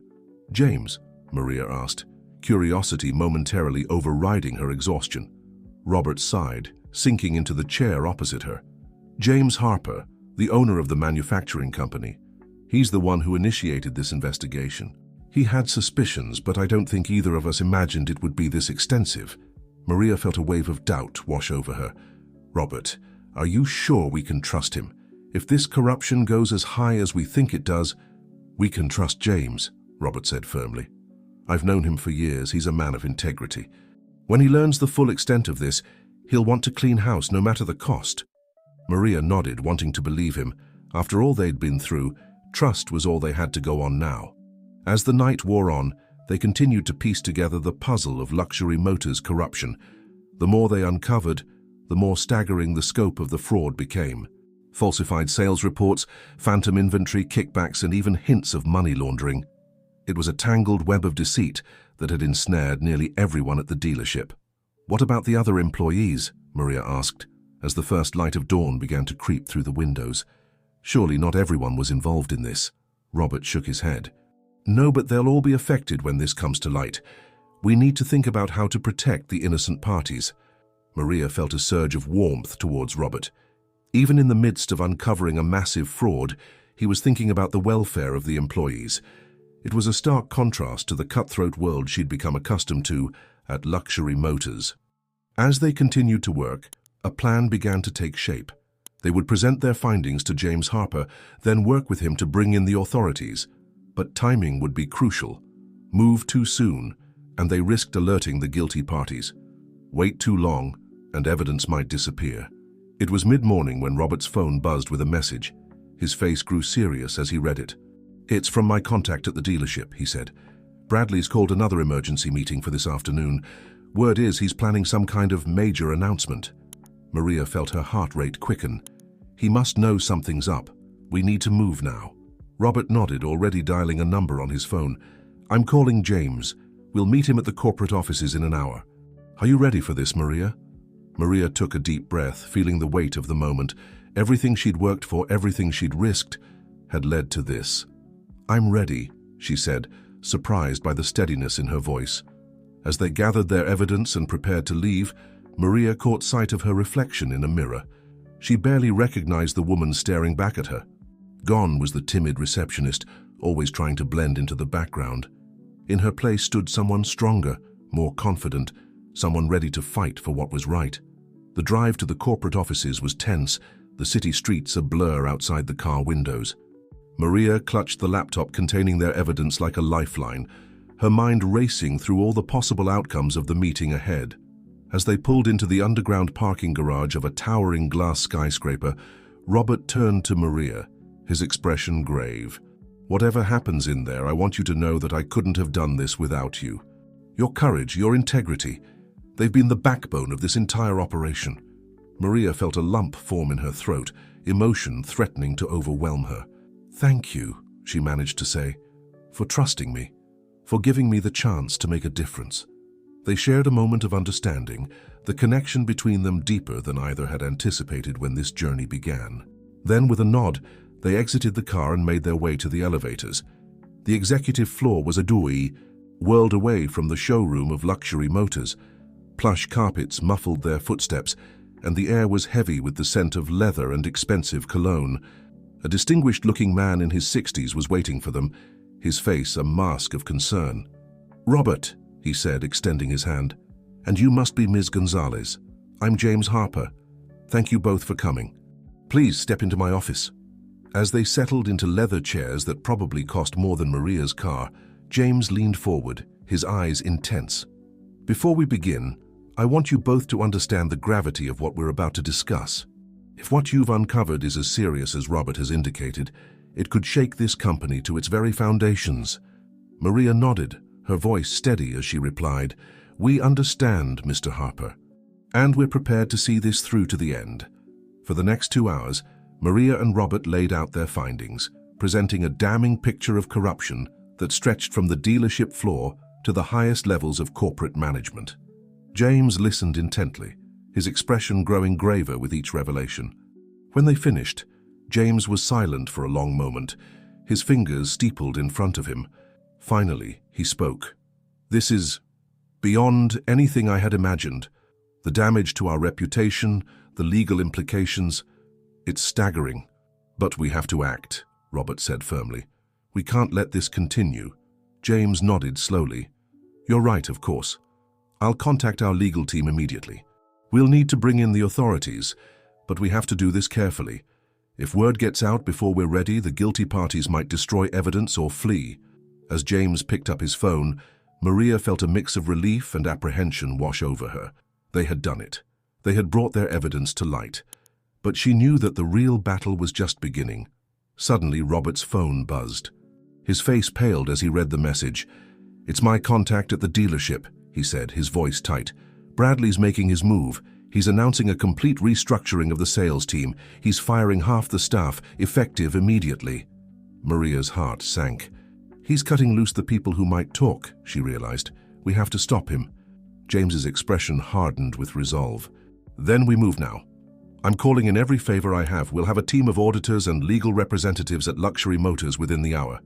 "James?" Maria asked, curiosity momentarily overriding her exhaustion. Robert sighed, sinking into the chair opposite her. "James Harper, the owner of the manufacturing company. He's the one who initiated this investigation. He had suspicions, but I don't think either of us imagined it would be this extensive." Maria felt a wave of doubt wash over her. "Robert, are you sure we can trust him? If this corruption goes as high as we think it does—" "We can trust James," Robert said firmly. "I've known him for years. He's a man of integrity. When he learns the full extent of this, he'll want to clean house no matter the cost." Maria nodded, wanting to believe him. After all they'd been through, trust was all they had to go on now. As the night wore on, they continued to piece together the puzzle of Luxury Motors' corruption. The more they uncovered, the more staggering the scope of the fraud became. Falsified sales reports, phantom inventory, kickbacks, and even hints of money laundering. It was a tangled web of deceit that had ensnared nearly everyone at the dealership. "What about the other employees?" Maria asked, as the first light of dawn began to creep through the windows. "Surely not everyone was involved in this." Robert shook his head. "No, but they'll all be affected when this comes to light. We need to think about how to protect the innocent parties." Maria felt a surge of warmth towards Robert. Even in the midst of uncovering a massive fraud, he was thinking about the welfare of the employees. It was a stark contrast to the cutthroat world she'd become accustomed to at Luxury Motors. As they continued to work, a plan began to take shape. They would present their findings to James Harper, then work with him to bring in the authorities. But timing would be crucial. Move too soon, and they risked alerting the guilty parties. Wait too long, and evidence might disappear. It was mid-morning when Robert's phone buzzed with a message. His face grew serious as he read it. "It's from my contact at the dealership," he said. "Bradley's called another emergency meeting for this afternoon. Word is he's planning some kind of major announcement." Maria felt her heart rate quicken. "He must know something's up. We need to move now." Robert nodded, already dialing a number on his phone. "I'm calling James. We'll meet him at the corporate offices in an hour." "Are you ready for this, Maria?" Maria took a deep breath, feeling the weight of the moment. Everything she'd worked for, everything she'd risked, had led to this. "I'm ready," she said, surprised by the steadiness in her voice. As they gathered their evidence and prepared to leave, Maria caught sight of her reflection in a mirror. She barely recognized the woman staring back at her. Gone was the timid receptionist, always trying to blend into the background. In her place stood someone stronger, more confident, someone ready to fight for what was right. The drive to the corporate offices was tense, the city streets a blur outside the car windows. Maria clutched the laptop containing their evidence like a lifeline, her mind racing through all the possible outcomes of the meeting ahead. As they pulled into the underground parking garage of a towering glass skyscraper, Robert turned to Maria, his expression grave. "Whatever happens in there, I want you to know that I couldn't have done this without you. Your courage, your integrity, they've been the backbone of this entire operation." Maria felt a lump form in her throat, emotion threatening to overwhelm her. "Thank you," she managed to say, "for trusting me, for giving me the chance to make a difference." They shared a moment of understanding, the connection between them deeper than either had anticipated when this journey began. Then, with a nod, they exited the car and made their way to the elevators. The executive floor was a doorway, whirled away from the showroom of Luxury Motors. Plush carpets muffled their footsteps, and the air was heavy with the scent of leather and expensive cologne. A distinguished-looking man in his 60s was waiting for them, his face a mask of concern. "Robert," he said, extending his hand, "and you must be Ms. Gonzalez. I'm James Harper. Thank you both for coming. Please step into my office." As they settled into leather chairs that probably cost more than Maria's car, James leaned forward, his eyes intense. "Before we begin, I want you both to understand the gravity of what we're about to discuss." If what you've uncovered is as serious as Robert has indicated, it could shake this company to its very foundations." Maria nodded, her voice steady as she replied, "We understand, Mr. Harper, and we're prepared to see this through to the end." For the next 2 hours, Maria and Robert laid out their findings, presenting a damning picture of corruption that stretched from the dealership floor to the highest levels of corporate management. James listened intently, his expression growing graver with each revelation. When they finished, James was silent for a long moment, his fingers steepled in front of him. Finally, he spoke. "This is beyond anything I had imagined. The damage to our reputation, the legal implications, it's staggering. But we have to act," Robert said firmly. "We can't let this continue." James nodded slowly. "You're right, of course. I'll contact our legal team immediately. We'll need to bring in the authorities, but we have to do this carefully. If word gets out before we're ready, the guilty parties might destroy evidence or flee." As James picked up his phone, Maria felt a mix of relief and apprehension wash over her. They had done it. They had brought their evidence to light. But she knew that the real battle was just beginning. Suddenly, Robert's phone buzzed. His face paled as he read the message. "It's my contact at the dealership," he said, his voice tight. "Bradley's making his move. He's announcing a complete restructuring of the sales team. He's firing half the staff, effective immediately." Maria's heart sank. "He's cutting loose the people who might talk," she realized. "We have to stop him." James's expression hardened with resolve. "Then we move now. I'm calling in every favor I have. We'll have a team of auditors and legal representatives at Luxury Motors within the hour.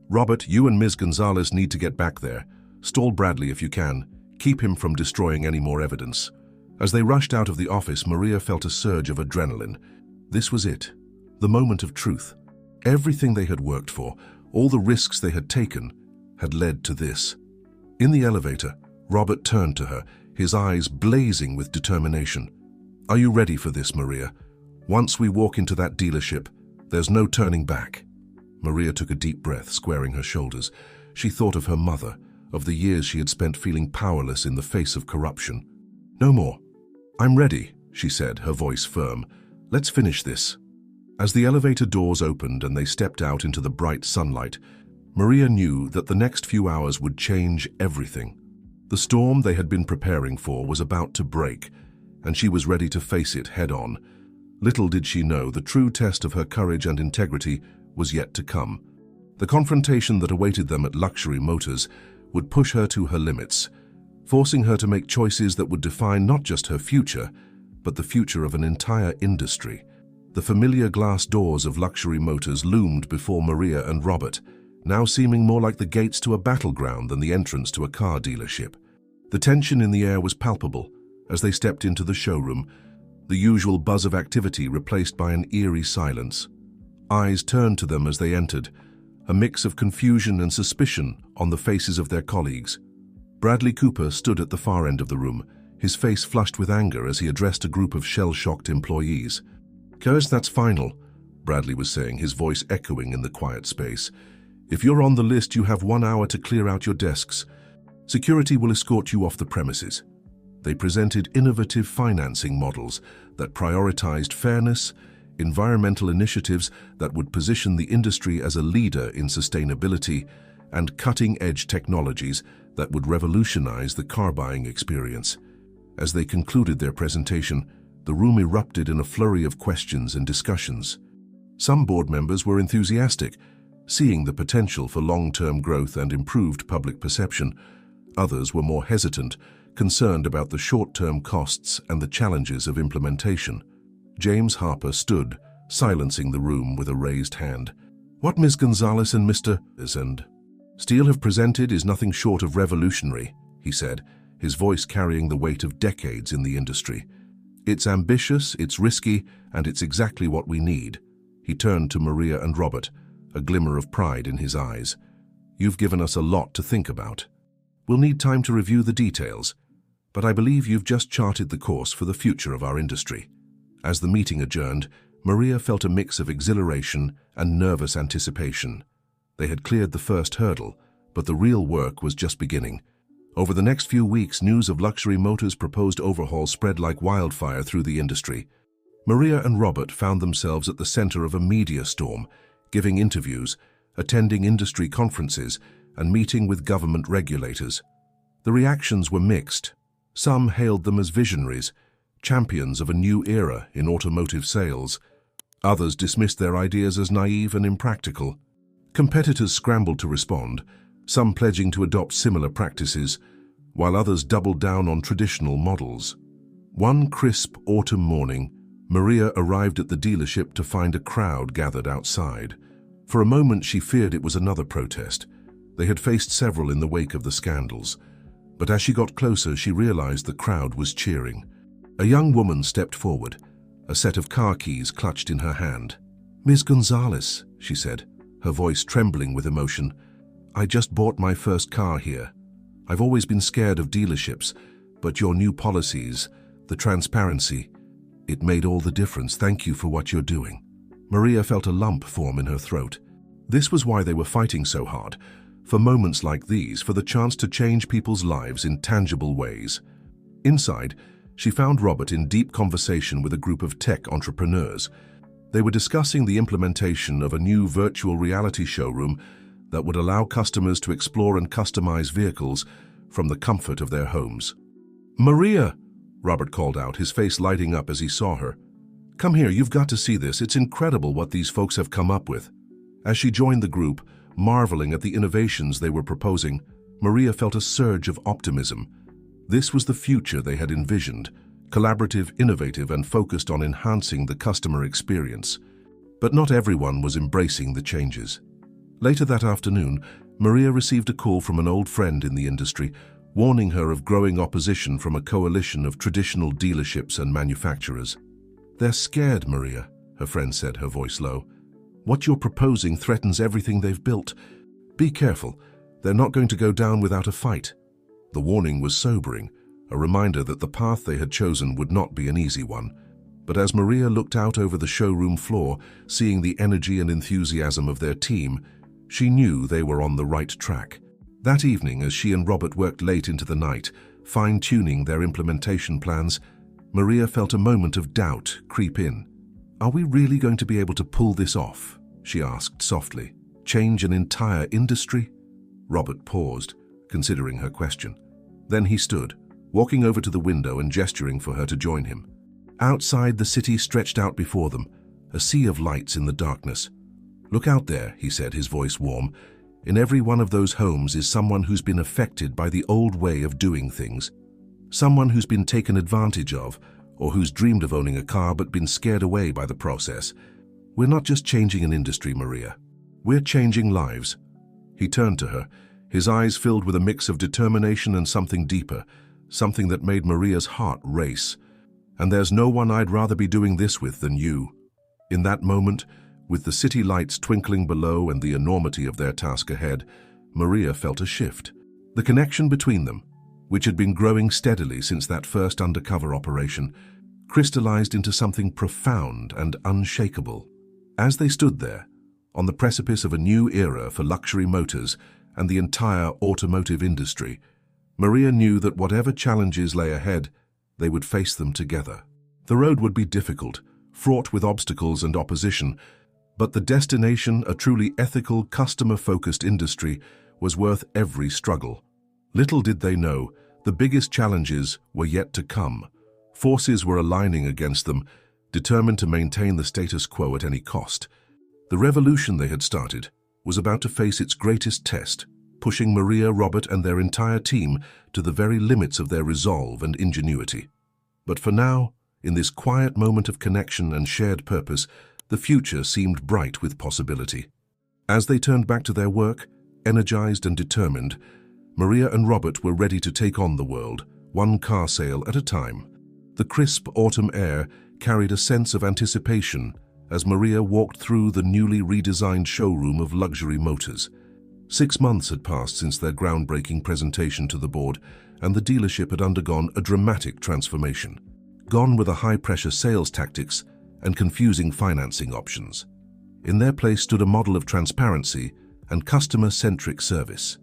Robert, you and Ms. Gonzalez need to get back there. Stall Bradley if you can. Keep him from destroying any more evidence." As they rushed out of the office, Maria felt a surge of adrenaline. This was it, the moment of truth. Everything they had worked for, all the risks they had taken, had led to this. In the elevator, Robert turned to her, his eyes blazing with determination. "Are you ready for this, Maria? Once we walk into that dealership, there's no turning back." Maria took a deep breath, squaring her shoulders. She thought of her mother, of the years she had spent feeling powerless in the face of corruption. "No more. I'm ready," she said, her voice firm. "Let's finish this." As the elevator doors opened and they stepped out into the bright sunlight, Maria knew that the next few hours would change everything. The storm they had been preparing for was about to break, and she was ready to face it head-on. Little did she know the true test of her courage and integrity was yet to come. The confrontation that awaited them at Luxury Motors would push her to her limits, forcing her to make choices that would define not just her future, but the future of an entire industry. The familiar glass doors of Luxury Motors loomed before Maria and Robert, now seeming more like the gates to a battleground than the entrance to a car dealership. The tension in the air was palpable as they stepped into the showroom, the usual buzz of activity replaced by an eerie silence. Eyes turned to them as they entered, a mix of confusion and suspicion on the faces of their colleagues. Bradley Cooper stood at the far end of the room, his face flushed with anger as he addressed a group of shell-shocked employees. "Curse, that's final," Bradley was saying, his voice echoing in the quiet space. "If you're on the list, you have 1 hour to clear out your desks. Security will escort you off the premises." They presented innovative financing models that prioritized fairness, environmental initiatives that would position the industry as a leader in sustainability, and cutting-edge technologies that would revolutionize the car-buying experience. As they concluded their presentation, the room erupted in a flurry of questions and discussions. Some board members were enthusiastic, seeing the potential for long-term growth and improved public perception. Others were more hesitant, concerned about the short-term costs and the challenges of implementation. James Harper stood, silencing the room with a raised hand. "What Ms. Gonzalez and Mr. Steele have presented is nothing short of revolutionary," he said, his voice carrying the weight of decades in the industry. "It's ambitious, it's risky, and it's exactly what we need." He turned to Maria and Robert, a glimmer of pride in his eyes. "You've given us a lot to think about. We'll need time to review the details, but I believe you've just charted the course for the future of our industry." As the meeting adjourned, Maria felt a mix of exhilaration and nervous anticipation. They had cleared the first hurdle, but the real work was just beginning. Over the next few weeks, news of Luxury Motors' proposed overhaul spread like wildfire through the industry. Maria and Robert found themselves at the center of a media storm, giving interviews, attending industry conferences, and meeting with government regulators. The reactions were mixed. Some hailed them as visionaries, champions of a new era in automotive sales. Others dismissed their ideas as naive and impractical. Competitors scrambled to respond, some pledging to adopt similar practices, while others doubled down on traditional models. One crisp autumn morning, Maria arrived at the dealership to find a crowd gathered outside. For a moment she feared it was another protest. They had faced several in the wake of the scandals. But as she got closer, she realized the crowd was cheering. A young woman stepped forward, a set of car keys clutched in her hand. "Ms. Gonzalez," she said, her voice trembling with emotion, "I just bought my first car here. I've always been scared of dealerships, but your new policies, the transparency, it made all the difference. Thank you for what you're doing." Maria felt a lump form in her throat. This was why they were fighting so hard, for moments like these, for the chance to change people's lives in tangible ways. Inside, she found Robert in deep conversation with a group of tech entrepreneurs. They were discussing the implementation of a new virtual reality showroom that would allow customers to explore and customize vehicles from the comfort of their homes. "Maria!" Robert called out, his face lighting up as he saw her. "Come here, you've got to see this. It's incredible what these folks have come up with." As she joined the group, marveling at the innovations they were proposing, Maria felt a surge of optimism. This was the future they had envisioned, collaborative, innovative, and focused on enhancing the customer experience. But not everyone was embracing the changes. Later that afternoon, Maria received a call from an old friend in the industry, warning her of growing opposition from a coalition of traditional dealerships and manufacturers. "They're scared, Maria," her friend said, her voice low. "What you're proposing threatens everything they've built. Be careful, they're not going to go down without a fight." The warning was sobering, a reminder that the path they had chosen would not be an easy one. But as Maria looked out over the showroom floor, seeing the energy and enthusiasm of their team, she knew they were on the right track. That evening, as she and Robert worked late into the night, fine-tuning their implementation plans, Maria felt a moment of doubt creep in. "Are we really going to be able to pull this off?" she asked softly. "Change an entire industry?" Robert paused, considering her question. Then he stood, walking over to the window and gesturing for her to join him. Outside, the city stretched out before them, a sea of lights in the darkness. "Look out there," he said, his voice warm. "In every one of those homes is someone who's been affected by the old way of doing things. Someone who's been taken advantage of, or who's dreamed of owning a car but been scared away by the process. We're not just changing an industry, Maria. We're changing lives." He turned to her, his eyes filled with a mix of determination and something deeper, something that made Maria's heart race. "And there's no one I'd rather be doing this with than you." In that moment, with the city lights twinkling below and the enormity of their task ahead, Maria felt a shift. The connection between them, which had been growing steadily since that first undercover operation, crystallized into something profound and unshakable. As they stood there, on the precipice of a new era for luxury motors and the entire automotive industry, Maria knew that whatever challenges lay ahead, they would face them together. The road would be difficult, fraught with obstacles and opposition, but the destination, a truly ethical, customer-focused industry, was worth every struggle. Little did they know, the biggest challenges were yet to come. Forces were aligning against them, determined to maintain the status quo at any cost. The revolution they had started was about to face its greatest test, pushing Maria, Robert, and their entire team to the very limits of their resolve and ingenuity. But for now, in this quiet moment of connection and shared purpose, the future seemed bright with possibility. As they turned back to their work, energized and determined, Maria and Robert were ready to take on the world, one car sale at a time. The crisp autumn air carried a sense of anticipation as Maria walked through the newly redesigned showroom of luxury motors. 6 months had passed since their groundbreaking presentation to the board, and the dealership had undergone a dramatic transformation. Gone were the high-pressure sales tactics and confusing financing options. In their place stood a model of transparency and customer-centric service.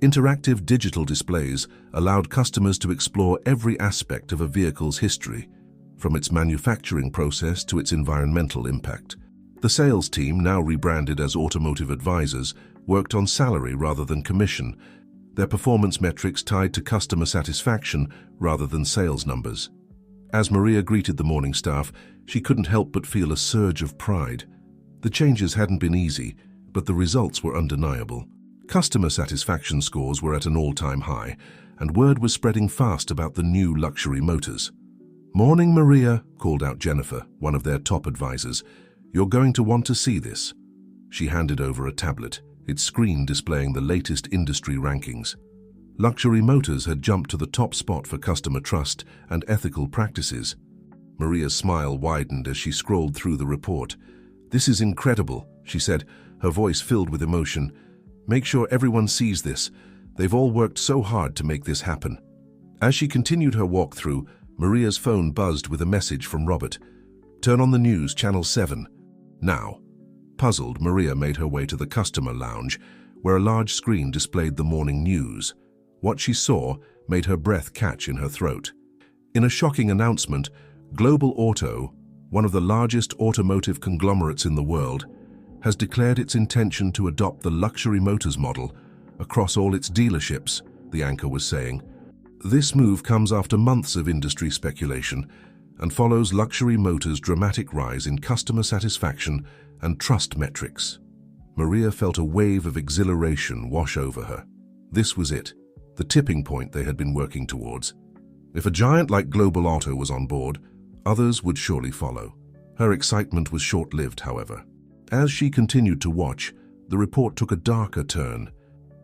Interactive digital displays allowed customers to explore every aspect of a vehicle's history, from its manufacturing process to its environmental impact. The sales team, now rebranded as Automotive Advisors, worked on salary rather than commission, their performance metrics tied to customer satisfaction rather than sales numbers. As Maria greeted the morning staff, she couldn't help but feel a surge of pride. The changes hadn't been easy, but the results were undeniable. Customer satisfaction scores were at an all-time high, and word was spreading fast about the new luxury motors. "Morning, Maria," called out Jennifer, one of their top advisors. "You're going to want to see this." She handed over a tablet, its screen displaying the latest industry rankings. Luxury motors had jumped to the top spot for customer trust and ethical practices. Maria's smile widened as she scrolled through the report. "This is incredible," she said, her voice filled with emotion. "Make sure everyone sees this. They've all worked so hard to make this happen." As she continued her walk through, Maria's phone buzzed with a message from Robert. "Turn on the news, Channel 7. Now." Puzzled, Maria made her way to the customer lounge, where a large screen displayed the morning news. What she saw made her breath catch in her throat. In a shocking announcement, Global Auto, one of the largest automotive conglomerates in the world, has declared its intention to adopt the luxury motors model across all its dealerships, the anchor was saying. This move comes after months of industry speculation and follows luxury motors' dramatic rise in customer satisfaction and trust metrics. Maria felt a wave of exhilaration wash over her. This was it, the tipping point they had been working towards. If a giant like Global Auto was on board, others would surely follow. Her excitement was short-lived, however. As she continued to watch, the report took a darker turn.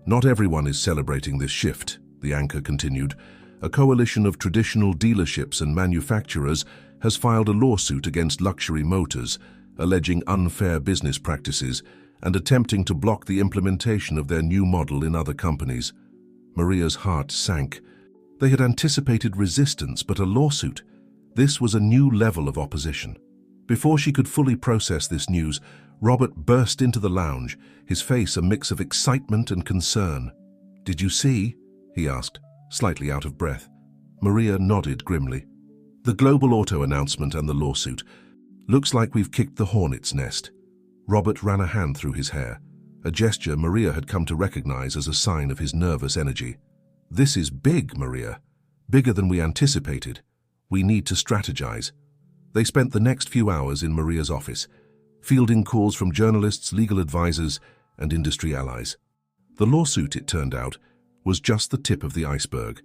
"Not everyone is celebrating this shift," the anchor continued. "A coalition of traditional dealerships and manufacturers has filed a lawsuit against luxury motors, alleging unfair business practices and attempting to block the implementation of their new model in other companies." Maria's heart sank. They had anticipated resistance, but a lawsuit. This was a new level of opposition. Before she could fully process this news, Robert burst into the lounge, his face a mix of excitement and concern. "Did you see?" he asked, slightly out of breath. Maria nodded grimly. "The Global Auto announcement and the lawsuit. Looks like we've kicked the hornet's nest." Robert ran a hand through his hair, a gesture Maria had come to recognize as a sign of his nervous energy. "This is big, Maria. Bigger than we anticipated. We need to strategize." They spent the next few hours in Maria's office, fielding calls from journalists, legal advisors, and industry allies. The lawsuit, it turned out, was just the tip of the iceberg.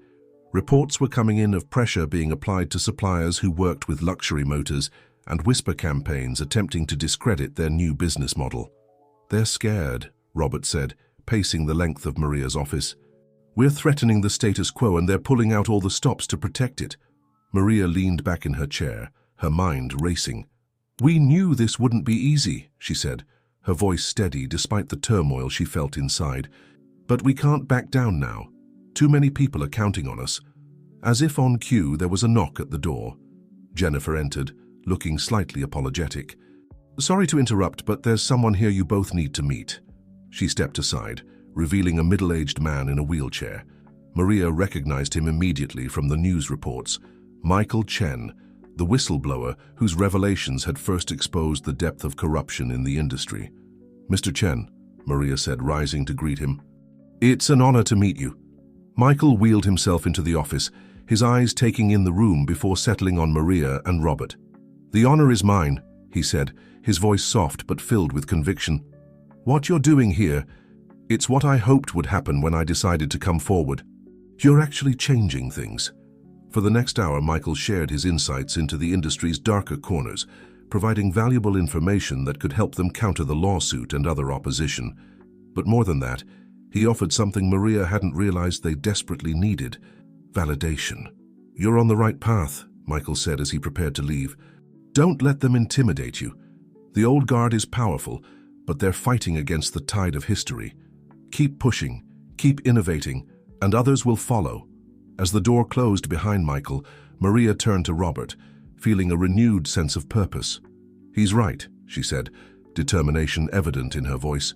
Reports were coming in of pressure being applied to suppliers who worked with luxury motors and whisper campaigns attempting to discredit their new business model. "They're scared," Robert said, pacing the length of Maria's office. "We're threatening the status quo and they're pulling out all the stops to protect it." Maria leaned back in her chair, her mind racing. "We knew this wouldn't be easy," she said, her voice steady despite the turmoil she felt inside. "But we can't back down now. Too many people are counting on us." As if on cue, there was a knock at the door. Jennifer entered, looking slightly apologetic. "Sorry to interrupt, but there's someone here you both need to meet." She stepped aside, revealing a middle-aged man in a wheelchair. Maria recognized him immediately from the news reports. Michael Chen, the whistleblower whose revelations had first exposed the depth of corruption in the industry. "Mr. Chen," Maria said, rising to greet him. "It's an honor to meet you." Michael wheeled himself into the office, his eyes taking in the room before settling on Maria and Robert. "The honor is mine," he said, his voice soft but filled with conviction. "What you're doing here, it's what I hoped would happen when I decided to come forward. You're actually changing things." For the next hour, Michael shared his insights into the industry's darker corners, providing valuable information that could help them counter the lawsuit and other opposition. But more than that, he offered something Maria hadn't realized they desperately needed: validation. "You're on the right path," Michael said as he prepared to leave. "Don't let them intimidate you. The old guard is powerful, but they're fighting against the tide of history. Keep pushing, keep innovating, and others will follow." As the door closed behind Michael, Maria turned to Robert, feeling a renewed sense of purpose. "He's right," she said, determination evident in her voice.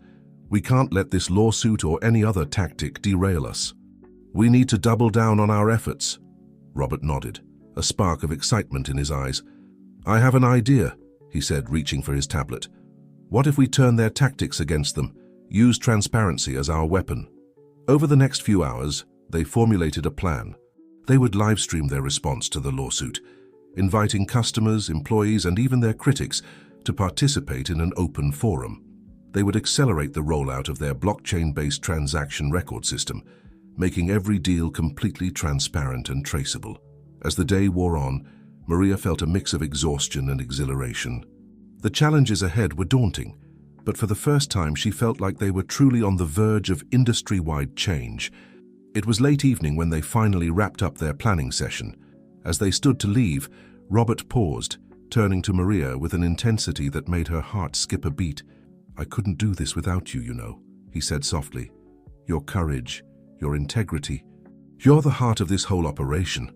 "We can't let this lawsuit or any other tactic derail us. We need to double down on our efforts." Robert nodded, a spark of excitement in his eyes. "I have an idea," he said, reaching for his tablet. "What if we turn their tactics against them, use transparency as our weapon?" Over the next few hours, they formulated a plan. They would live-stream their response to the lawsuit, inviting customers, employees, and even their critics to participate in an open forum. They would accelerate the rollout of their blockchain-based transaction record system, making every deal completely transparent and traceable. As the day wore on, Maria felt a mix of exhaustion and exhilaration. The challenges ahead were daunting, but for the first time she felt like they were truly on the verge of industry-wide change. It was late evening when they finally wrapped up their planning session. As they stood to leave, Robert paused, turning to Maria with an intensity that made her heart skip a beat. "I couldn't do this without you, you know," he said softly. "Your courage, your integrity. You're the heart of this whole operation."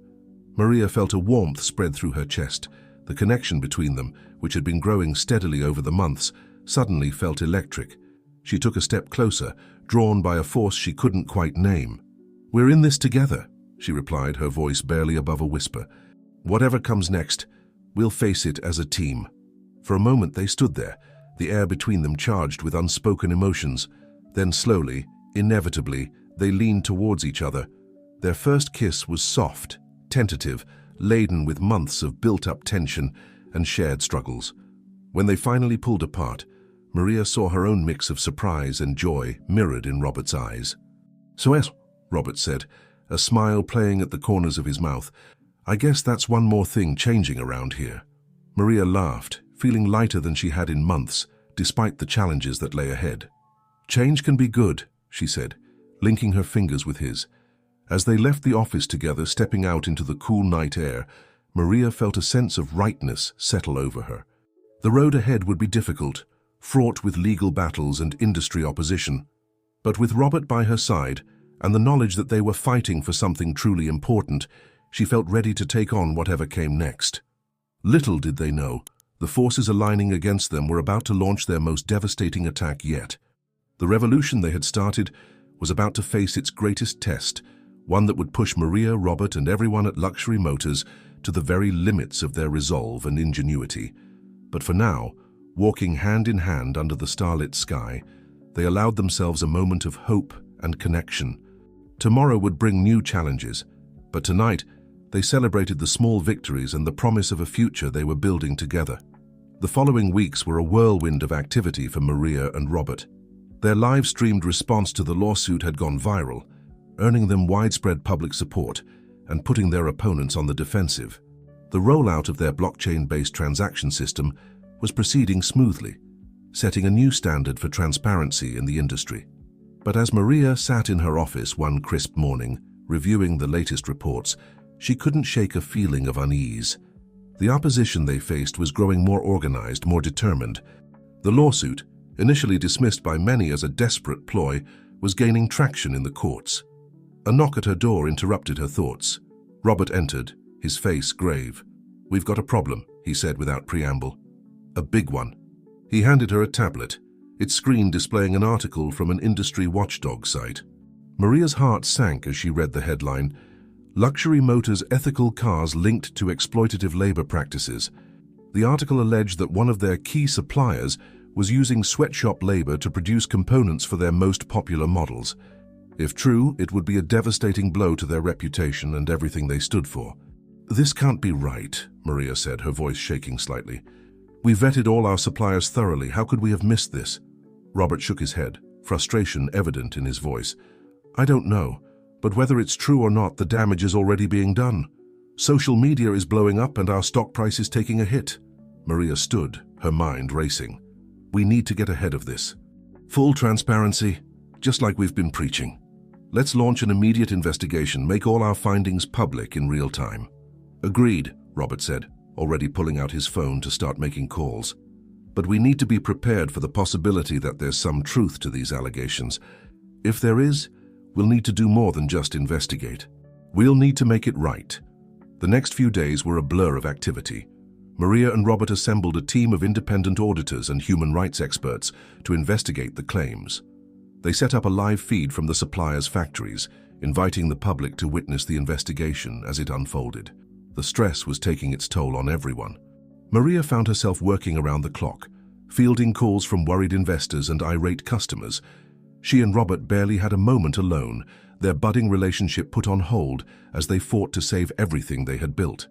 Maria felt a warmth spread through her chest. The connection between them, which had been growing steadily over the months, suddenly felt electric. She took a step closer, drawn by a force she couldn't quite name. "We're in this together," she replied, her voice barely above a whisper. "Whatever comes next, we'll face it as a team." For a moment they stood there, the air between them charged with unspoken emotions. Then slowly, inevitably, they leaned towards each other. Their first kiss was soft, tentative, laden with months of built-up tension and shared struggles. When they finally pulled apart, Maria saw her own mix of surprise and joy mirrored in Robert's eyes. "So yes," Robert said, a smile playing at the corners of his mouth. "I guess that's one more thing changing around here." Maria laughed, feeling lighter than she had in months, despite the challenges that lay ahead. "Change can be good," she said, linking her fingers with his. As they left the office together, stepping out into the cool night air, Maria felt a sense of rightness settle over her. The road ahead would be difficult, fraught with legal battles and industry opposition. But with Robert by her side, and the knowledge that they were fighting for something truly important, she felt ready to take on whatever came next. Little did they know, the forces aligning against them were about to launch their most devastating attack yet. The revolution they had started was about to face its greatest test, one that would push Maria, Robert, and everyone at Luxury Motors to the very limits of their resolve and ingenuity. But for now, walking hand in hand under the starlit sky, they allowed themselves a moment of hope and connection. Tomorrow would bring new challenges, but tonight they celebrated the small victories and the promise of a future they were building together. The following weeks were a whirlwind of activity for Maria and Robert. Their live-streamed response to the lawsuit had gone viral, earning them widespread public support and putting their opponents on the defensive. The rollout of their blockchain-based transaction system was proceeding smoothly, setting a new standard for transparency in the industry. But as Maria sat in her office one crisp morning, reviewing the latest reports, she couldn't shake a feeling of unease. The opposition they faced was growing more organized, more determined. The lawsuit, initially dismissed by many as a desperate ploy, was gaining traction in the courts. A knock at her door interrupted her thoughts. Robert entered, his face grave. "We've got a problem," he said without preamble. "A big one." He handed her a tablet, its screen displaying an article from an industry watchdog site. Maria's heart sank as she read the headline, "Luxury Motors Ethical Cars Linked to Exploitative Labor Practices." The article alleged that one of their key suppliers was using sweatshop labor to produce components for their most popular models. If true, it would be a devastating blow to their reputation and everything they stood for. "This can't be right," Maria said, her voice shaking slightly. "We vetted all our suppliers thoroughly. How could we have missed this?" Robert shook his head, frustration evident in his voice. "I don't know, but whether it's true or not, the damage is already being done. Social media is blowing up and our stock price is taking a hit." Maria stood, her mind racing. "We need to get ahead of this. Full transparency, just like we've been preaching. Let's launch an immediate investigation, make all our findings public in real time." "Agreed," Robert said, already pulling out his phone to start making calls. "But we need to be prepared for the possibility that there's some truth to these allegations. If there is, we'll need to do more than just investigate. We'll need to make it right." The next few days were a blur of activity. Maria and Robert assembled a team of independent auditors and human rights experts to investigate the claims. They set up a live feed from the suppliers' factories, inviting the public to witness the investigation as it unfolded. The stress was taking its toll on everyone. Maria found herself working around the clock, fielding calls from worried investors and irate customers. She and Robert barely had a moment alone, their budding relationship put on hold as they fought to save everything they had built.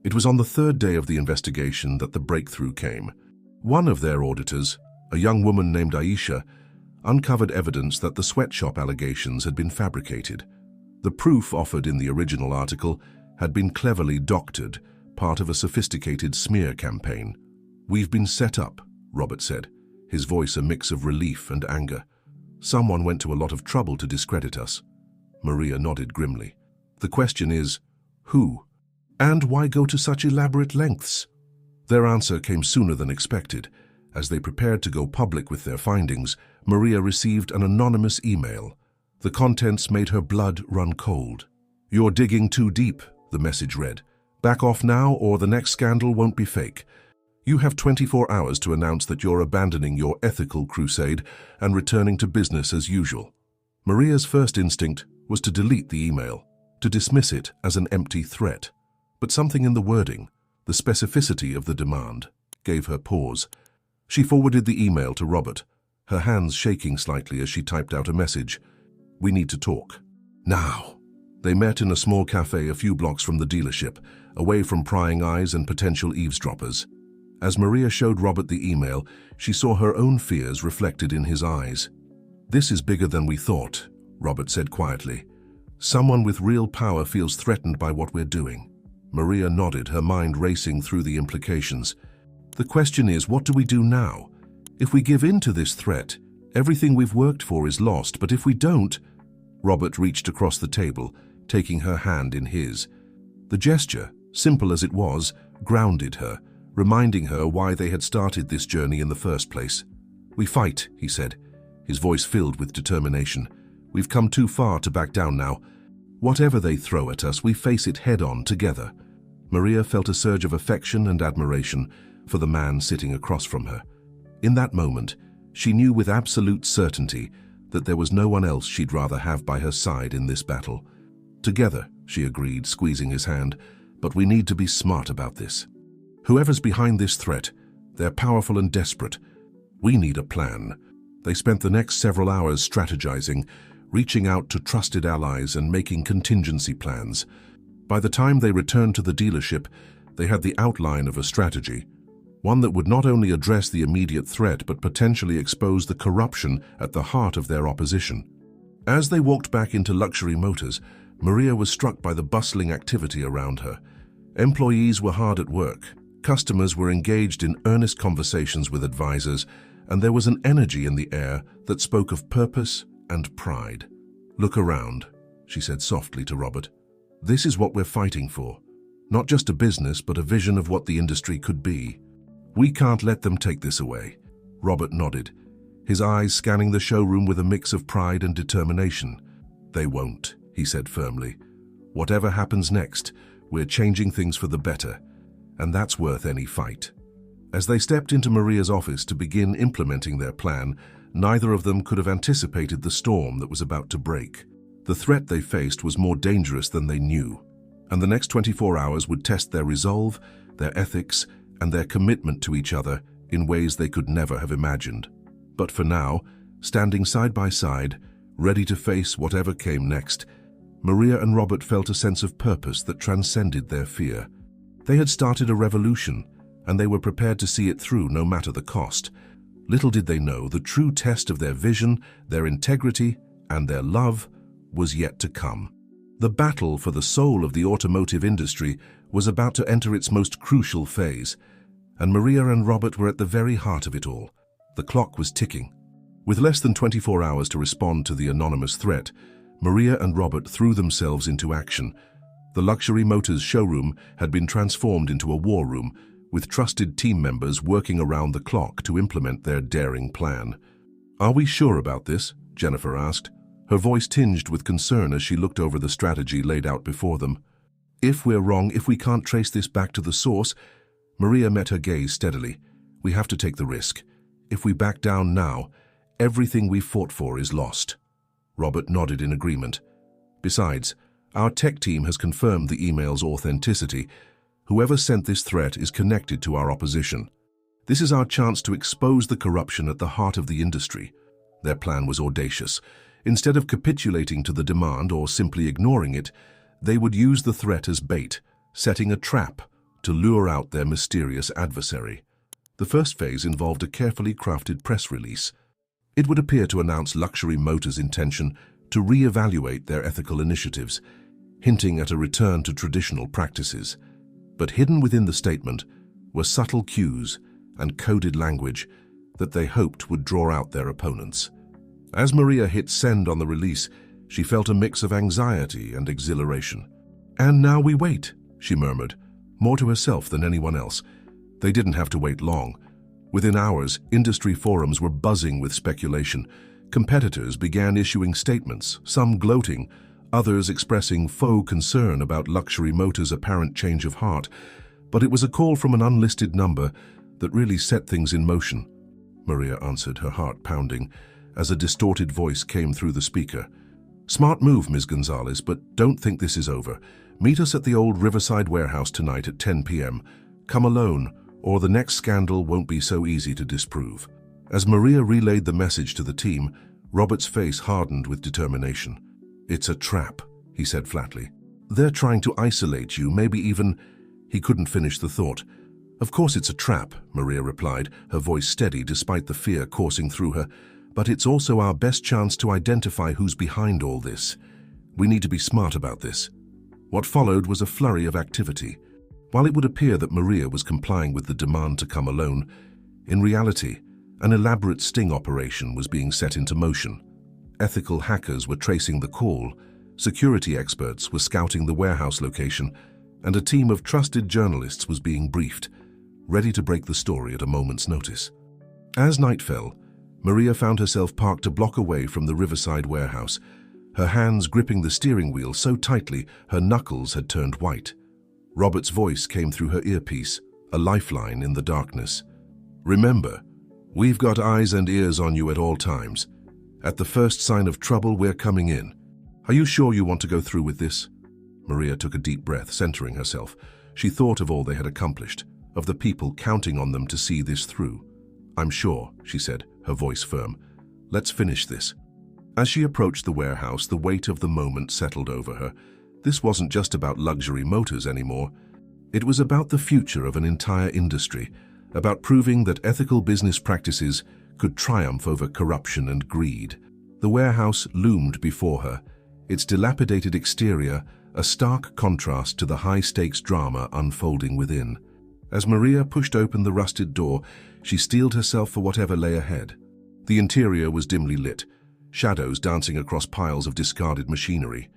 It was on the third day of the investigation that the breakthrough came. One of their auditors, a young woman named Aisha, uncovered evidence that the sweatshop allegations had been fabricated. The proof offered in the original article had been cleverly doctored, part of a sophisticated smear campaign. "We've been set up," Robert said, his voice a mix of relief and anger. "Someone went to a lot of trouble to discredit us." Maria nodded grimly. "The question is, who? And why go to such elaborate lengths?" Their answer came sooner than expected. As they prepared to go public with their findings, Maria received an anonymous email. The contents made her blood run cold. "You're digging too deep," the message read. "Back off now or the next scandal won't be fake. You have 24 hours to announce that you're abandoning your ethical crusade and returning to business as usual." Maria's first instinct was to delete the email, to dismiss it as an empty threat. But something in the wording, the specificity of the demand, gave her pause. She forwarded the email to Robert, her hands shaking slightly as she typed out a message. "We need to talk. Now." They met in a small cafe a few blocks from the dealership, away from prying eyes and potential eavesdroppers. As Maria showed Robert the email, she saw her own fears reflected in his eyes. "This is bigger than we thought," Robert said quietly. "Someone with real power feels threatened by what we're doing." Maria nodded, her mind racing through the implications. "The question is, what do we do now? If we give in to this threat, everything we've worked for is lost, but if we don't—" Robert reached across the table, taking her hand in his. The gesture, simple as it was, grounded her, reminding her why they had started this journey in the first place. "We fight," he said, his voice filled with determination. "We've come too far to back down now. Whatever they throw at us, we face it head-on together." Maria felt a surge of affection and admiration for the man sitting across from her. In that moment, she knew with absolute certainty that there was no one else she'd rather have by her side in this battle. "Together," she agreed, squeezing his hand, "but we need to be smart about this. Whoever's behind this threat, they're powerful and desperate. We need a plan." They spent the next several hours strategizing, reaching out to trusted allies and making contingency plans. By the time they returned to the dealership, they had the outline of a strategy, one that would not only address the immediate threat but potentially expose the corruption at the heart of their opposition. As they walked back into Luxury Motors, Maria was struck by the bustling activity around her. Employees were hard at work, customers were engaged in earnest conversations with advisors, and there was an energy in the air that spoke of purpose and pride. "Look around," she said softly to Robert. "This is what we're fighting for. Not just a business, but a vision of what the industry could be. We can't let them take this away." Robert nodded, his eyes scanning the showroom with a mix of pride and determination. "They won't," he said firmly. "Whatever happens next, we're changing things for the better, and that's worth any fight." As they stepped into Maria's office to begin implementing their plan, neither of them could have anticipated the storm that was about to break. The threat they faced was more dangerous than they knew, and the next 24 hours would test their resolve, their ethics, and their commitment to each other in ways they could never have imagined. But for now, standing side by side, ready to face whatever came next, Maria and Robert felt a sense of purpose that transcended their fear. They had started a revolution, and they were prepared to see it through no matter the cost. Little did they know the true test of their vision, their integrity, and their love was yet to come. The battle for the soul of the automotive industry was about to enter its most crucial phase, and Maria and Robert were at the very heart of it all. The clock was ticking. With less than 24 hours to respond to the anonymous threat, Maria and Robert threw themselves into action. The Luxury Motors showroom had been transformed into a war room, with trusted team members working around the clock to implement their daring plan. "Are we sure about this?" Jennifer asked, her voice tinged with concern as she looked over the strategy laid out before them. "If we're wrong, if we can't trace this back to the source—" Maria met her gaze steadily. "We have to take the risk. If we back down now, everything we fought for is lost." Robert nodded in agreement. "Besides, Our tech team has confirmed the email's authenticity. Whoever sent this threat is connected to our opposition. This is our chance to expose the corruption at the heart of the industry. Their plan was audacious. Instead of capitulating to the demand or simply ignoring it, they would use the threat as bait, setting a trap to lure out their mysterious adversary. The first phase involved a carefully crafted press release. It would appear to announce Luxury Motors' intention to re-evaluate their ethical initiatives, hinting at a return to traditional practices. But hidden within the statement were subtle cues and coded language that they hoped would draw out their opponents. As Maria hit send on the release, she felt a mix of anxiety and exhilaration. "And now we wait," she murmured, more to herself than anyone else. They didn't have to wait long. Within hours, industry forums were buzzing with speculation. Competitors began issuing statements, some gloating, others expressing faux concern about Luxury Motors' apparent change of heart. But it was a call from an unlisted number that really set things in motion. Maria answered, her heart pounding, as a distorted voice came through the speaker. "Smart move, Ms. Gonzalez, but don't think this is over. Meet us at the old Riverside warehouse tonight at 10 p.m. Come alone, or the next scandal won't be so easy to disprove." As Maria relayed the message to the team, Robert's face hardened with determination. "It's a trap," he said flatly. "They're trying to isolate you, maybe even—" He couldn't finish the thought. "Of course it's a trap," Maria replied, her voice steady despite the fear coursing through her. "But it's also our best chance to identify who's behind all this. We need to be smart about this." What followed was a flurry of activity. While it would appear that Maria was complying with the demand to come alone, in reality, an elaborate sting operation was being set into motion. Ethical hackers were tracing the call, security experts were scouting the warehouse location, and a team of trusted journalists was being briefed, ready to break the story at a moment's notice. As night fell, Maria found herself parked a block away from the Riverside warehouse, her hands gripping the steering wheel so tightly her knuckles had turned white. Robert's voice came through her earpiece, a lifeline in the darkness. "Remember, we've got eyes and ears on you at all times. At the first sign of trouble, we're coming in. Are you sure you want to go through with this?" Maria took a deep breath, centering herself. She thought of all they had accomplished, of the people counting on them to see this through. "I'm sure," she said, her voice firm. "Let's finish this." As she approached the warehouse, the weight of the moment settled over her. This wasn't just about Luxury Motors anymore. It was about the future of an entire industry, about proving that ethical business practices could triumph over corruption and greed. The warehouse loomed before her, its dilapidated exterior a stark contrast to the high-stakes drama unfolding within. As Maria pushed open the rusted door, she steeled herself for whatever lay ahead. The interior was dimly lit, shadows dancing across piles of discarded machinery.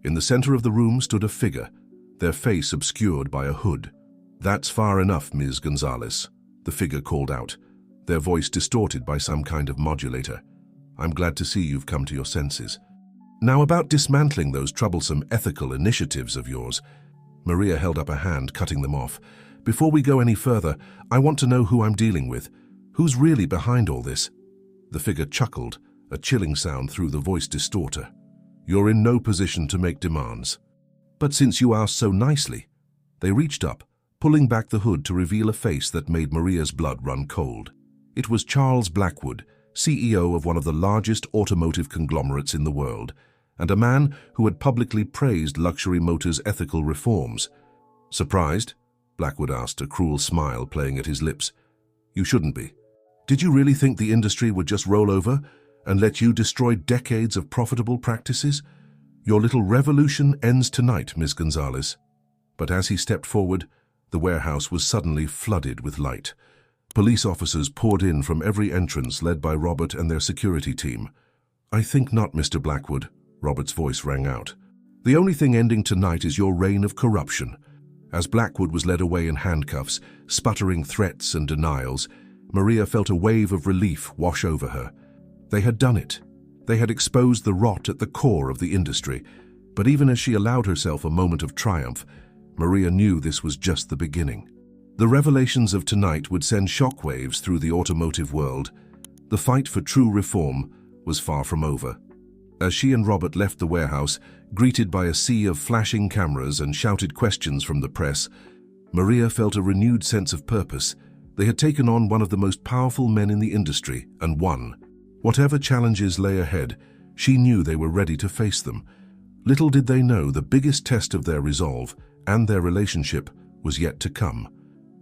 In the center of the room stood a figure, their face obscured by a hood. "That's far enough, Ms. Gonzalez," the figure called out, their voice distorted by some kind of modulator. "I'm glad to see you've come to your senses. Now about dismantling those troublesome ethical initiatives of yours." Maria held up a hand, cutting them off. "Before we go any further, I want to know who I'm dealing with. Who's really behind all this?" The figure chuckled, a chilling sound through the voice distorter. "You're in no position to make demands." "But since you asked so nicely." They reached up, pulling back the hood to reveal a face that made Maria's blood run cold. It was Charles Blackwood, CEO of one of the largest automotive conglomerates in the world, and a man who had publicly praised Luxury Motors' ethical reforms. "Surprised?" Blackwood asked, a cruel smile playing at his lips. "You shouldn't be. Did you really think the industry would just roll over and let you destroy decades of profitable practices? Your little revolution ends tonight, Ms. Gonzalez." But as he stepped forward, the warehouse was suddenly flooded with light. Police officers poured in from every entrance, led by Robert and their security team. "I think not, Mr. Blackwood," Robert's voice rang out. "The only thing ending tonight is your reign of corruption." As Blackwood was led away in handcuffs, sputtering threats and denials, Maria felt a wave of relief wash over her. They had done it. They had exposed the rot at the core of the industry. But even as she allowed herself a moment of triumph, Maria knew this was just the beginning. The revelations of tonight would send shockwaves through the automotive world. The fight for true reform was far from over. As she and Robert left the warehouse, greeted by a sea of flashing cameras and shouted questions from the press, Maria felt a renewed sense of purpose. They had taken on one of the most powerful men in the industry and won. Whatever challenges lay ahead, she knew they were ready to face them. Little did they know the biggest test of their resolve and their relationship was yet to come.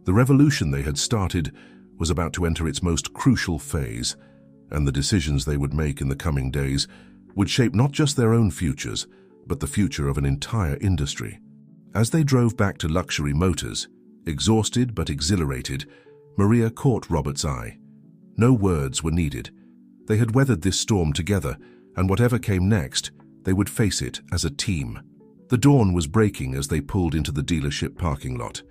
The revolution they had started was about to enter its most crucial phase, and the decisions they would make in the coming days would shape not just their own futures, but the future of an entire industry. As they drove back to Luxury Motors, exhausted but exhilarated, Maria caught Robert's eye. No words were needed. They had weathered this storm together, and whatever came next, they would face it as a team. The dawn was breaking as they pulled into the dealership parking lot.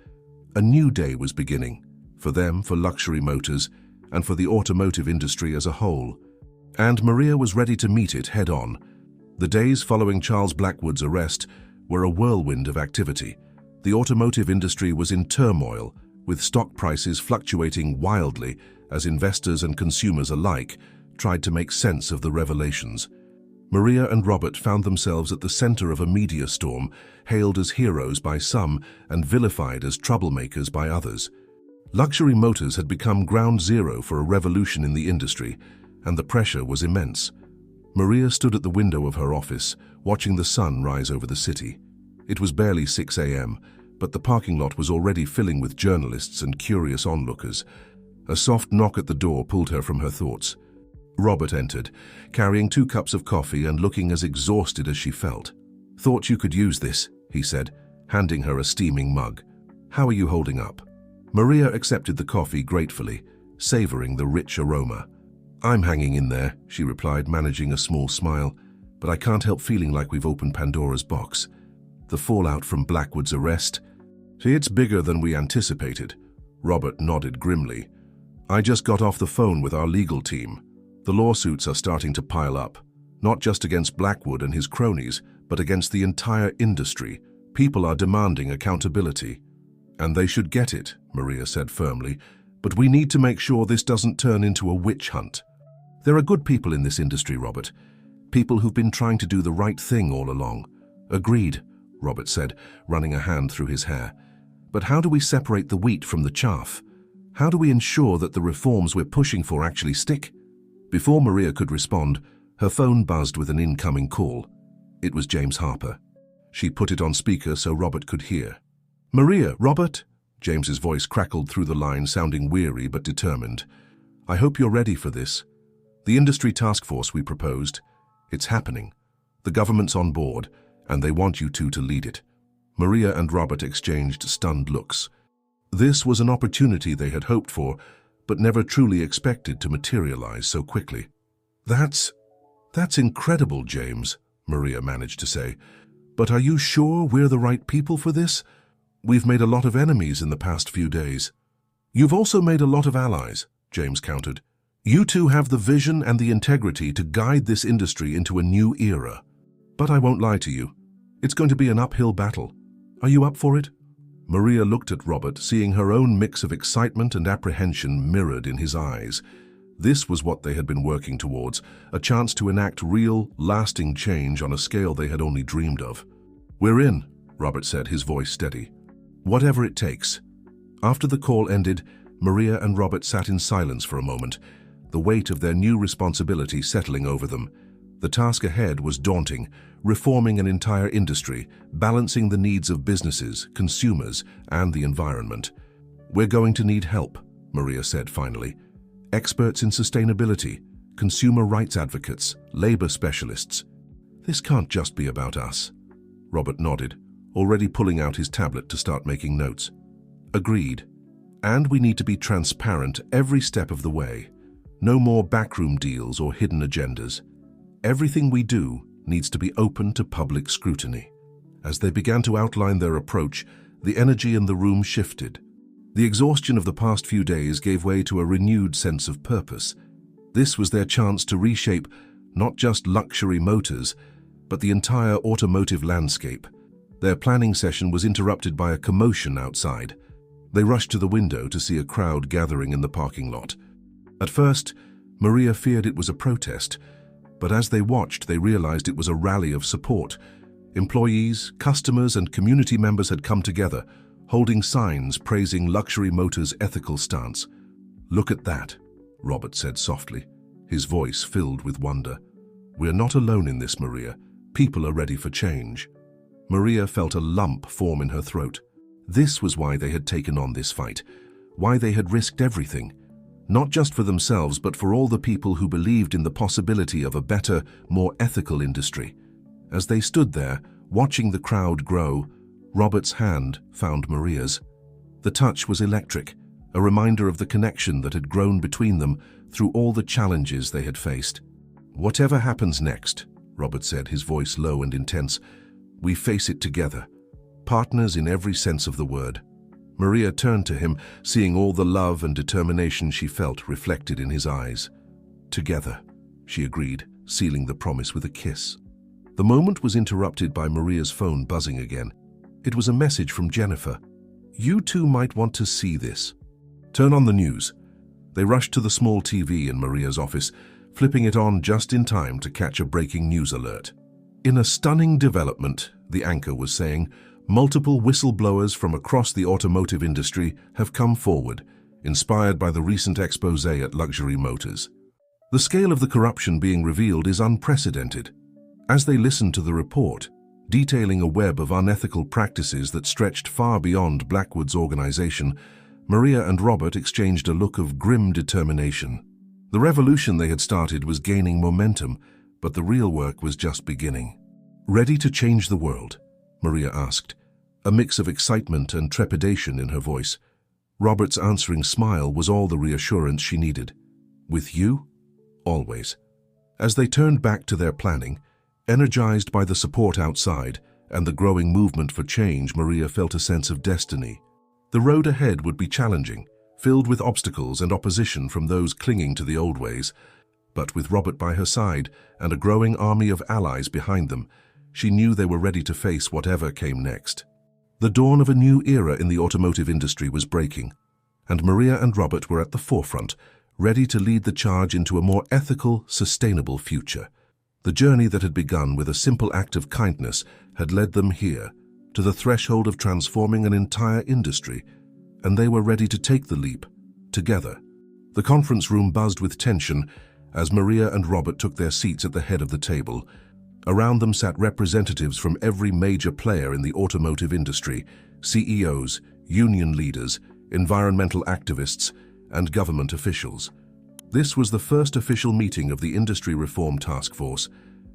A new day was beginning, for them, for Luxury Motors, and for the automotive industry as a whole. And Maria was ready to meet it head-on. The days following Charles Blackwood's arrest were a whirlwind of activity. The automotive industry was in turmoil, with stock prices fluctuating wildly as investors and consumers alike tried to make sense of the revelations. Maria and Robert found themselves at the center of a media storm, hailed as heroes by some and vilified as troublemakers by others. Luxury Motors had become ground zero for a revolution in the industry, and the pressure was immense. Maria stood at the window of her office, watching the sun rise over the city. It was barely 6 a.m., but the parking lot was already filling with journalists and curious onlookers. A soft knock at the door pulled her from her thoughts. Robert entered, carrying 2 cups of coffee and looking as exhausted as she felt. "Thought you could use this," he said, handing her a steaming mug. "How are you holding up?" Maria accepted the coffee gratefully, savoring the rich aroma. "I'm hanging in there," she replied, managing a small smile, "but I can't help feeling like we've opened Pandora's box. The fallout from Blackwood's arrest? It's bigger than we anticipated." Robert nodded grimly. "I just got off the phone with our legal team. The lawsuits are starting to pile up, not just against Blackwood and his cronies, but against the entire industry. People are demanding accountability." "And they should get it," Maria said firmly, "but we need to make sure this doesn't turn into a witch hunt. There are good people in this industry, Robert. People who've been trying to do the right thing all along." "Agreed," Robert said, running a hand through his hair. "But how do we separate the wheat from the chaff? How do we ensure that the reforms we're pushing for actually stick?" Before Maria could respond, her phone buzzed with an incoming call. It was James Harper. She put it on speaker so Robert could hear. "Maria, Robert?" James's voice crackled through the line, sounding weary but determined. "I hope you're ready for this. The industry task force we proposed, it's happening. The government's on board, and they want you two to lead it." Maria and Robert exchanged stunned looks. This was an opportunity they had hoped for, but never truly expected to materialize so quickly. That's incredible, James," Maria managed to say. "But are you sure we're the right people for this? We've made a lot of enemies in the past few days." "You've also made a lot of allies," James countered. "You two have the vision and the integrity to guide this industry into a new era. But I won't lie to you. It's going to be an uphill battle. Are you up for it?" Maria looked at Robert, seeing her own mix of excitement and apprehension mirrored in his eyes. This was what they had been working towards, a chance to enact real, lasting change on a scale they had only dreamed of. "We're in," Robert said, his voice steady. "Whatever it takes." After the call ended, Maria and Robert sat in silence for a moment, the weight of their new responsibility settling over them. The task ahead was daunting, reforming an entire industry, balancing the needs of businesses, consumers, and the environment. "We're going to need help," Maria said finally. "Experts in sustainability, consumer rights advocates, labor specialists. This can't just be about us." Robert nodded, already pulling out his tablet to start making notes. "Agreed. And we need to be transparent every step of the way. No more backroom deals or hidden agendas. Everything we do needs to be open to public scrutiny." As they began to outline their approach, the energy in the room shifted. The exhaustion of the past few days gave way to a renewed sense of purpose. This was their chance to reshape not just Luxury Motors, but the entire automotive landscape. Their planning session was interrupted by a commotion outside. They rushed to the window to see a crowd gathering in the parking lot. At first, Maria feared it was a protest, But as they watched, they realized it was a rally of support. Employees, customers, and community members had come together, holding signs praising Luxury Motors' ethical stance. "Look at that," Robert said softly, his voice filled with wonder. "We're not alone in this, Maria. People are ready for change." Maria felt a lump form in her throat. This was why they had taken on this fight, why they had risked everything, not just for themselves but for all the people who believed in the possibility of a better, more ethical industry. As they stood there, watching the crowd grow, Robert's hand found Maria's. The touch was electric, a reminder of the connection that had grown between them through all the challenges they had faced. "Whatever happens next," Robert said, his voice low and intense, "we face it together, partners in every sense of the word." Maria turned to him, seeing all the love and determination she felt reflected in his eyes. "Together," she agreed, sealing the promise with a kiss. The moment was interrupted by Maria's phone buzzing again. It was a message from Jennifer. "You two might want to see this. Turn on the news." They rushed to the small TV in Maria's office, flipping it on just in time to catch a breaking news alert. "In a stunning development," the anchor was saying, "multiple whistleblowers from across the automotive industry have come forward, inspired by the recent expose at Luxury Motors. The scale of the corruption being revealed is unprecedented." As they listened to the report, detailing a web of unethical practices that stretched far beyond Blackwood's organization, Maria and Robert exchanged a look of grim determination. The revolution they had started was gaining momentum, but the real work was just beginning. "Ready to change the world?" Maria asked, a mix of excitement and trepidation in her voice. Robert's answering smile was all the reassurance she needed. "With you? Always." As they turned back to their planning, energized by the support outside and the growing movement for change, Maria felt a sense of destiny. The road ahead would be challenging, filled with obstacles and opposition from those clinging to the old ways. But with Robert by her side and a growing army of allies behind them, she knew they were ready to face whatever came next. The dawn of a new era in the automotive industry was breaking, and Maria and Robert were at the forefront, ready to lead the charge into a more ethical, sustainable future. The journey that had begun with a simple act of kindness had led them here, to the threshold of transforming an entire industry, and they were ready to take the leap, together. The conference room buzzed with tension as Maria and Robert took their seats at the head of the table. Around them sat representatives from every major player in the automotive industry, CEOs, union leaders, environmental activists, and government officials. This was the first official meeting of the Industry Reform Task Force,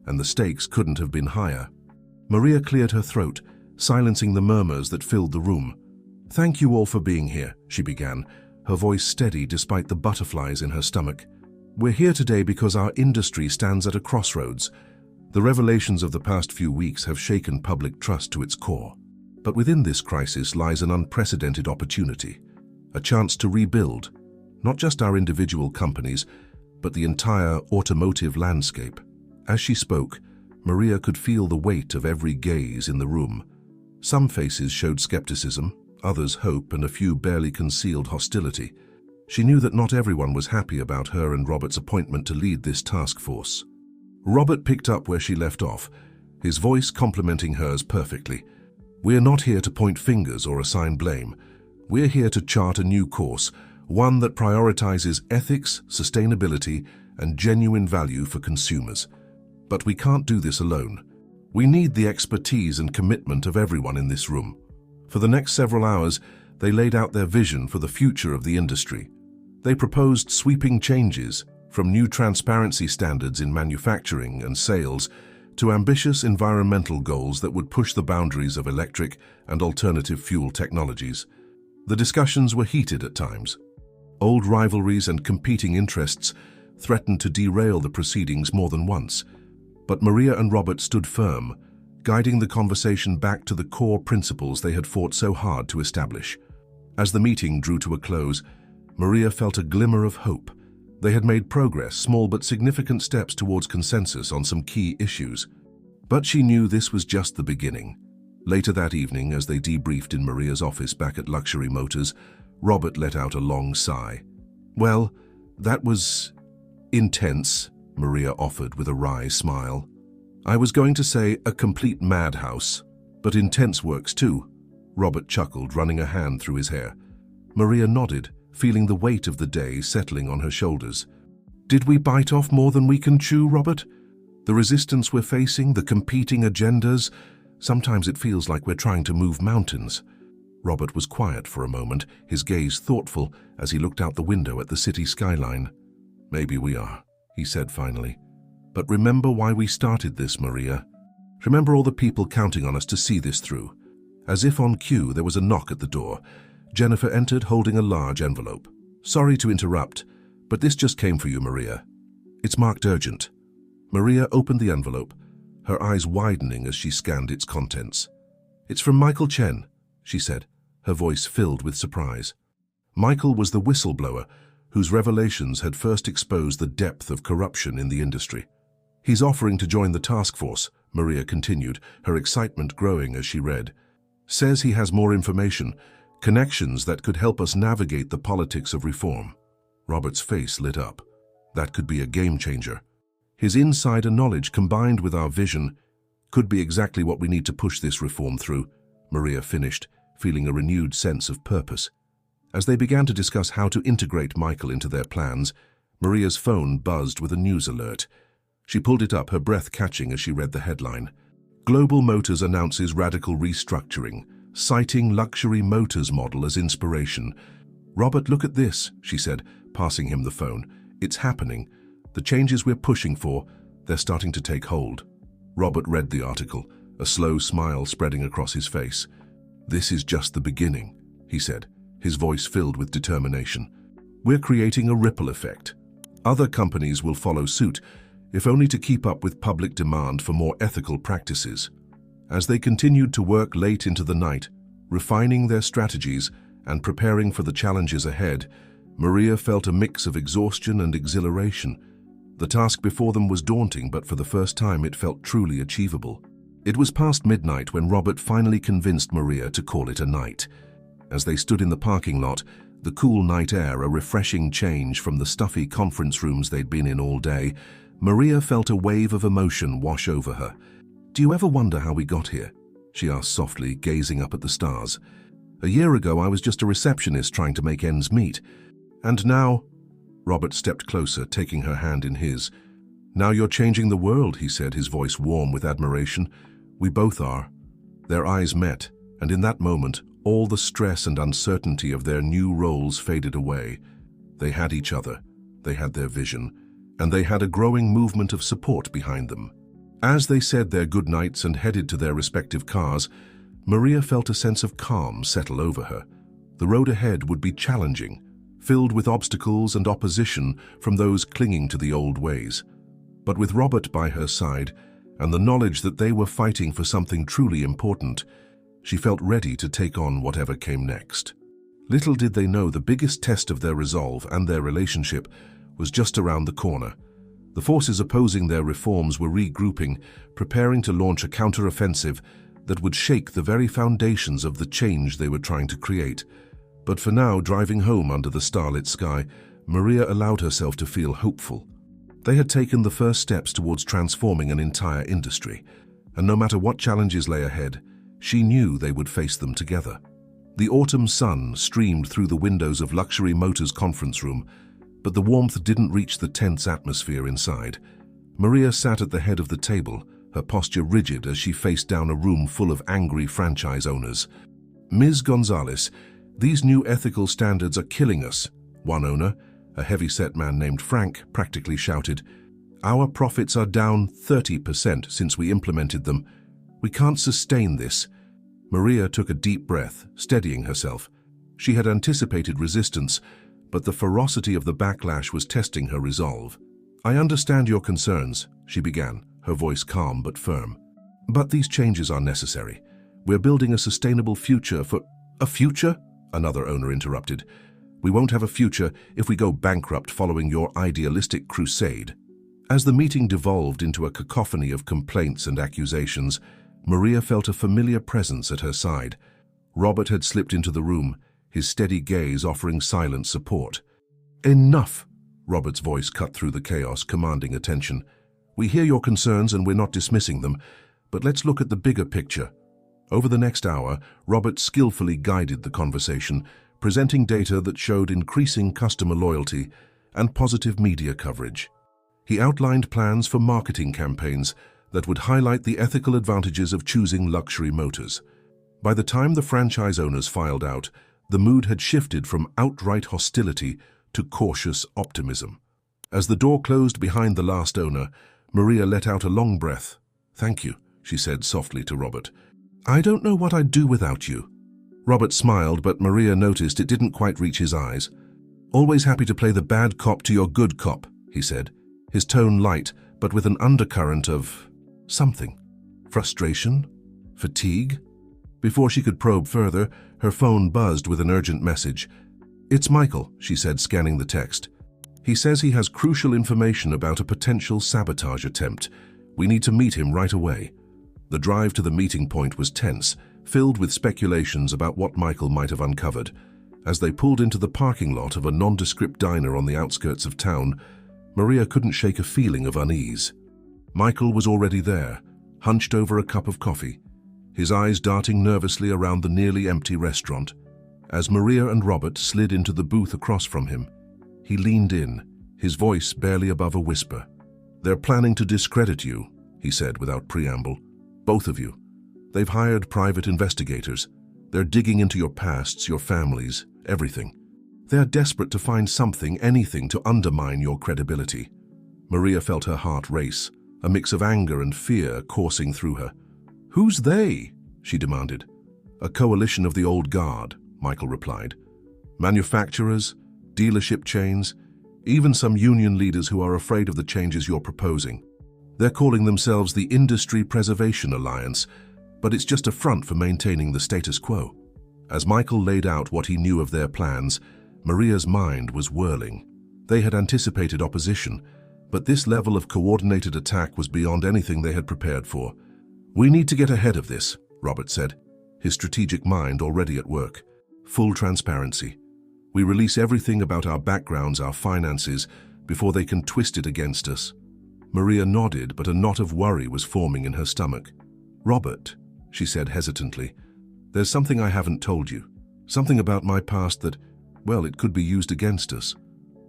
and the stakes couldn't have been higher. Maria cleared her throat, silencing the murmurs that filled the room. "Thank you all for being here," she began, her voice steady despite the butterflies in her stomach. "We're here today because our industry stands at a crossroads. The revelations of the past few weeks have shaken public trust to its core. But within this crisis lies an unprecedented opportunity, a chance to rebuild, not just our individual companies, but the entire automotive landscape." As she spoke, Maria could feel the weight of every gaze in the room. Some faces showed skepticism, others hope, and a few barely concealed hostility. She knew that not everyone was happy about her and Robert's appointment to lead this task force. Robert picked up where she left off, his voice complementing hers perfectly. "We're not here to point fingers or assign blame. We're here to chart a new course, one that prioritizes ethics, sustainability, and genuine value for consumers. But we can't do this alone. We need the expertise and commitment of everyone in this room." For the next several hours, they laid out their vision for the future of the industry. They proposed sweeping changes, from new transparency standards in manufacturing and sales to ambitious environmental goals that would push the boundaries of electric and alternative fuel technologies. The discussions were heated at times. Old rivalries and competing interests threatened to derail the proceedings more than once. But Maria and Robert stood firm, guiding the conversation back to the core principles they had fought so hard to establish. As the meeting drew to a close, Maria felt a glimmer of hope. They had made progress, small but significant steps towards consensus on some key issues. But she knew this was just the beginning. Later that evening, as they debriefed in Maria's office back at Luxury Motors, Robert let out a long sigh. "Well, that was intense," Maria offered with a wry smile. I was going to say a complete madhouse, but intense works too. Robert chuckled, running a hand through his hair. Maria nodded, feeling the weight of the day settling on her shoulders. Did we bite off more than we can chew, Robert? The resistance we're facing, the competing agendas, sometimes it feels like we're trying to move mountains. Robert was quiet for a moment, his gaze thoughtful as he looked out the window at the city skyline. Maybe we are, he said finally. But remember why we started this, Maria. Remember all the people counting on us to see this through. As if on cue, there was a knock at the door. Jennifer entered holding a large envelope. Sorry to interrupt, but this just came for you, Maria. It's marked urgent. Maria opened the envelope, her eyes widening as she scanned its contents. It's from Michael Chen, she said, her voice filled with surprise. Michael was the whistleblower whose revelations had first exposed the depth of corruption in the industry. He's offering to join the task force, Maria continued, her excitement growing as she read. Says he has more information, connections that could help us navigate the politics of reform. Robert's face lit up. That could be a game changer. His insider knowledge combined with our vision could be exactly what we need to push this reform through, Maria finished, feeling a renewed sense of purpose. As they began to discuss how to integrate Michael into their plans, Maria's phone buzzed with a news alert. She pulled it up, her breath catching as she read the headline. Global Motors announces radical restructuring, citing luxury motors model as inspiration. Robert, look at this, she said, passing him the phone. It's happening. The changes we're pushing for, they're starting to take hold. Robert read the article, a slow smile spreading across his face. This is just the beginning, he said, his voice filled with determination. We're creating a ripple effect. Other companies will follow suit, if only to keep up with public demand for more ethical practices. As they continued to work late into the night, refining their strategies and preparing for the challenges ahead, Maria felt a mix of exhaustion and exhilaration. The task before them was daunting, but for the first time it felt truly achievable. It was past midnight when Robert finally convinced Maria to call it a night. As they stood in the parking lot, the cool night air a refreshing change from the stuffy conference rooms they'd been in all day, Maria felt a wave of emotion wash over her. Do you ever wonder how we got here? She asked softly, gazing up at the stars. A year ago I was just a receptionist trying to make ends meet. And now... Robert stepped closer, taking her hand in his. Now you're changing the world, he said, his voice warm with admiration. We both are. Their eyes met, and in that moment, all the stress and uncertainty of their new roles faded away. They had each other, they had their vision, and they had a growing movement of support behind them. As they said their goodnights and headed to their respective cars, Maria felt a sense of calm settle over her. The road ahead would be challenging, filled with obstacles and opposition from those clinging to the old ways. But with Robert by her side, and the knowledge that they were fighting for something truly important, she felt ready to take on whatever came next. Little did they know the biggest test of their resolve and their relationship was just around the corner. The forces opposing their reforms were regrouping, preparing to launch a counter-offensive that would shake the very foundations of the change they were trying to create. But for now, driving home under the starlit sky, Maria allowed herself to feel hopeful. They had taken the first steps towards transforming an entire industry, and no matter what challenges lay ahead, she knew they would face them together. The autumn sun streamed through the windows of Luxury Motors' conference room, but the warmth didn't reach the tense atmosphere inside. Maria sat at the head of the table, her posture rigid as she faced down a room full of angry franchise owners. Ms. Gonzalez, these new ethical standards are killing us, one owner, a heavy-set man named Frank, practically shouted. Our profits are down 30% since we implemented them. We can't sustain this. Maria took a deep breath, steadying herself. She had anticipated resistance, but the ferocity of the backlash was testing her resolve. I understand your concerns, she began, her voice calm but firm. But these changes are necessary. We're building a sustainable future for... A future? Another owner interrupted. We won't have a future if we go bankrupt following your idealistic crusade. As the meeting devolved into a cacophony of complaints and accusations, Maria felt a familiar presence at her side. Robert had slipped into the room, his steady gaze offering silent support. Enough, Robert's voice cut through the chaos, commanding attention. "We hear your concerns and we're not dismissing them, but let's look at the bigger picture." Over the next hour, Robert skillfully guided the conversation, presenting data that showed increasing customer loyalty and positive media coverage. He outlined plans for marketing campaigns that would highlight the ethical advantages of choosing luxury motors. By the time the franchise owners filed out, the mood had shifted from outright hostility to cautious optimism. As the door closed behind the last owner, Maria let out a long breath. "Thank you," she said softly to Robert. "I don't know what I'd do without you." Robert smiled, but Maria noticed it didn't quite reach his eyes. "Always happy to play the bad cop to your good cop," he said, his tone light, but with an undercurrent of something. Frustration? Fatigue? Before she could probe further, her phone buzzed with an urgent message. "It's Michael," she said, scanning the text. "He says he has crucial information about a potential sabotage attempt. We need to meet him right away." The drive to the meeting point was tense, filled with speculations about what Michael might have uncovered. As they pulled into the parking lot of a nondescript diner on the outskirts of town, Maria couldn't shake a feeling of unease. Michael was already there, hunched over a cup of coffee, his eyes darting nervously around the nearly empty restaurant. As Maria and Robert slid into the booth across from him, he leaned in, his voice barely above a whisper. "They're planning to discredit you," he said without preamble. "Both of you. They've hired private investigators. They're digging into your pasts, your families, everything. They're desperate to find something, anything, to undermine your credibility." Maria felt her heart race, a mix of anger and fear coursing through her. "Who's they?" she demanded. "A coalition of the old guard," Michael replied. "Manufacturers, dealership chains, even some union leaders who are afraid of the changes you're proposing. They're calling themselves the Industry Preservation Alliance, but it's just a front for maintaining the status quo." As Michael laid out what he knew of their plans, Maria's mind was whirling. They had anticipated opposition, but this level of coordinated attack was beyond anything they had prepared for. "We need to get ahead of this," Robert said, his strategic mind already at work. "Full transparency. We release everything about our backgrounds, our finances, before they can twist it against us." Maria nodded, but a knot of worry was forming in her stomach. "Robert," she said hesitantly, "there's something I haven't told you. Something about my past that, well, it could be used against us."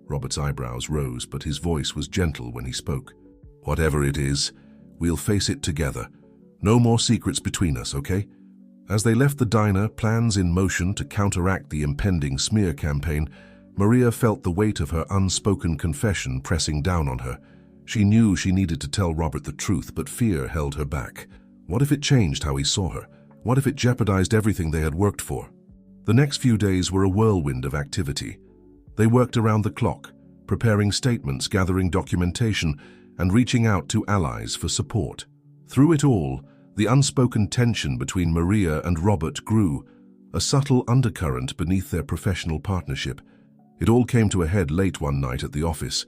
Robert's eyebrows rose, but his voice was gentle when he spoke. "Whatever it is, we'll face it together. No more secrets between us, okay?" As they left the diner, plans in motion to counteract the impending smear campaign, Maria felt the weight of her unspoken confession pressing down on her. She knew she needed to tell Robert the truth, but fear held her back. What if it changed how he saw her? What if it jeopardized everything they had worked for? The next few days were a whirlwind of activity. They worked around the clock, preparing statements, gathering documentation, and reaching out to allies for support. Through it all, the unspoken tension between Maria and Robert grew, a subtle undercurrent beneath their professional partnership. It all came to a head late one night at the office.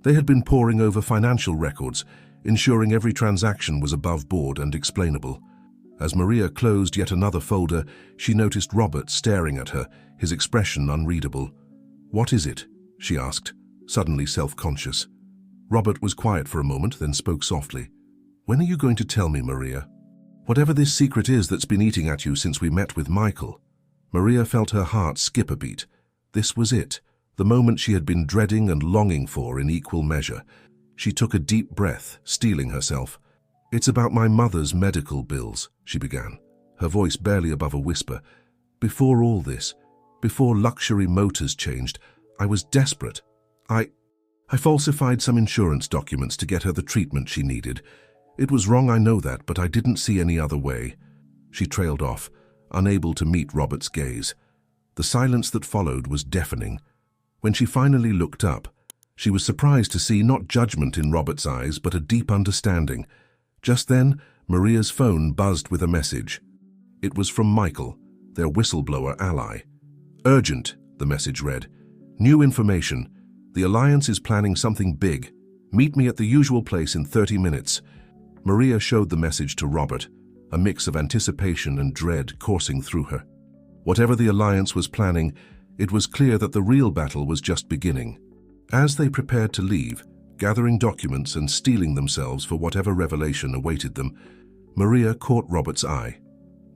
They had been poring over financial records, ensuring every transaction was above board and explainable. As Maria closed yet another folder, she noticed Robert staring at her, his expression unreadable. "What is it?" she asked, suddenly self-conscious. Robert was quiet for a moment, then spoke softly. "When are you going to tell me, Maria? Whatever this secret is that's been eating at you since we met with Michael." Maria felt her heart skip a beat. This was it, the moment she had been dreading and longing for in equal measure. She took a deep breath, steeling herself. "It's about my mother's medical bills," she began, her voice barely above a whisper. "Before all this, before luxury motors changed, I was desperate. I falsified some insurance documents to get her the treatment she needed. It was wrong, I know that, but I didn't see any other way." She trailed off, unable to meet Robert's gaze. The silence that followed was deafening. When she finally looked up, she was surprised to see not judgment in Robert's eyes, but a deep understanding. Just then, Maria's phone buzzed with a message. It was from Michael, their whistleblower ally. "Urgent," the message read. "New information. The Alliance is planning something big. Meet me at the usual place in 30 minutes. Maria showed the message to Robert, a mix of anticipation and dread coursing through her. Whatever the Alliance was planning, it was clear that the real battle was just beginning. As they prepared to leave, gathering documents and steeling themselves for whatever revelation awaited them, Maria caught Robert's eye.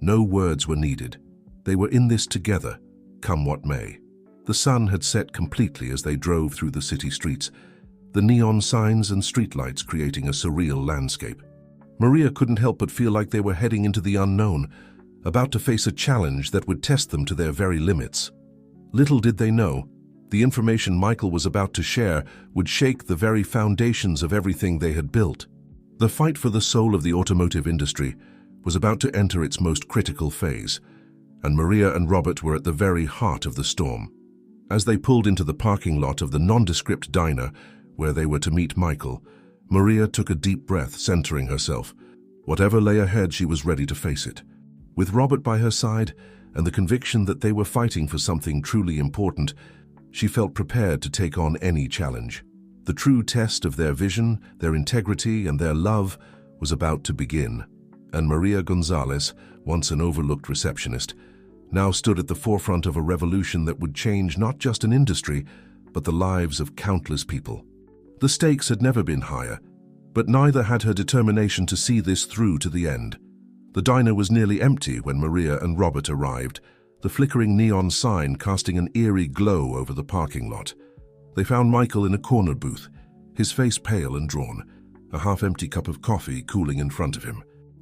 No words were needed. They were in this together, come what may. The sun had set completely as they drove through the city streets, the neon signs and streetlights creating a surreal landscape. Maria couldn't help but feel like they were heading into the unknown, about to face a challenge that would test them to their very limits. Little did they know, the information Michael was about to share would shake the very foundations of everything they had built. The fight for the soul of the automotive industry was about to enter its most critical phase, and Maria and Robert were at the very heart of the storm. As they pulled into the parking lot of the nondescript diner where they were to meet Michael, Maria took a deep breath, centering herself. Whatever lay ahead, she was ready to face it. With Robert by her side and the conviction that they were fighting for something truly important, she felt prepared to take on any challenge. The true test of their vision, their integrity, and their love was about to begin. And Maria Gonzalez, once an overlooked receptionist, now stood at the forefront of a revolution that would change not just an industry, but the lives of countless people. The stakes had never been higher, but neither had her determination to see this through to the end. The diner was nearly empty when Maria and Robert arrived, the flickering neon sign casting an eerie glow over the parking lot. They found Michael in a corner booth, his face pale and drawn, a half-empty cup of coffee cooling in front of him.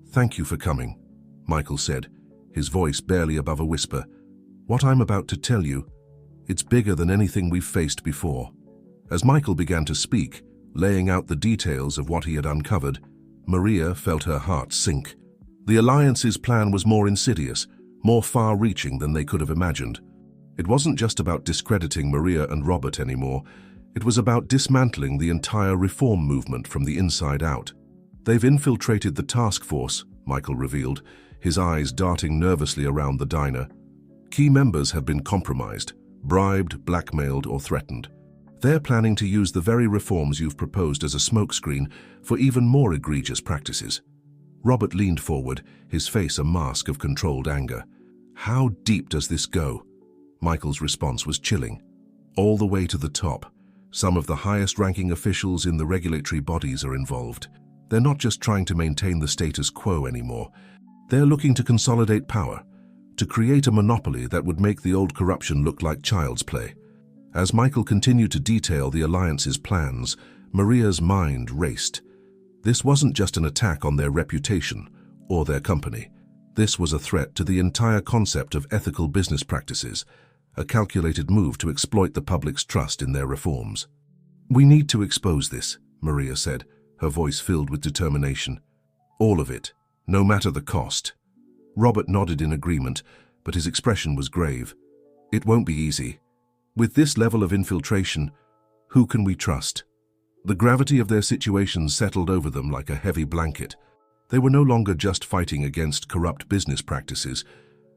"Thank you for coming," Michael said, his voice barely above a whisper. "What I'm about to tell you, it's bigger than anything we've faced before." As Michael began to speak, laying out the details of what he had uncovered, Maria felt her heart sink. The Alliance's plan was more insidious, more far-reaching than they could have imagined. It wasn't just about discrediting Maria and Robert anymore. It was about dismantling the entire reform movement from the inside out. "They've infiltrated the task force," Michael revealed, his eyes darting nervously around the diner. "Key members have been compromised, bribed, blackmailed, or threatened. They're planning to use the very reforms you've proposed as a smokescreen for even more egregious practices." Robert leaned forward, his face a mask of controlled anger. "How deep does this go?" Michael's response was chilling. "All the way to the top. Some of the highest-ranking officials in the regulatory bodies are involved. They're not just trying to maintain the status quo anymore. They're looking to consolidate power, to create a monopoly that would make the old corruption look like child's play." As Michael continued to detail the Alliance's plans, Maria's mind raced. This wasn't just an attack on their reputation or their company. This was a threat to the entire concept of ethical business practices, a calculated move to exploit the public's trust in their reforms. "We need to expose this," Maria said, her voice filled with determination. "All of it, no matter the cost." Robert nodded in agreement, but his expression was grave. "It won't be easy. With this level of infiltration, who can we trust?" The gravity of their situation settled over them like a heavy blanket. They were no longer just fighting against corrupt business practices.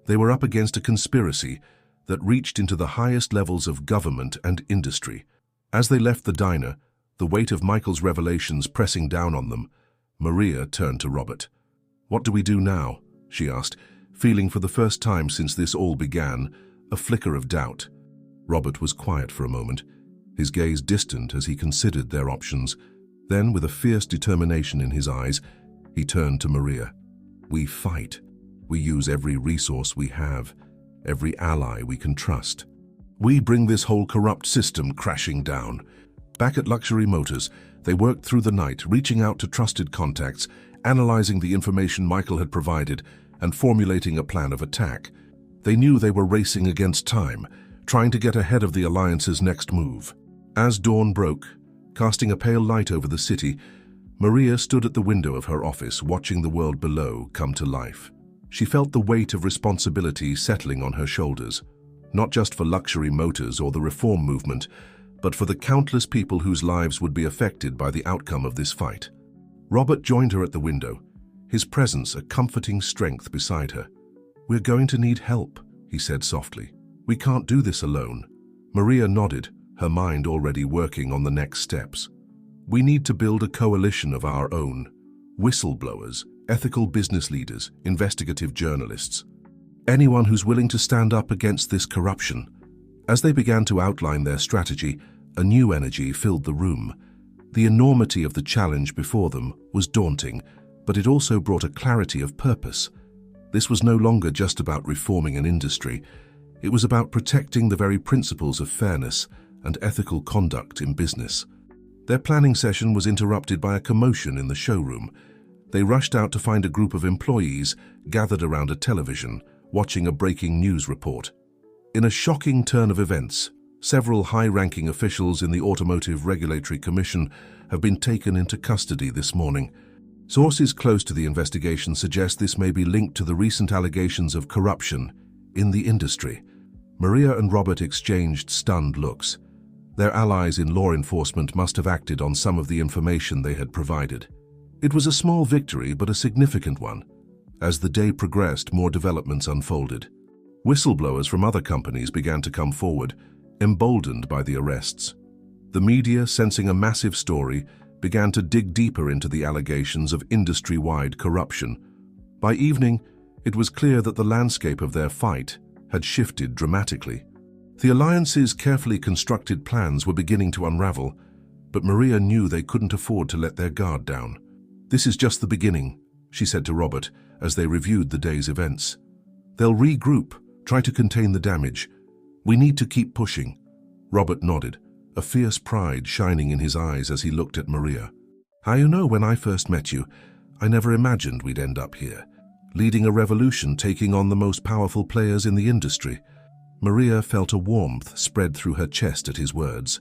They were up against a conspiracy that reached into the highest levels of government and industry. As they left the diner, the weight of Michael's revelations pressing down on them, Maria turned to Robert. "What do we do now?" she asked, feeling for the first time since this all began a flicker of doubt. Robert was quiet for a moment, his gaze distant as he considered their options. Then, with a fierce determination in his eyes, he turned to Maria. "We fight. We use every resource we have, every ally we can trust. We bring this whole corrupt system crashing down." Back at Luxury Motors, they worked through the night, reaching out to trusted contacts, analyzing the information Michael had provided, and formulating a plan of attack. They knew they were racing against time, trying to get ahead of the Alliance's next move. As dawn broke, casting a pale light over the city, Maria stood at the window of her office, watching the world below come to life. She felt the weight of responsibility settling on her shoulders, not just for Luxury Motors or the reform movement, but for the countless people whose lives would be affected by the outcome of this fight. Robert joined her at the window, his presence a comforting strength beside her. "We're going to need help," he said softly. "We can't do this alone." Maria nodded, her mind already working on the next steps. "We need to build a coalition of our own. Whistleblowers, ethical business leaders, investigative journalists. Anyone who's willing to stand up against this corruption." As they began to outline their strategy, A new energy filled the room. The enormity of the challenge before them was daunting, but it also brought a clarity of purpose. This was no longer just about reforming an industry. It was about protecting the very principles of fairness and ethical conduct in business. Their planning session was interrupted by a commotion in the showroom. They rushed out to find a group of employees gathered around a television, watching a breaking news report. In a shocking turn of events, several high-ranking officials in the Automotive Regulatory Commission have been taken into custody this morning. Sources close to the investigation suggest this may be linked to the recent allegations of corruption in the industry. Maria and Robert exchanged stunned looks. Their allies in law enforcement must have acted on some of the information they had provided. It was a small victory, but a significant one. As the day progressed, more developments unfolded. Whistleblowers from other companies began to come forward, emboldened by the arrests. The media, sensing a massive story, began to dig deeper into the allegations of industry-wide corruption. By evening, it was clear that the landscape of their fight had shifted dramatically. The alliance's carefully constructed plans were beginning to unravel, but Maria knew they couldn't afford to let their guard down. "This is just the beginning," she said to Robert as they reviewed the day's events. "They'll regroup, try to contain the damage. We need to keep pushing." Robert nodded, a fierce pride shining in his eyes as he looked at Maria. "You know, when I first met you, I never imagined we'd end up here, leading a revolution, taking on the most powerful players in the industry." Maria felt a warmth spread through her chest at his words.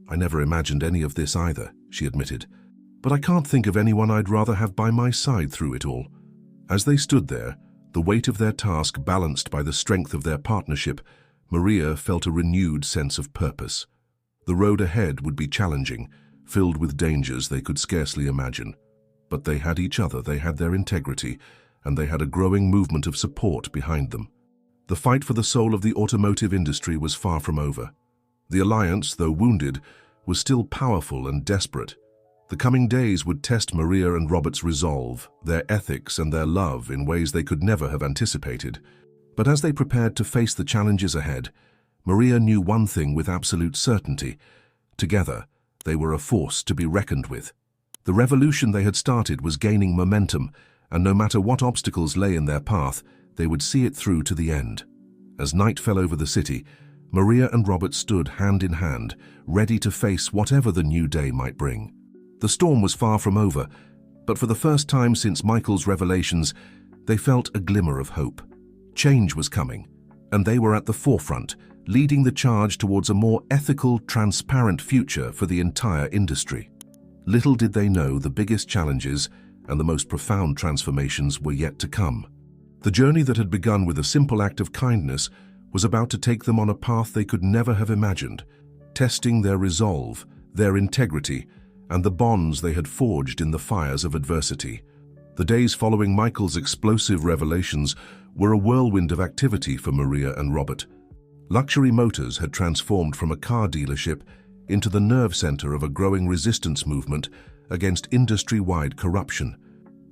"I never imagined any of this either," she admitted. "But I can't think of anyone I'd rather have by my side through it all." As they stood there, the weight of their task balanced by the strength of their partnership, Maria felt a renewed sense of purpose. The road ahead would be challenging, filled with dangers they could scarcely imagine. But they had each other, they had their integrity, and they had a growing movement of support behind them. The fight for the soul of the automotive industry was far from over. The alliance, though wounded, was still powerful and desperate. The coming days would test Maria and Robert's resolve, their ethics and their love in ways they could never have anticipated. But as they prepared to face the challenges ahead, Maria knew one thing with absolute certainty. Together, they were a force to be reckoned with. The revolution they had started was gaining momentum, and no matter what obstacles lay in their path, they would see it through to the end. As night fell over the city, Maria and Robert stood hand in hand, ready to face whatever the new day might bring. The storm was far from over, but for the first time since Michael's revelations, they felt a glimmer of hope. Change was coming, and they were at the forefront, leading the charge towards a more ethical, transparent future for the entire industry. Little did they know the biggest challenges and the most profound transformations were yet to come. The journey that had begun with a simple act of kindness was about to take them on a path they could never have imagined, testing their resolve, their integrity, and the bonds they had forged in the fires of adversity. The days following Michael's explosive revelations were a whirlwind of activity for Maria and Robert. Luxury Motors had transformed from a car dealership into the nerve center of a growing resistance movement against industry-wide corruption.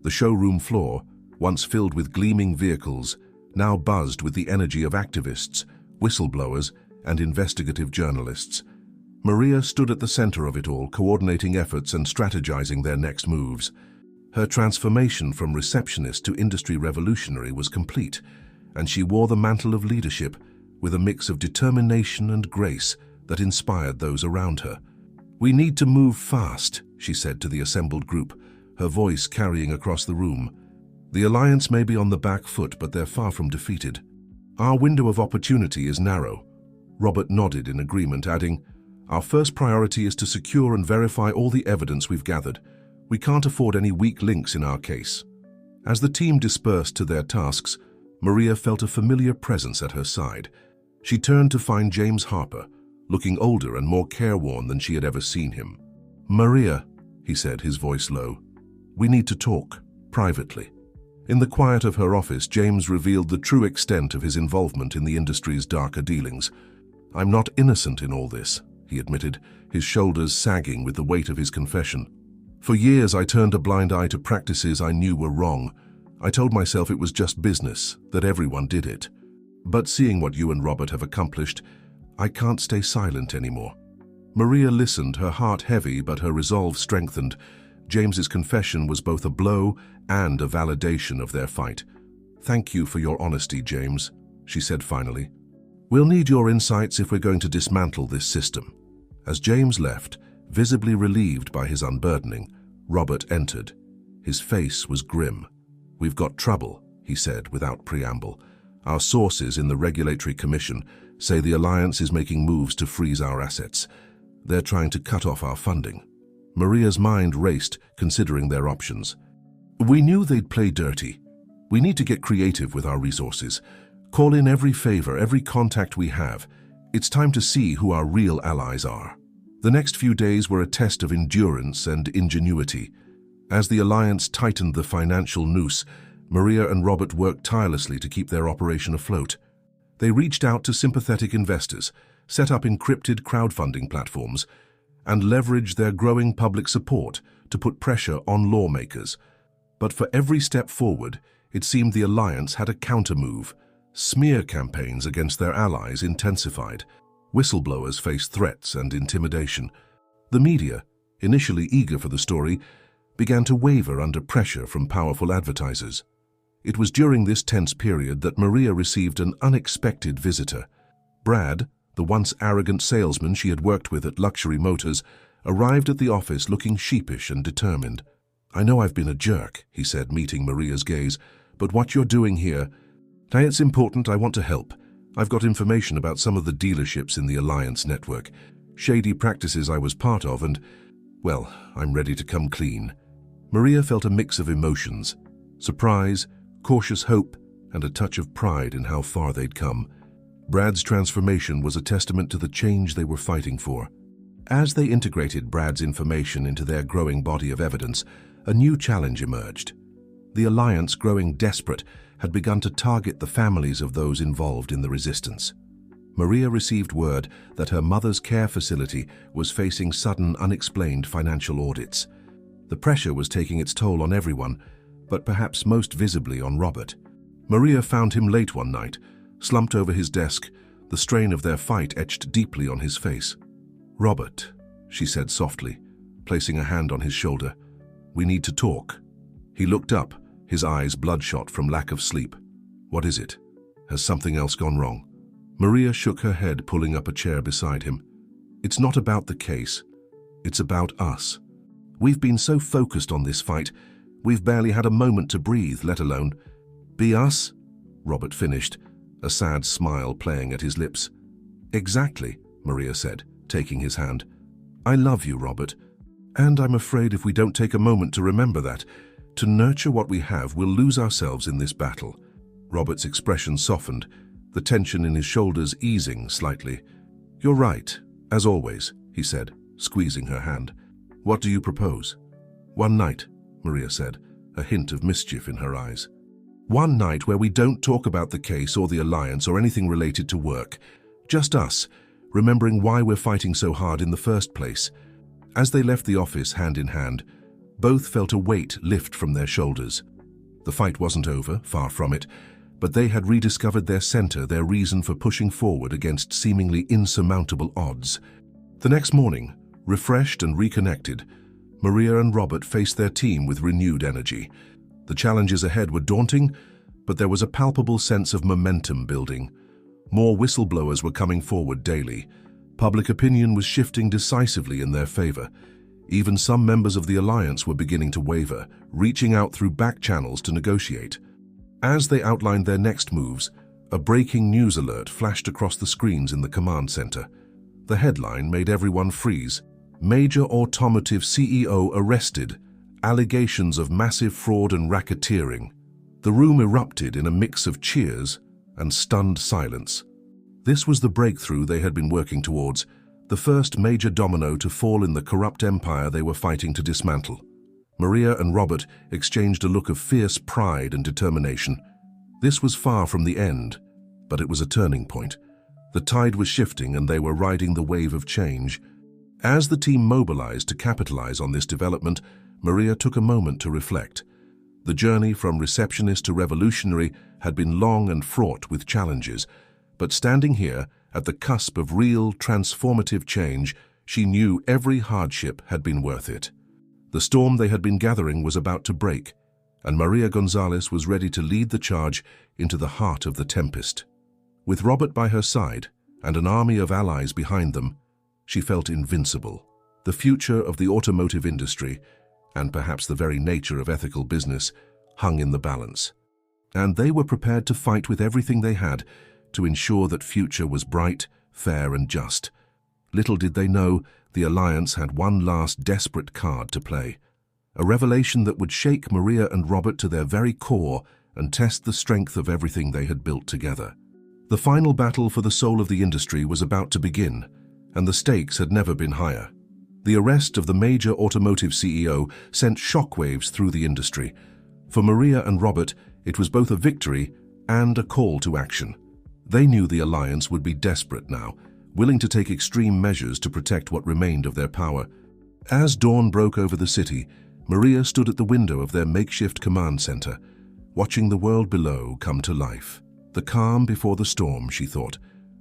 The showroom floor, once filled with gleaming vehicles, now buzzed with the energy of activists, whistleblowers, and investigative journalists. Maria stood at the center of it all, coordinating efforts and strategizing their next moves. Her transformation from receptionist to industry revolutionary was complete, and she wore the mantle of leadership with a mix of determination and grace that inspired those around her. "We need to move fast," she said to the assembled group, her voice carrying across the room. "The alliance may be on the back foot, but they're far from defeated. Our window of opportunity is narrow." Robert nodded in agreement, adding, "Our first priority is to secure and verify all the evidence we've gathered. We can't afford any weak links in our case." As the team dispersed to their tasks, Maria felt a familiar presence at her side. She turned to find James Harper, looking older and more careworn than she had ever seen him. "Maria," he said, his voice low, "we need to talk, privately." In the quiet of her office, James revealed the true extent of his involvement in the industry's darker dealings. "I'm not innocent in all this," he admitted, his shoulders sagging with the weight of his confession. "For years I turned a blind eye to practices I knew were wrong. I told myself it was just business, that everyone did it. But seeing what you and Robert have accomplished, I can't stay silent anymore." Maria listened, her heart heavy but her resolve strengthened. James's confession was both a blow and a validation of their fight. "Thank you for your honesty, James," she said finally. "We'll need your insights if we're going to dismantle this system." As James left, visibly relieved by his unburdening, Robert entered. His face was grim. "We've got trouble," he said without preamble. "Our sources in the Regulatory Commission say the Alliance is making moves to freeze our assets. They're trying to cut off our funding." Maria's mind raced, considering their options. "We knew they'd play dirty. We need to get creative with our resources. Call in every favor, every contact we have. It's time to see who our real allies are." The next few days were a test of endurance and ingenuity. As the Alliance tightened the financial noose, Maria and Robert worked tirelessly to keep their operation afloat. They reached out to sympathetic investors, set up encrypted crowdfunding platforms, and leveraged their growing public support to put pressure on lawmakers. But for every step forward, it seemed the Alliance had a countermove. Smear campaigns against their allies intensified. Whistleblowers faced threats and intimidation. The media, initially eager for the story, began to waver under pressure from powerful advertisers. It was during this tense period that Maria received an unexpected visitor. Brad, the once arrogant salesman she had worked with at Luxury Motors, arrived at the office looking sheepish and determined. "I know I've been a jerk," he said, meeting Maria's gaze, "but what you're doing here, now it's important. I want to help. I've got information about some of the dealerships in the Alliance network, shady practices I was part of, and, well, I'm ready to come clean." Maria felt a mix of emotions: surprise, cautious hope, and a touch of pride in how far they'd come. Brad's transformation was a testament to the change they were fighting for. As they integrated Brad's information into their growing body of evidence, a new challenge emerged. The Alliance, growing desperate, had begun to target the families of those involved in the resistance. Maria received word that her mother's care facility was facing sudden, unexplained financial audits. The pressure was taking its toll on everyone, but perhaps most visibly on Robert. Maria found him late one night, slumped over his desk, the strain of their fight etched deeply on his face. "Robert," she said softly, placing a hand on his shoulder, "we need to talk." He looked up, his eyes bloodshot from lack of sleep. "What is it? Has something else gone wrong?" Maria shook her head, pulling up a chair beside him. "It's not about the case. It's about us. We've been so focused on this fight, we've barely had a moment to breathe, let alone be us," Robert finished, a sad smile playing at his lips. "Exactly," Maria said, taking his hand. "I love you, Robert, and I'm afraid if we don't take a moment to remember that, to nurture what we have, we'll lose ourselves in this battle." Robert's expression softened, the tension in his shoulders easing slightly. "You're right, as always," he said, squeezing her hand. "What do you propose?" "One night," Maria said, a hint of mischief in her eyes. "One night where we don't talk about the case or the Alliance or anything related to work. Just us, remembering why we're fighting so hard in the first place." As they left the office hand in hand, both felt a weight lift from their shoulders. The fight wasn't over, far from it, but they had rediscovered their center, their reason for pushing forward against seemingly insurmountable odds. The next morning, refreshed and reconnected, Maria and Robert faced their team with renewed energy. The challenges ahead were daunting, but there was a palpable sense of momentum building. More whistleblowers were coming forward daily. Public opinion was shifting decisively in their favor. Even some members of the Alliance were beginning to waver, reaching out through back channels to negotiate. As they outlined their next moves, a breaking news alert flashed across the screens in the command center. The headline made everyone freeze. "Major automotive CEO arrested. Allegations of massive fraud and racketeering." The room erupted in a mix of cheers and stunned silence. This was the breakthrough they had been working towards, the first major domino to fall in the corrupt empire they were fighting to dismantle. Maria and Robert exchanged a look of fierce pride and determination. This was far from the end, but it was a turning point. The tide was shifting and they were riding the wave of change. As the team mobilized to capitalize on this development, Maria took a moment to reflect. The journey from receptionist to revolutionary had been long and fraught with challenges, but standing here at the cusp of real transformative change, She knew every hardship had been worth it. The storm they had been gathering was about to break, and Maria Gonzalez was ready to lead the charge into the heart of the tempest. With Robert by her side and an army of allies behind them, she felt invincible. The future of the automotive industry, and perhaps the very nature of ethical business, hung in the balance. And they were prepared to fight with everything they had to ensure that future was bright, fair, and just. Little did they know, the Alliance had one last desperate card to play. A revelation that would shake Maria and Robert to their very core and test the strength of everything they had built together. The final battle for the soul of the industry was about to begin, and the stakes had never been higher. The arrest of the major automotive CEO sent shockwaves through the industry. For Maria and Robert, it was both a victory and a call to action. They knew the Alliance would be desperate now, willing to take extreme measures to protect what remained of their power. As dawn broke over the city, Maria stood at the window of their makeshift command center, watching the world below come to life. The calm before the storm, she thought,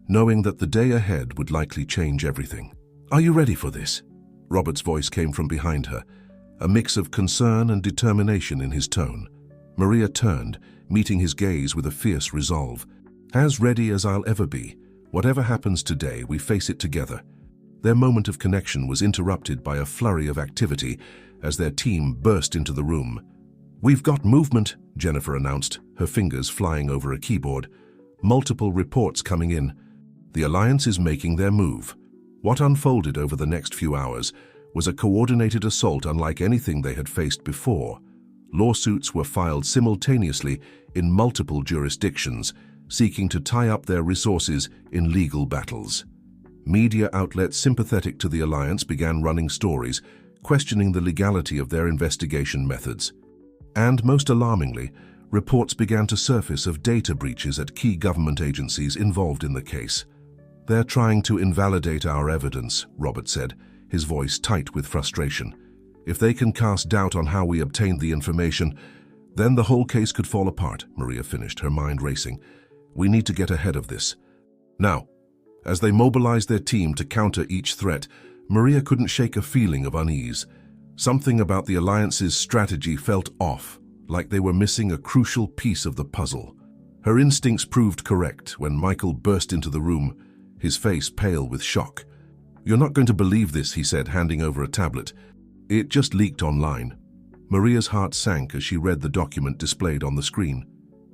knowing that the day ahead would likely change everything. "Are you ready for this?" Robert's voice came from behind her, a mix of concern and determination in his tone. Maria turned, meeting his gaze with a fierce resolve. "As ready as I'll ever be. Whatever happens today, we face it together." Their moment of connection was interrupted by a flurry of activity as their team burst into the room. "We've got movement," Jennifer announced, her fingers flying over a keyboard. "Multiple reports coming in. The Alliance is making their move." What unfolded over the next few hours was a coordinated assault unlike anything they had faced before. Lawsuits were filed simultaneously in multiple jurisdictions, seeking to tie up their resources in legal battles. Media outlets sympathetic to the Alliance began running stories, questioning the legality of their investigation methods. And most alarmingly, reports began to surface of data breaches at key government agencies involved in the case. "They're trying to invalidate our evidence," Robert said, his voice tight with frustration. "If they can cast doubt on how we obtained the information, then the whole case could fall apart," Maria finished, her mind racing. "We need to get ahead of this." Now, as they mobilized their team to counter each threat, Maria couldn't shake a feeling of unease. Something about the Alliance's strategy felt off, like they were missing a crucial piece of the puzzle. Her instincts proved correct when Michael burst into the room, his face pale with shock. "You're not going to believe this," he said, handing over a tablet. "It just leaked online." Maria's heart sank as she read the document displayed on the screen.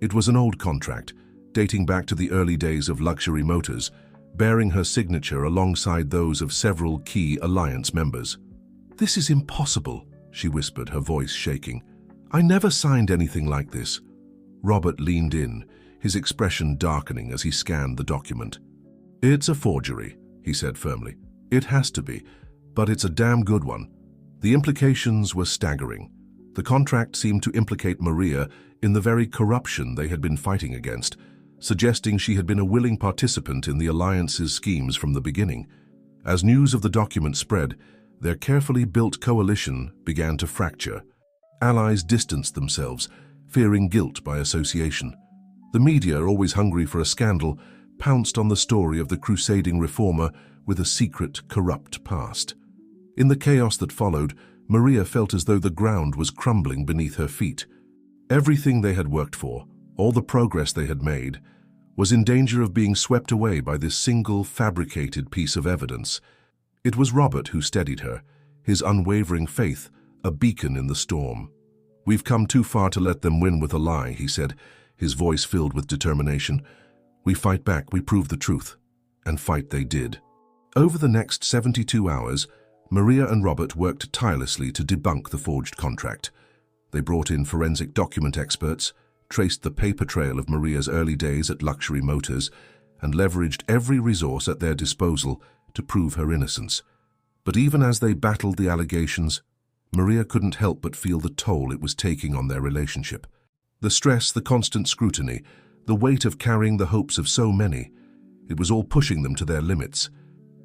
It was an old contract, dating back to the early days of luxury motors, bearing her signature alongside those of several key Alliance members. "This is impossible," she whispered, her voice shaking. "I never signed anything like this." Robert leaned in, his expression darkening as he scanned the document. "It's a forgery," he said firmly. "It has to be, but it's a damn good one." The implications were staggering. The contract seemed to implicate Maria in the very corruption they had been fighting against, suggesting she had been a willing participant in the Alliance's schemes from the beginning. As news of the document spread, their carefully built coalition began to fracture. Allies distanced themselves, fearing guilt by association. The media, always hungry for a scandal, pounced on the story of the crusading reformer with a secret, corrupt past. In the chaos that followed, Maria felt as though the ground was crumbling beneath her feet. Everything they had worked for, all the progress they had made, was in danger of being swept away by this single, fabricated piece of evidence. It was Robert who steadied her, his unwavering faith a beacon in the storm. "We've come too far to let them win with a lie," he said, his voice filled with determination. "We fight back, we prove the truth." And fight they did. Over the next 72 hours, Maria and Robert worked tirelessly to debunk the forged contract. They brought in forensic document experts, traced the paper trail of Maria's early days at Luxury Motors, and leveraged every resource at their disposal to prove her innocence. But even as they battled the allegations, Maria couldn't help but feel the toll it was taking on their relationship. The stress, the constant scrutiny, the weight of carrying the hopes of so many, it was all pushing them to their limits.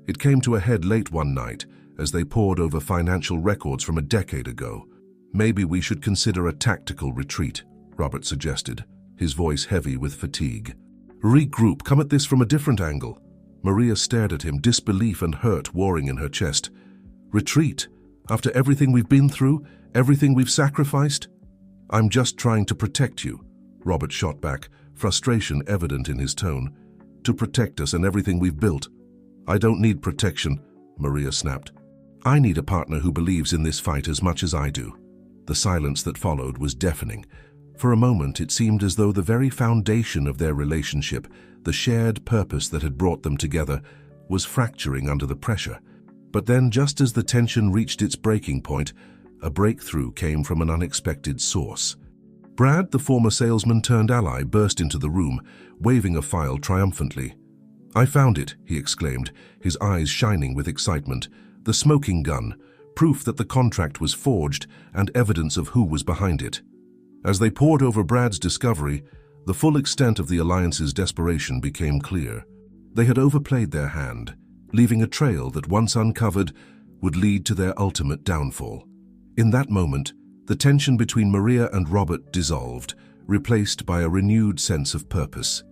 It came to a head late one night as they pored over financial records from a decade ago. "Maybe we should consider a tactical retreat," Robert suggested, his voice heavy with fatigue. "Regroup, come at this from a different angle." Maria stared at him, disbelief and hurt warring in her chest. Retreat? After everything we've been through? Everything we've sacrificed? I'm just trying to protect you, Robert shot back, frustration evident in his tone. To protect us and everything we've built. I don't need protection, Maria snapped. I need a partner who believes in this fight as much as I do. The silence that followed was deafening. For a moment, it seemed as though the very foundation of their relationship, the shared purpose that had brought them together, was fracturing under the pressure. But then, just as the tension reached its breaking point, a breakthrough came from an unexpected source. Brad, the former salesman-turned-ally, burst into the room, waving a file triumphantly. I found it, he exclaimed, his eyes shining with excitement. The smoking gun, proof that the contract was forged and evidence of who was behind it. As they pored over Brad's discovery, the full extent of the Alliance's desperation became clear. They had overplayed their hand, leaving a trail that, once uncovered, would lead to their ultimate downfall. In that moment, the tension between Maria and Robert dissolved, replaced by a renewed sense of purpose.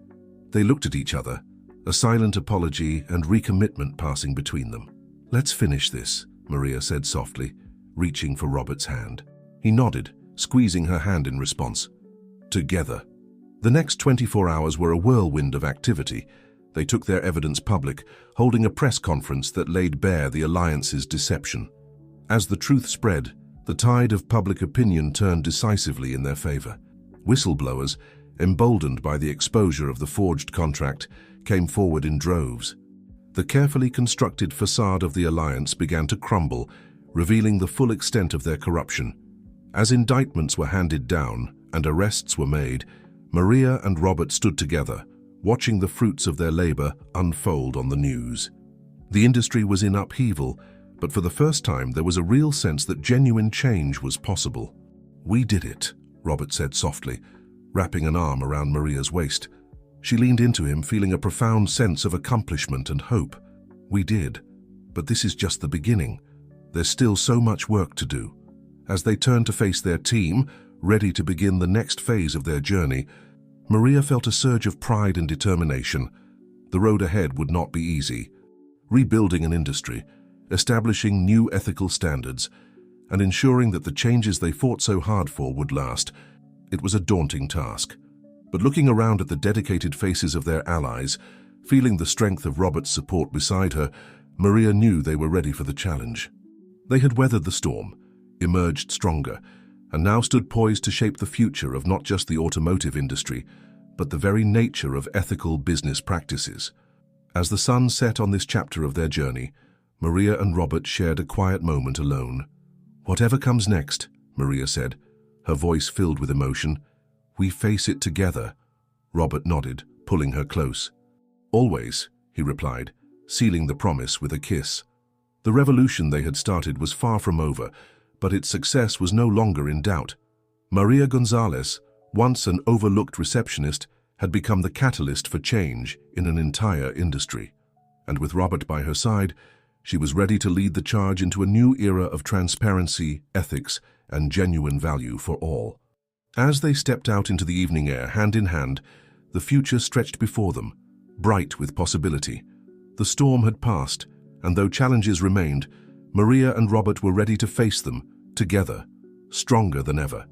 They looked at each other, a silent apology and recommitment passing between them. Let's finish this, Maria said softly, reaching for Robert's hand. He nodded, squeezing her hand in response. Together. The next 24 hours were a whirlwind of activity. They took their evidence public, holding a press conference that laid bare the Alliance's deception. As the truth spread, the tide of public opinion turned decisively in their favor. Whistleblowers, emboldened by the exposure of the forged contract, came forward in droves. The carefully constructed facade of the Alliance began to crumble, revealing the full extent of their corruption. As indictments were handed down and arrests were made, Maria and Robert stood together, watching the fruits of their labor unfold on the news. The industry was in upheaval, but for the first time there was a real sense that genuine change was possible. We did it, Robert said softly, wrapping an arm around Maria's waist. She leaned into him, feeling a profound sense of accomplishment and hope. We did, but this is just the beginning. There's still so much work to do. As they turned to face their team, ready to begin the next phase of their journey, Maria felt a surge of pride and determination. The road ahead would not be easy. Rebuilding an industry, establishing new ethical standards, and ensuring that the changes they fought so hard for would last, it was a daunting task. But looking around at the dedicated faces of their allies, feeling the strength of Robert's support beside her, Maria knew they were ready for the challenge. They had weathered the storm, emerged stronger, and now stood poised to shape the future of not just the automotive industry, but the very nature of ethical business practices. As the sun set on this chapter of their journey, Maria and Robert shared a quiet moment alone. Whatever comes next, Maria said, her voice filled with emotion, we face it together. Robert nodded, pulling her close. Always, he replied, sealing the promise with a kiss. The revolution they had started was far from over, but its success was no longer in doubt. Maria Gonzalez, once an overlooked receptionist, had become the catalyst for change in an entire industry. And with Robert by her side, she was ready to lead the charge into a new era of transparency, ethics, and genuine value for all. As they stepped out into the evening air, hand in hand, the future stretched before them, bright with possibility. The storm had passed, and though challenges remained, Maria and Robert were ready to face them, together, stronger than ever.